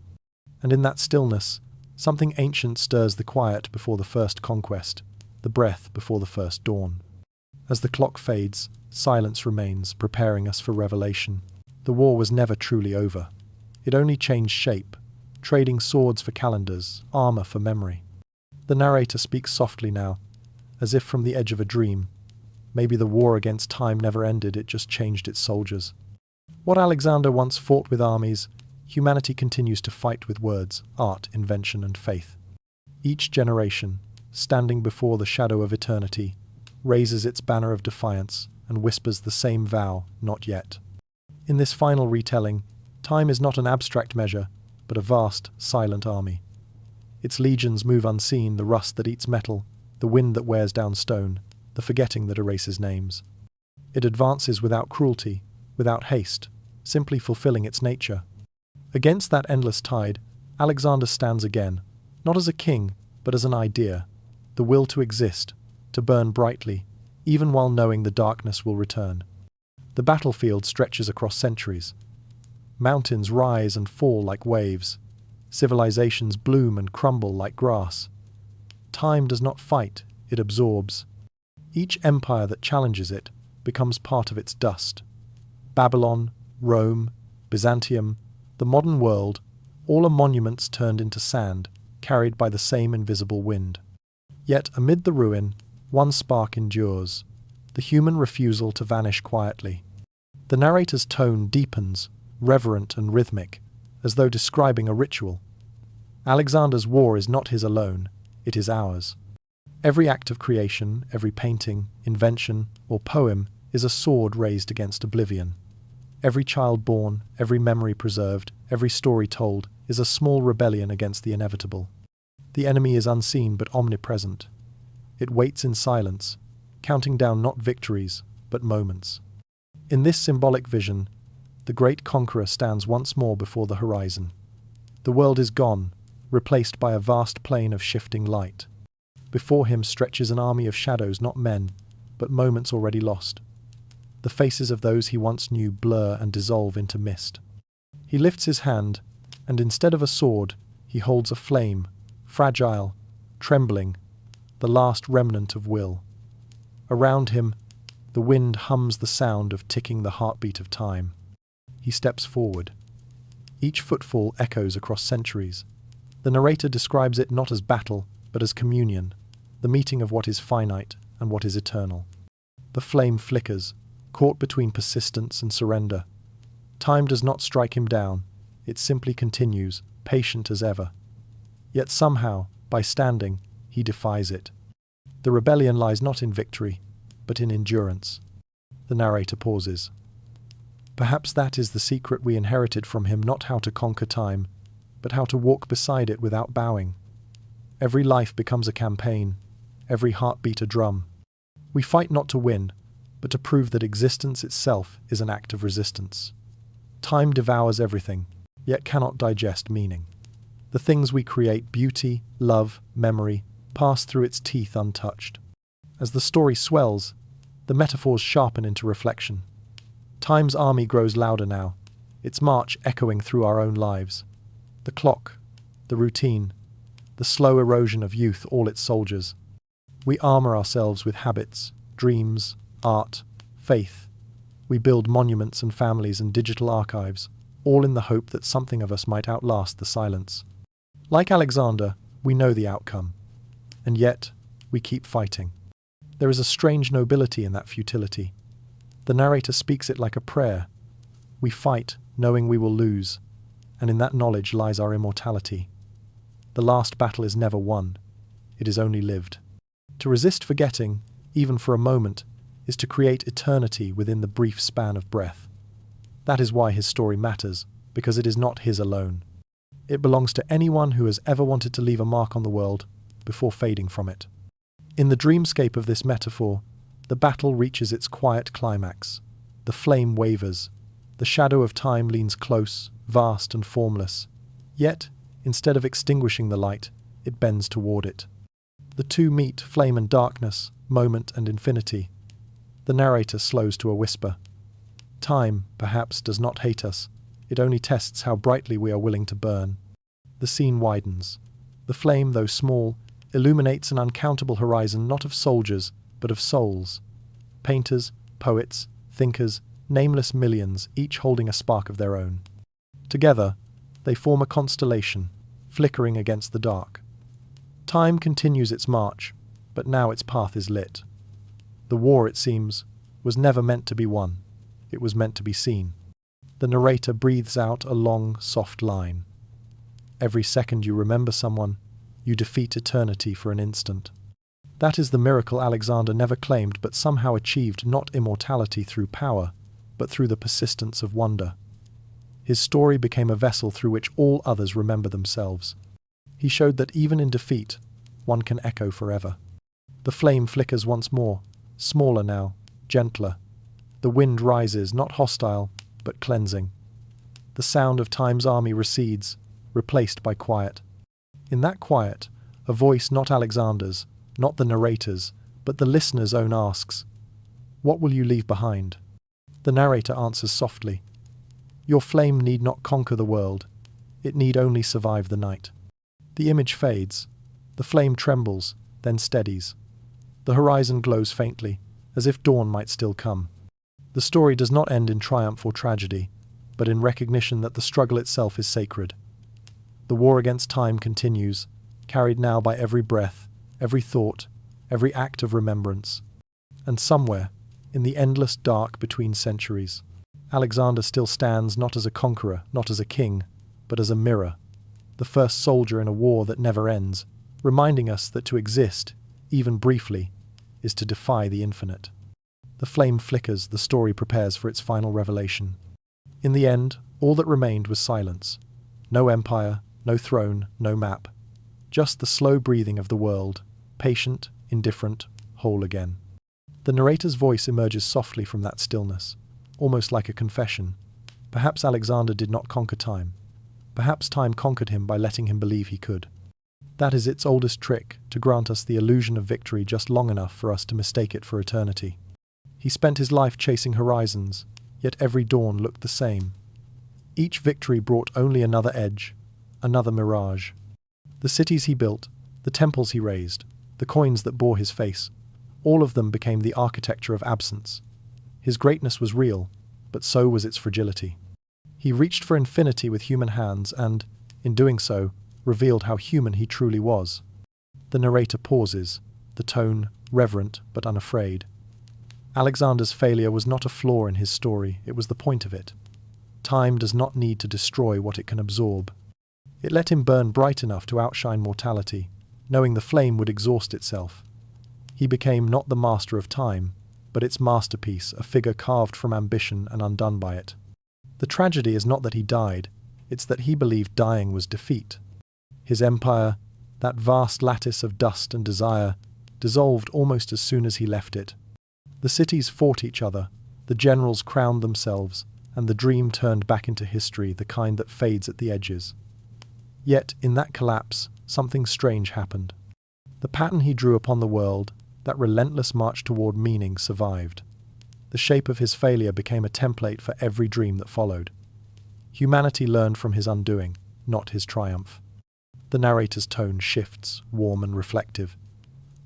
And in that stillness, something ancient stirs the quiet before the first conquest, the breath before the first dawn. As the clock fades, silence remains, preparing us for revelation. The war was never truly over. It only changed shape, trading swords for calendars, armor for memory. The narrator speaks softly now, as if from the edge of a dream. Maybe the war against time never ended, it just changed its soldiers. What Alexander once fought with armies, humanity continues to fight with words, art, invention, and faith. Each generation, standing before the shadow of eternity, raises its banner of defiance and whispers the same vow, not yet. In this final retelling, time is not an abstract measure, but a vast, silent army. Its legions move unseen, the rust that eats metal, the wind that wears down stone, the forgetting that erases names. It advances without cruelty, without haste, simply fulfilling its nature. Against that endless tide, Alexander stands again, not as a king, but as an idea, the will to exist, to burn brightly, even while knowing the darkness will return. The battlefield stretches across centuries. Mountains rise and fall like waves. Civilizations bloom and crumble like grass. Time does not fight, it absorbs. Each empire that challenges it becomes part of its dust. Babylon, Rome, Byzantium, the modern world, all are monuments turned into sand, carried by the same invisible wind. Yet amid the ruin, one spark endures, the human refusal to vanish quietly. The narrator's tone deepens, reverent and rhythmic, as though describing a ritual. Alexander's war is not his alone, it is ours. Every act of creation, every painting, invention, or poem is a sword raised against oblivion. Every child born, every memory preserved, every story told is a small rebellion against the inevitable. The enemy is unseen but omnipresent. It waits in silence, counting down not victories, but moments. In this symbolic vision, the great conqueror stands once more before the horizon. The world is gone, replaced by a vast plain of shifting light. Before him stretches an army of shadows, not men, but moments already lost. The faces of those he once knew blur and dissolve into mist. He lifts his hand, and instead of a sword, he holds a flame, fragile, trembling, the last remnant of will. Around him, the wind hums the sound of ticking the heartbeat of time. He steps forward. Each footfall echoes across centuries. The narrator describes it not as battle, but as communion, the meeting of what is finite and what is eternal. The flame flickers, caught between persistence and surrender. Time does not strike him down, it simply continues, patient as ever. Yet somehow, by standing, he defies it. The rebellion lies not in victory, but in endurance. The narrator pauses. Perhaps that is the secret we inherited from him, not how to conquer time, but how to walk beside it without bowing. Every life becomes a campaign, every heartbeat a drum. We fight not to win, but to prove that existence itself is an act of resistance. Time devours everything, yet cannot digest meaning. The things we create, beauty, love, memory, pass through its teeth untouched. As the story swells, the metaphors sharpen into reflection. Time's army grows louder now, its march echoing through our own lives. The clock, the routine, the slow erosion of youth, all its soldiers. We armor ourselves with habits, dreams, art, faith. We build monuments and families and digital archives, all in the hope that something of us might outlast the silence. Like Alexander, we know the outcome, and yet we keep fighting. There is a strange nobility in that futility. The narrator speaks it like a prayer. We fight, knowing we will lose, and in that knowledge lies our immortality. The last battle is never won, it is only lived. To resist forgetting, even for a moment, is to create eternity within the brief span of breath. That is why his story matters, because it is not his alone. It belongs to anyone who has ever wanted to leave a mark on the world before fading from it. In the dreamscape of this metaphor, the battle reaches its quiet climax. The flame wavers. The shadow of time leans close, vast and formless. Yet, instead of extinguishing the light, it bends toward it. The two meet, flame and darkness, moment and infinity. The narrator slows to a whisper. Time, perhaps, does not hate us. It only tests how brightly we are willing to burn. The scene widens. The flame, though small, illuminates an uncountable horizon not of soldiers, but of souls. Painters, poets, thinkers, nameless millions, each holding a spark of their own. Together, they form a constellation, flickering against the dark. Time continues its march, but now its path is lit. The war, it seems, was never meant to be won. It was meant to be seen. The narrator breathes out a long, soft line. Every second you remember someone, you defeat eternity for an instant. That is the miracle Alexander never claimed but somehow achieved, not immortality through power, but through the persistence of wonder. His story became a vessel through which all others remember themselves. He showed that even in defeat, one can echo forever. The flame flickers once more, smaller now, gentler. The wind rises, not hostile, but cleansing. The sound of time's army recedes, replaced by quiet. In that quiet, a voice not Alexander's, not the narrator's, but the listener's own asks, "What will you leave behind?" The narrator answers softly, "Your flame need not conquer the world. It need only survive the night." The image fades. The flame trembles, then steadies. The horizon glows faintly, as if dawn might still come. The story does not end in triumph or tragedy, but in recognition that the struggle itself is sacred. The war against time continues, carried now by every breath, every thought, every act of remembrance. And somewhere, in the endless dark between centuries, Alexander still stands not as a conqueror, not as a king, but as a mirror, the first soldier in a war that never ends, reminding us that to exist, even briefly, is to defy the infinite. The flame flickers, the story prepares for its final revelation. In the end, all that remained was silence. No empire, no throne, no map. Just the slow breathing of the world, patient, indifferent, whole again. The narrator's voice emerges softly from that stillness, almost like a confession. Perhaps Alexander did not conquer time. Perhaps time conquered him by letting him believe he could. That is its oldest trick, to grant us the illusion of victory just long enough for us to mistake it for eternity. He spent his life chasing horizons, yet every dawn looked the same. Each victory brought only another edge, another mirage. The cities he built, the temples he raised, the coins that bore his face, all of them became the architecture of absence. His greatness was real, but so was its fragility. He reached for infinity with human hands and, in doing so, revealed how human he truly was. The narrator pauses, the tone reverent but unafraid. Alexander's failure was not a flaw in his story, it was the point of it. Time does not need to destroy what it can absorb. It let him burn bright enough to outshine mortality, knowing the flame would exhaust itself. He became not the master of time, but its masterpiece, a figure carved from ambition and undone by it. The tragedy is not that he died, it's that he believed dying was defeat. His empire, That vast lattice of dust and desire dissolved almost as soon as he left it. The cities fought each other, the generals crowned themselves, and the dream turned back into history, the kind that fades at the edges. Yet, in that collapse, something strange happened. The pattern he drew upon the world, that relentless march toward meaning, survived. The shape of his failure became a template for every dream that followed. Humanity learned from his undoing, not his triumph. The narrator's tone shifts, warm and reflective.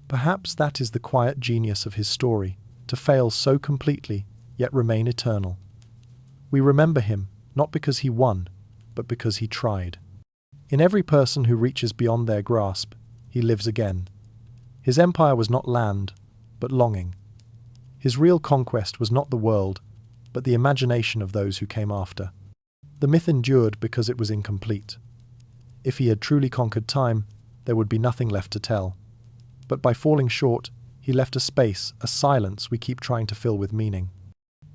Perhaps that is the quiet genius of his story, to fail so completely, yet remain eternal. We remember him, not because he won, but because he tried. In every person who reaches beyond their grasp, he lives again. His empire was not land, but longing. His real conquest was not the world, but the imagination of those who came after. The myth endured because it was incomplete. If he had truly conquered time, there would be nothing left to tell. But by falling short, he left a space, a silence we keep trying to fill with meaning.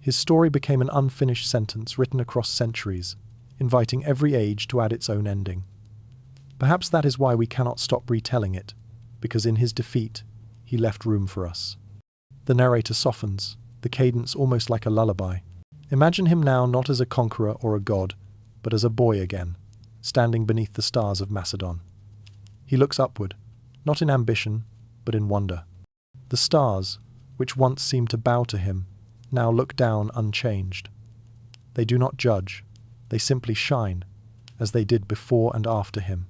His story became an unfinished sentence written across centuries, inviting every age to add its own ending. Perhaps that is why we cannot stop retelling it, because in his defeat, he left room for us. The narrator softens, the cadence almost like a lullaby. Imagine him now not as a conqueror or a god, but as a boy again, standing beneath the stars of Macedon. He looks upward, not in ambition, but in wonder. The stars, which once seemed to bow to him, now look down unchanged. They do not judge, they simply shine, as they did before and after him.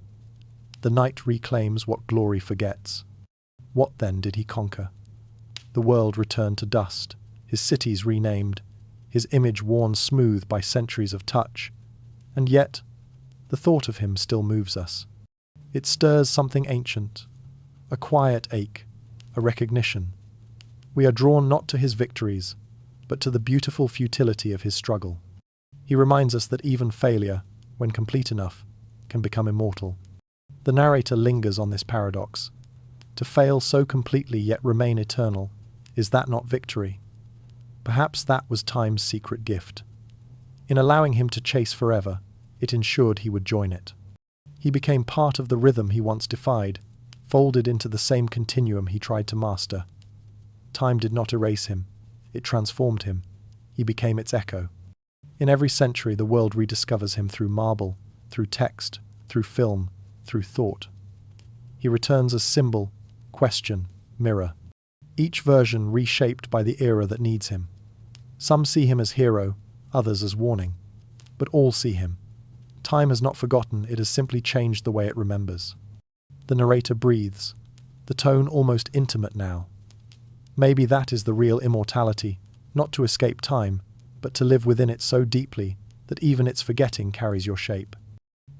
The night reclaims what glory forgets. What then did he conquer? The world returned to dust, his cities renamed, his image worn smooth by centuries of touch. And yet, the thought of him still moves us. It stirs something ancient, a quiet ache, a recognition. We are drawn not to his victories, but to the beautiful futility of his struggle. He reminds us that even failure, when complete enough, can become immortal. The narrator lingers on this paradox. To fail so completely yet remain eternal, is that not victory? Perhaps that was time's secret gift. In allowing him to chase forever, it ensured he would join it. He became part of the rhythm he once defied, folded into the same continuum he tried to master. Time did not erase him, it transformed him. He became its echo. In every century, the world rediscovers him through marble, through text, through film, through thought. He returns as symbol, question, mirror. Each version reshaped by the era that needs him. Some see him as hero, others as warning. But all see him. Time has not forgotten, it has simply changed the way it remembers. The narrator breathes, the tone almost intimate now. Maybe that is the real immortality, not to escape time, but to live within it so deeply that even its forgetting carries your shape.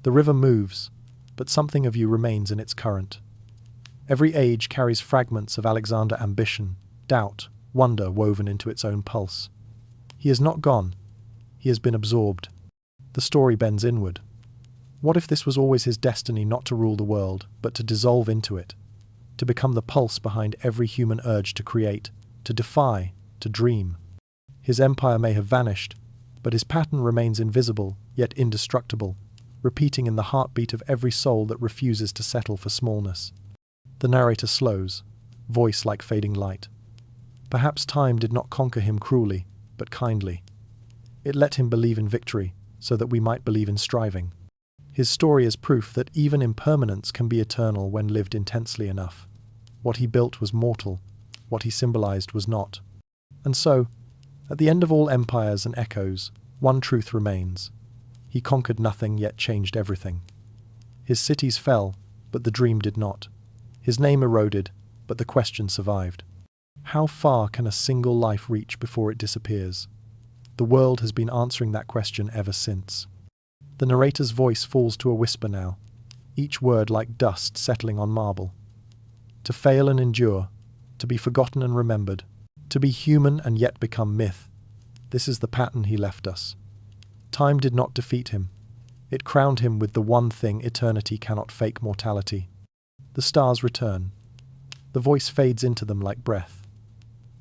The river moves, but something of you remains in its current. Every age carries fragments of Alexander ambition, doubt, wonder woven into its own pulse. He is not gone. He has been absorbed. The story bends inward. What if this was always his destiny, not to rule the world, but to dissolve into it, to become the pulse behind every human urge to create, to defy, to dream? His empire may have vanished, but his pattern remains invisible, yet indestructible, repeating in the heartbeat of every soul that refuses to settle for smallness. The narrator slows, voice like fading light. Perhaps time did not conquer him cruelly, but kindly. It let him believe in victory, so that we might believe in striving. His story is proof that even impermanence can be eternal when lived intensely enough. What he built was mortal, what he symbolized was not. And so, at the end of all empires and echoes, one truth remains. He conquered nothing, yet changed everything. His cities fell, but the dream did not. His name eroded, but the question survived. How far can a single life reach before it disappears? The world has been answering that question ever since. The narrator's voice falls to a whisper now, each word like dust settling on marble. To fail and endure, to be forgotten and remembered, to be human and yet become myth. This is the pattern he left us. Time did not defeat him. It crowned him with the one thing eternity cannot fake: mortality. The stars return. The voice fades into them like breath.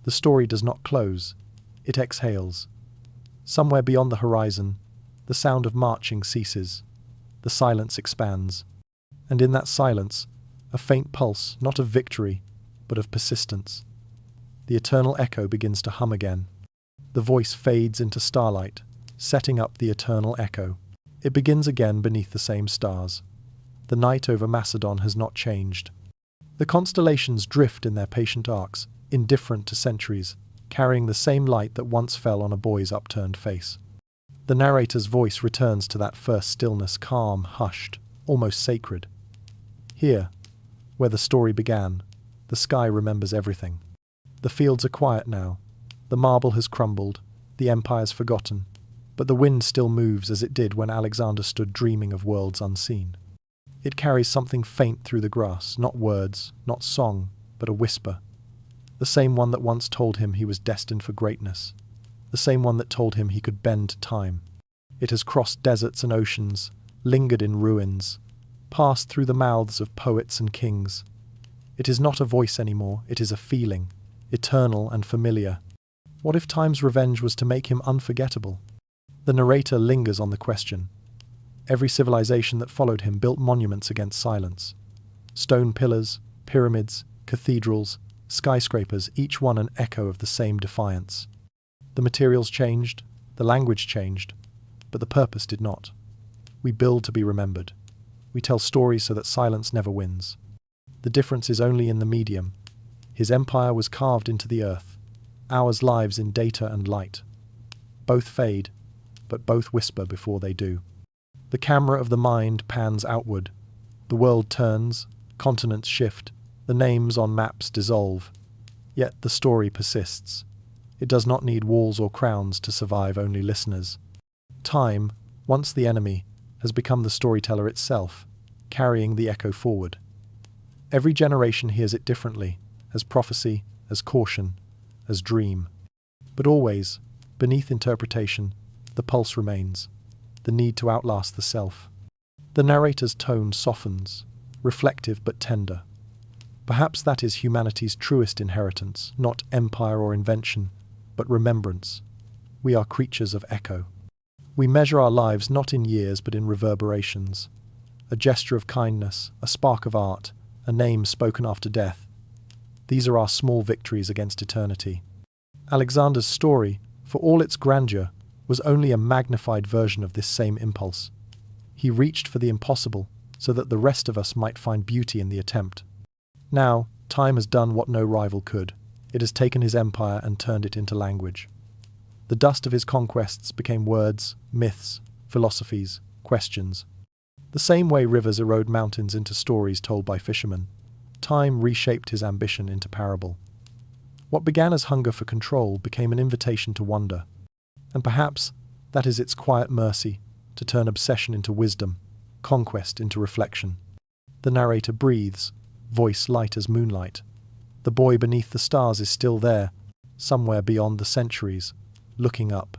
The story does not close. It exhales. Somewhere beyond the horizon, the sound of marching ceases. The silence expands. And in that silence, A faint pulse, not of victory, but of persistence. The eternal echo begins to hum again. The voice fades into starlight, setting up the eternal echo. It begins again beneath the same stars. The night over Macedon has not changed. The constellations drift in their patient arcs, indifferent to centuries, carrying the same light that once fell on a boy's upturned face. The narrator's voice returns to that first stillness, calm, hushed, almost sacred. Here, where the story began, the sky remembers everything. The fields are quiet now. The marble has crumbled, the empire's forgotten, but the wind still moves as it did when Alexander stood dreaming of worlds unseen. It carries something faint through the grass, not words, not song, but a whisper. The same one that once told him he was destined for greatness. The same one that told him he could bend time. It has crossed deserts and oceans, lingered in ruins, passed through the mouths of poets and kings. It is not a voice anymore, it is a feeling, eternal and familiar. What if time's revenge was to make him unforgettable? The narrator lingers on the question. Every civilization that followed him built monuments against silence. Stone pillars, pyramids, cathedrals, skyscrapers, each one an echo of the same defiance. The materials changed, the language changed, but the purpose did not. We build to be remembered. We tell stories so that silence never wins. The difference is only in the medium. His empire was carved into the earth. Ours lives in data and light. Both fade, but both whisper before they do. The camera of the mind pans outward. The world turns, continents shift, the names on maps dissolve. Yet the story persists. It does not need walls or crowns to survive only listeners. Time, once the enemy, has become the storyteller itself, carrying the echo forward. Every generation hears it differently, as prophecy, as caution, as dream. But always, beneath interpretation, the pulse remains, the need to outlast the self. The narrator's tone softens, reflective but tender. Perhaps that is humanity's truest inheritance, not empire or invention, but remembrance. We are creatures of echo. We measure our lives not in years but in reverberations. A gesture of kindness, a spark of art, a name spoken after death. These are our small victories against eternity. Alexander's story, for all its grandeur, was only a magnified version of this same impulse. He reached for the impossible so that the rest of us might find beauty in the attempt. Now, time has done what no rival could. It has taken his empire and turned it into language. The dust of his conquests became words, myths, philosophies, questions. The same way rivers erode mountains into stories told by fishermen, time reshaped his ambition into parable. What began as hunger for control became an invitation to wonder. And perhaps that is its quiet mercy, to turn obsession into wisdom, conquest into reflection. The narrator breathes, voice light as moonlight. The boy beneath the stars is still there, somewhere beyond the centuries, looking up.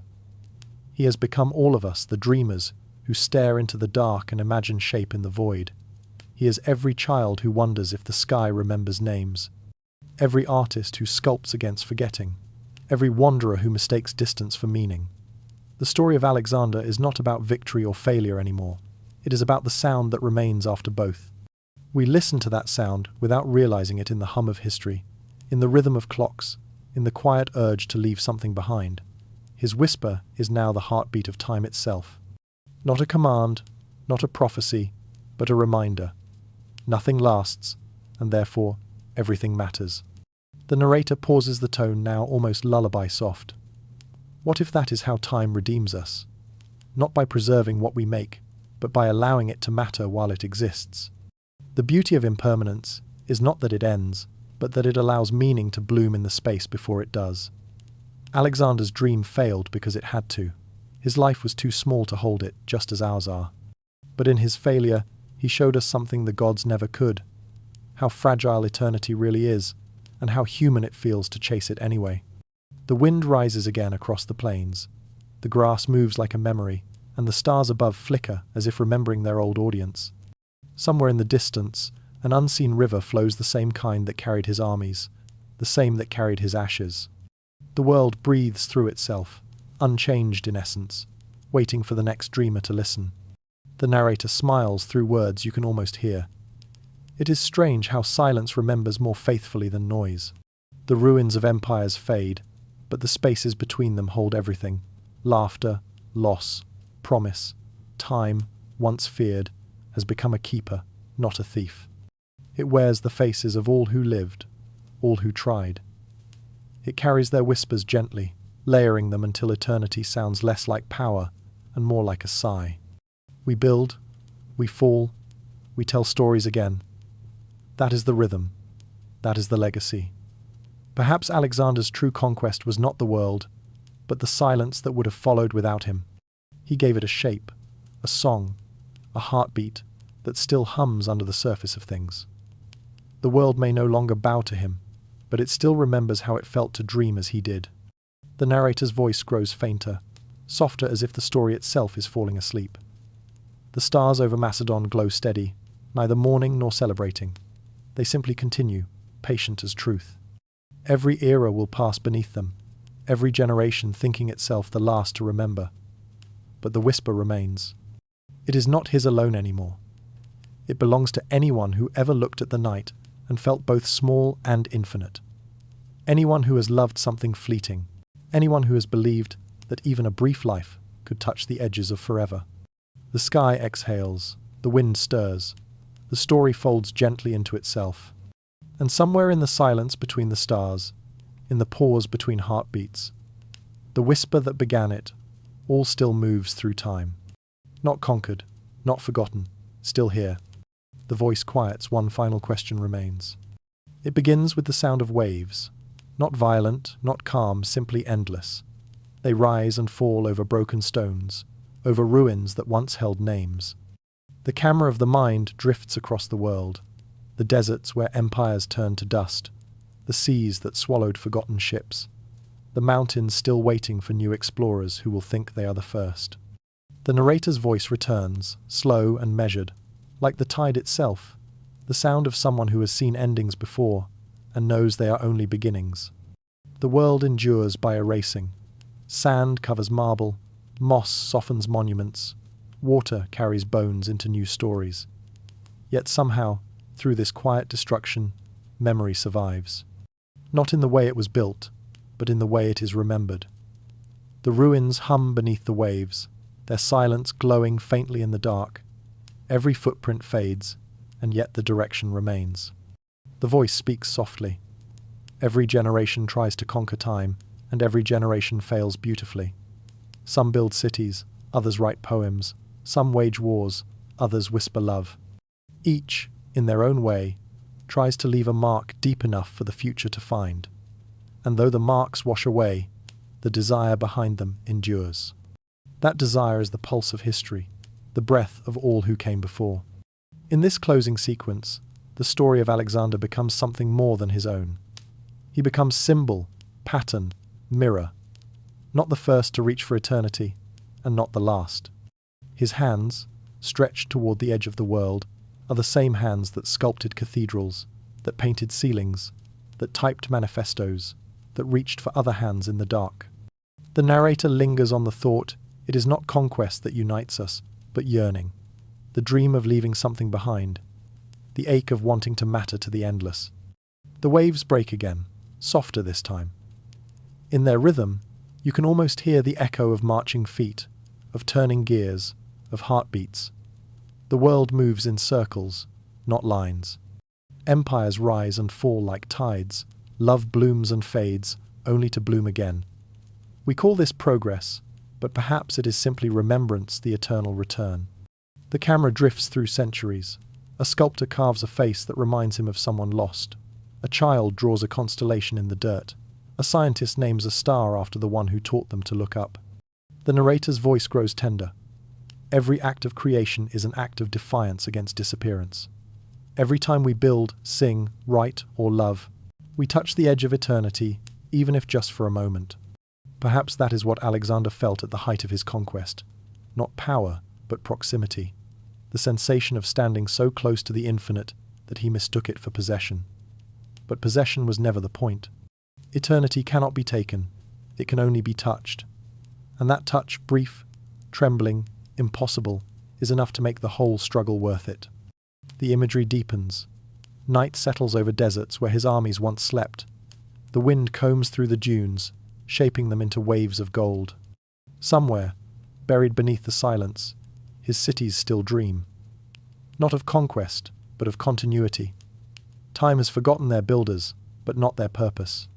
He has become all of us, the dreamers, who stare into the dark and imagine shape in the void. He is every child who wonders if the sky remembers names, every artist who sculpts against forgetting, every wanderer who mistakes distance for meaning. The story of Alexander is not about victory or failure anymore. It is about the sound that remains after both. We listen to that sound without realizing it in the hum of history, in the rhythm of clocks, in the quiet urge to leave something behind. His whisper is now the heartbeat of time itself. Not a command, not a prophecy, but a reminder. Nothing lasts, and therefore everything matters. The narrator pauses the tone now almost lullaby soft. What if that is how time redeems us? Not by preserving what we make, but by allowing it to matter while it exists. The beauty of impermanence is not that it ends, but that it allows meaning to bloom in the space before it does. Alexander's dream failed because it had to. His life was too small to hold it, just as ours are. But in his failure, he showed us something the gods never could. How fragile eternity really is, and how human it feels to chase it anyway. The wind rises again across the plains. The grass moves like a memory, and the stars above flicker as if remembering their old audience. Somewhere in the distance, an unseen river flows the same kind that carried his armies, the same that carried his ashes. The world breathes through itself, unchanged in essence, waiting for the next dreamer to listen. The narrator smiles through words you can almost hear. It is strange how silence remembers more faithfully than noise. The ruins of empires fade, but the spaces between them hold everything. Laughter, loss, promise, time, once feared, has become a keeper, not a thief. It wears the faces of all who lived, all who tried. It carries their whispers gently, layering them until eternity sounds less like power and more like a sigh. We build, we fall, we tell stories again. That is the rhythm. That is the legacy. Perhaps Alexander's true conquest was not the world, but the silence that would have followed without him. He gave it a shape, a song, a heartbeat that still hums under the surface of things. The world may no longer bow to him, but it still remembers how it felt to dream as he did. The narrator's voice grows fainter, softer as if the story itself is falling asleep. The stars over Macedon glow steady, neither mourning nor celebrating. They simply continue, patient as truth. Every era will pass beneath them, every generation thinking itself the last to remember. But the whisper remains. It is not his alone anymore. It belongs to anyone who ever looked at the night and felt both small and infinite. Anyone who has loved something fleeting. Anyone who has believed that even a brief life could touch the edges of forever. The sky exhales, the wind stirs, the story folds gently into itself. And somewhere in the silence between the stars, in the pause between heartbeats, the whisper that began it, all still moves through time. Not conquered, not forgotten, still here. The voice quiets, one final question remains. It begins with the sound of waves, not violent, not calm, simply endless. They rise and fall over broken stones, over ruins that once held names. The camera of the mind drifts across the world, the deserts where empires turned to dust, the seas that swallowed forgotten ships, the mountains still waiting for new explorers who will think they are the first. The narrator's voice returns, slow and measured, like the tide itself, the sound of someone who has seen endings before and knows they are only beginnings. The world endures by erasing. Sand covers marble, moss softens monuments, water carries bones into new stories. Yet somehow, through this quiet destruction, memory survives. Not in the way it was built, but in the way it is remembered. The ruins hum beneath the waves, their silence glowing faintly in the dark. Every footprint fades, and yet the direction remains. The voice speaks softly. Every generation tries to conquer time, and every generation fails beautifully. Some build cities, others write poems, some wage wars, others whisper love. Each, in their own way, tries to leave a mark deep enough for the future to find. And though the marks wash away, the desire behind them endures. That desire is the pulse of history, the breath of all who came before. In this closing sequence, the story of Alexander becomes something more than his own. He becomes symbol, pattern, mirror, not the first to reach for eternity, and not the last. His hands, stretched toward the edge of the world, are the same hands that sculpted cathedrals, that painted ceilings, that typed manifestos, that reached for other hands in the dark. The narrator lingers on the thought, it is not conquest that unites us, but yearning, the dream of leaving something behind, the ache of wanting to matter to the endless. The waves break again, softer this time. In their rhythm, you can almost hear the echo of marching feet, of turning gears, of heartbeats. The world moves in circles, not lines. Empires rise and fall like tides. Love blooms and fades, only to bloom again. We call this progress, but perhaps it is simply remembrance, the eternal return. The camera drifts through centuries. A sculptor carves a face that reminds him of someone lost. A child draws a constellation in the dirt. A scientist names a star after the one who taught them to look up. The narrator's voice grows tender. Every act of creation is an act of defiance against disappearance. Every time we build, sing, write, or love, we touch the edge of eternity, even if just for a moment. Perhaps that is what Alexander felt at the height of his conquest. Not power, but proximity. The sensation of standing so close to the infinite that he mistook it for possession. But possession was never the point. Eternity cannot be taken, it can only be touched. And that touch, brief, trembling, impossible, is enough to make the whole struggle worth it. The imagery deepens, Night settles over deserts where his armies once slept. The wind combs through the dunes, shaping them into waves of gold. Somewhere, buried beneath the silence, his cities still dream. Not of conquest, but of continuity. Time has forgotten their builders, but not their purpose.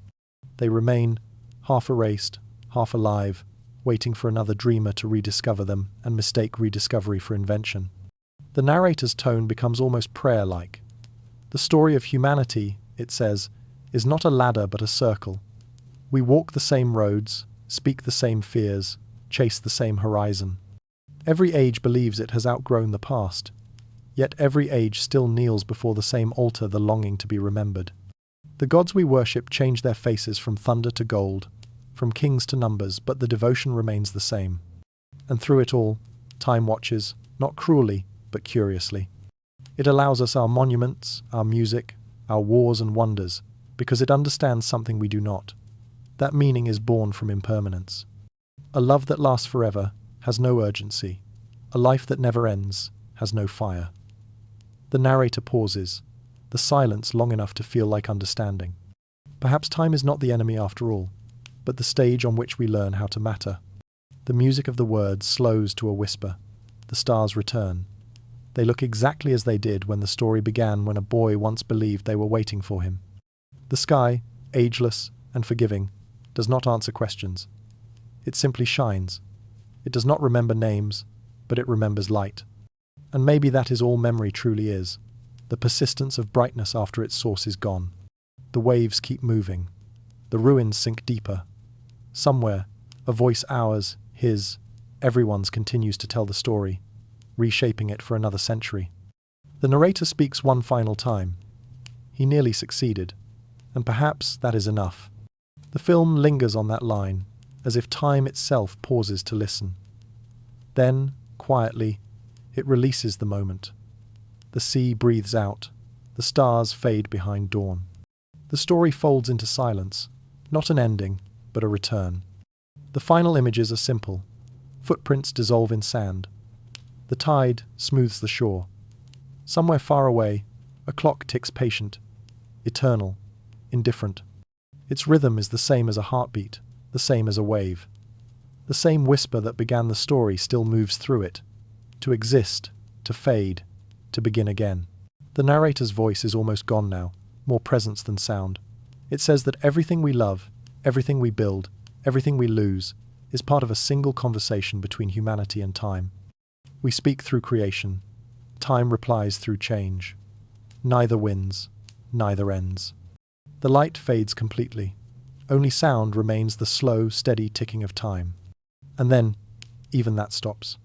They remain, half erased, half alive, waiting for another dreamer to rediscover them and mistake rediscovery for invention. The narrator's tone becomes almost prayer-like. The story of humanity, it says, is not a ladder but a circle. We walk the same roads, speak the same fears, chase the same horizon. Every age believes it has outgrown the past, yet every age still kneels before the same altar, the longing to be remembered. The gods we worship change their faces from thunder to gold, from kings to numbers, but the devotion remains the same. And through it all, time watches, not cruelly, but curiously. It allows us our monuments, our music, our wars and wonders, because it understands something we do not. That meaning is born from impermanence. A love that lasts forever has no urgency. A life that never ends has no fire. The narrator pauses, the silence long enough to feel like understanding. Perhaps time is not the enemy after all, but the stage on which we learn how to matter. The music of the words slows to a whisper. The stars return. They look exactly as they did when the story began, when a boy once believed they were waiting for him. The sky, ageless and forgiving, does not answer questions. It simply shines. It does not remember names, but it remembers light. And maybe that is all memory truly is, the persistence of brightness after its source is gone. The waves keep moving. The ruins sink deeper. Somewhere, a voice ours, his, everyone's continues to tell the story, reshaping it for another century. The narrator speaks one final time. He nearly succeeded, and perhaps that is enough. The film lingers on that line, as if time itself pauses to listen. Then, quietly, it releases the moment. The sea breathes out. The stars fade behind dawn. The story folds into silence, not an ending, but a return. The final images are simple. Footprints dissolve in sand. The tide smooths the shore. Somewhere far away, a clock ticks patient, eternal, indifferent. Its rhythm is the same as a heartbeat, the same as a wave. The same whisper that began the story still moves through it, to exist, to fade, to begin again. The narrator's voice is almost gone now, more presence than sound. It says that everything we love, everything we build, everything we lose, is part of a single conversation between humanity and time. We speak through creation. Time replies through change. Neither wins, neither ends. The light fades completely. Only sound remains, the slow, steady ticking of time. And then, even that stops.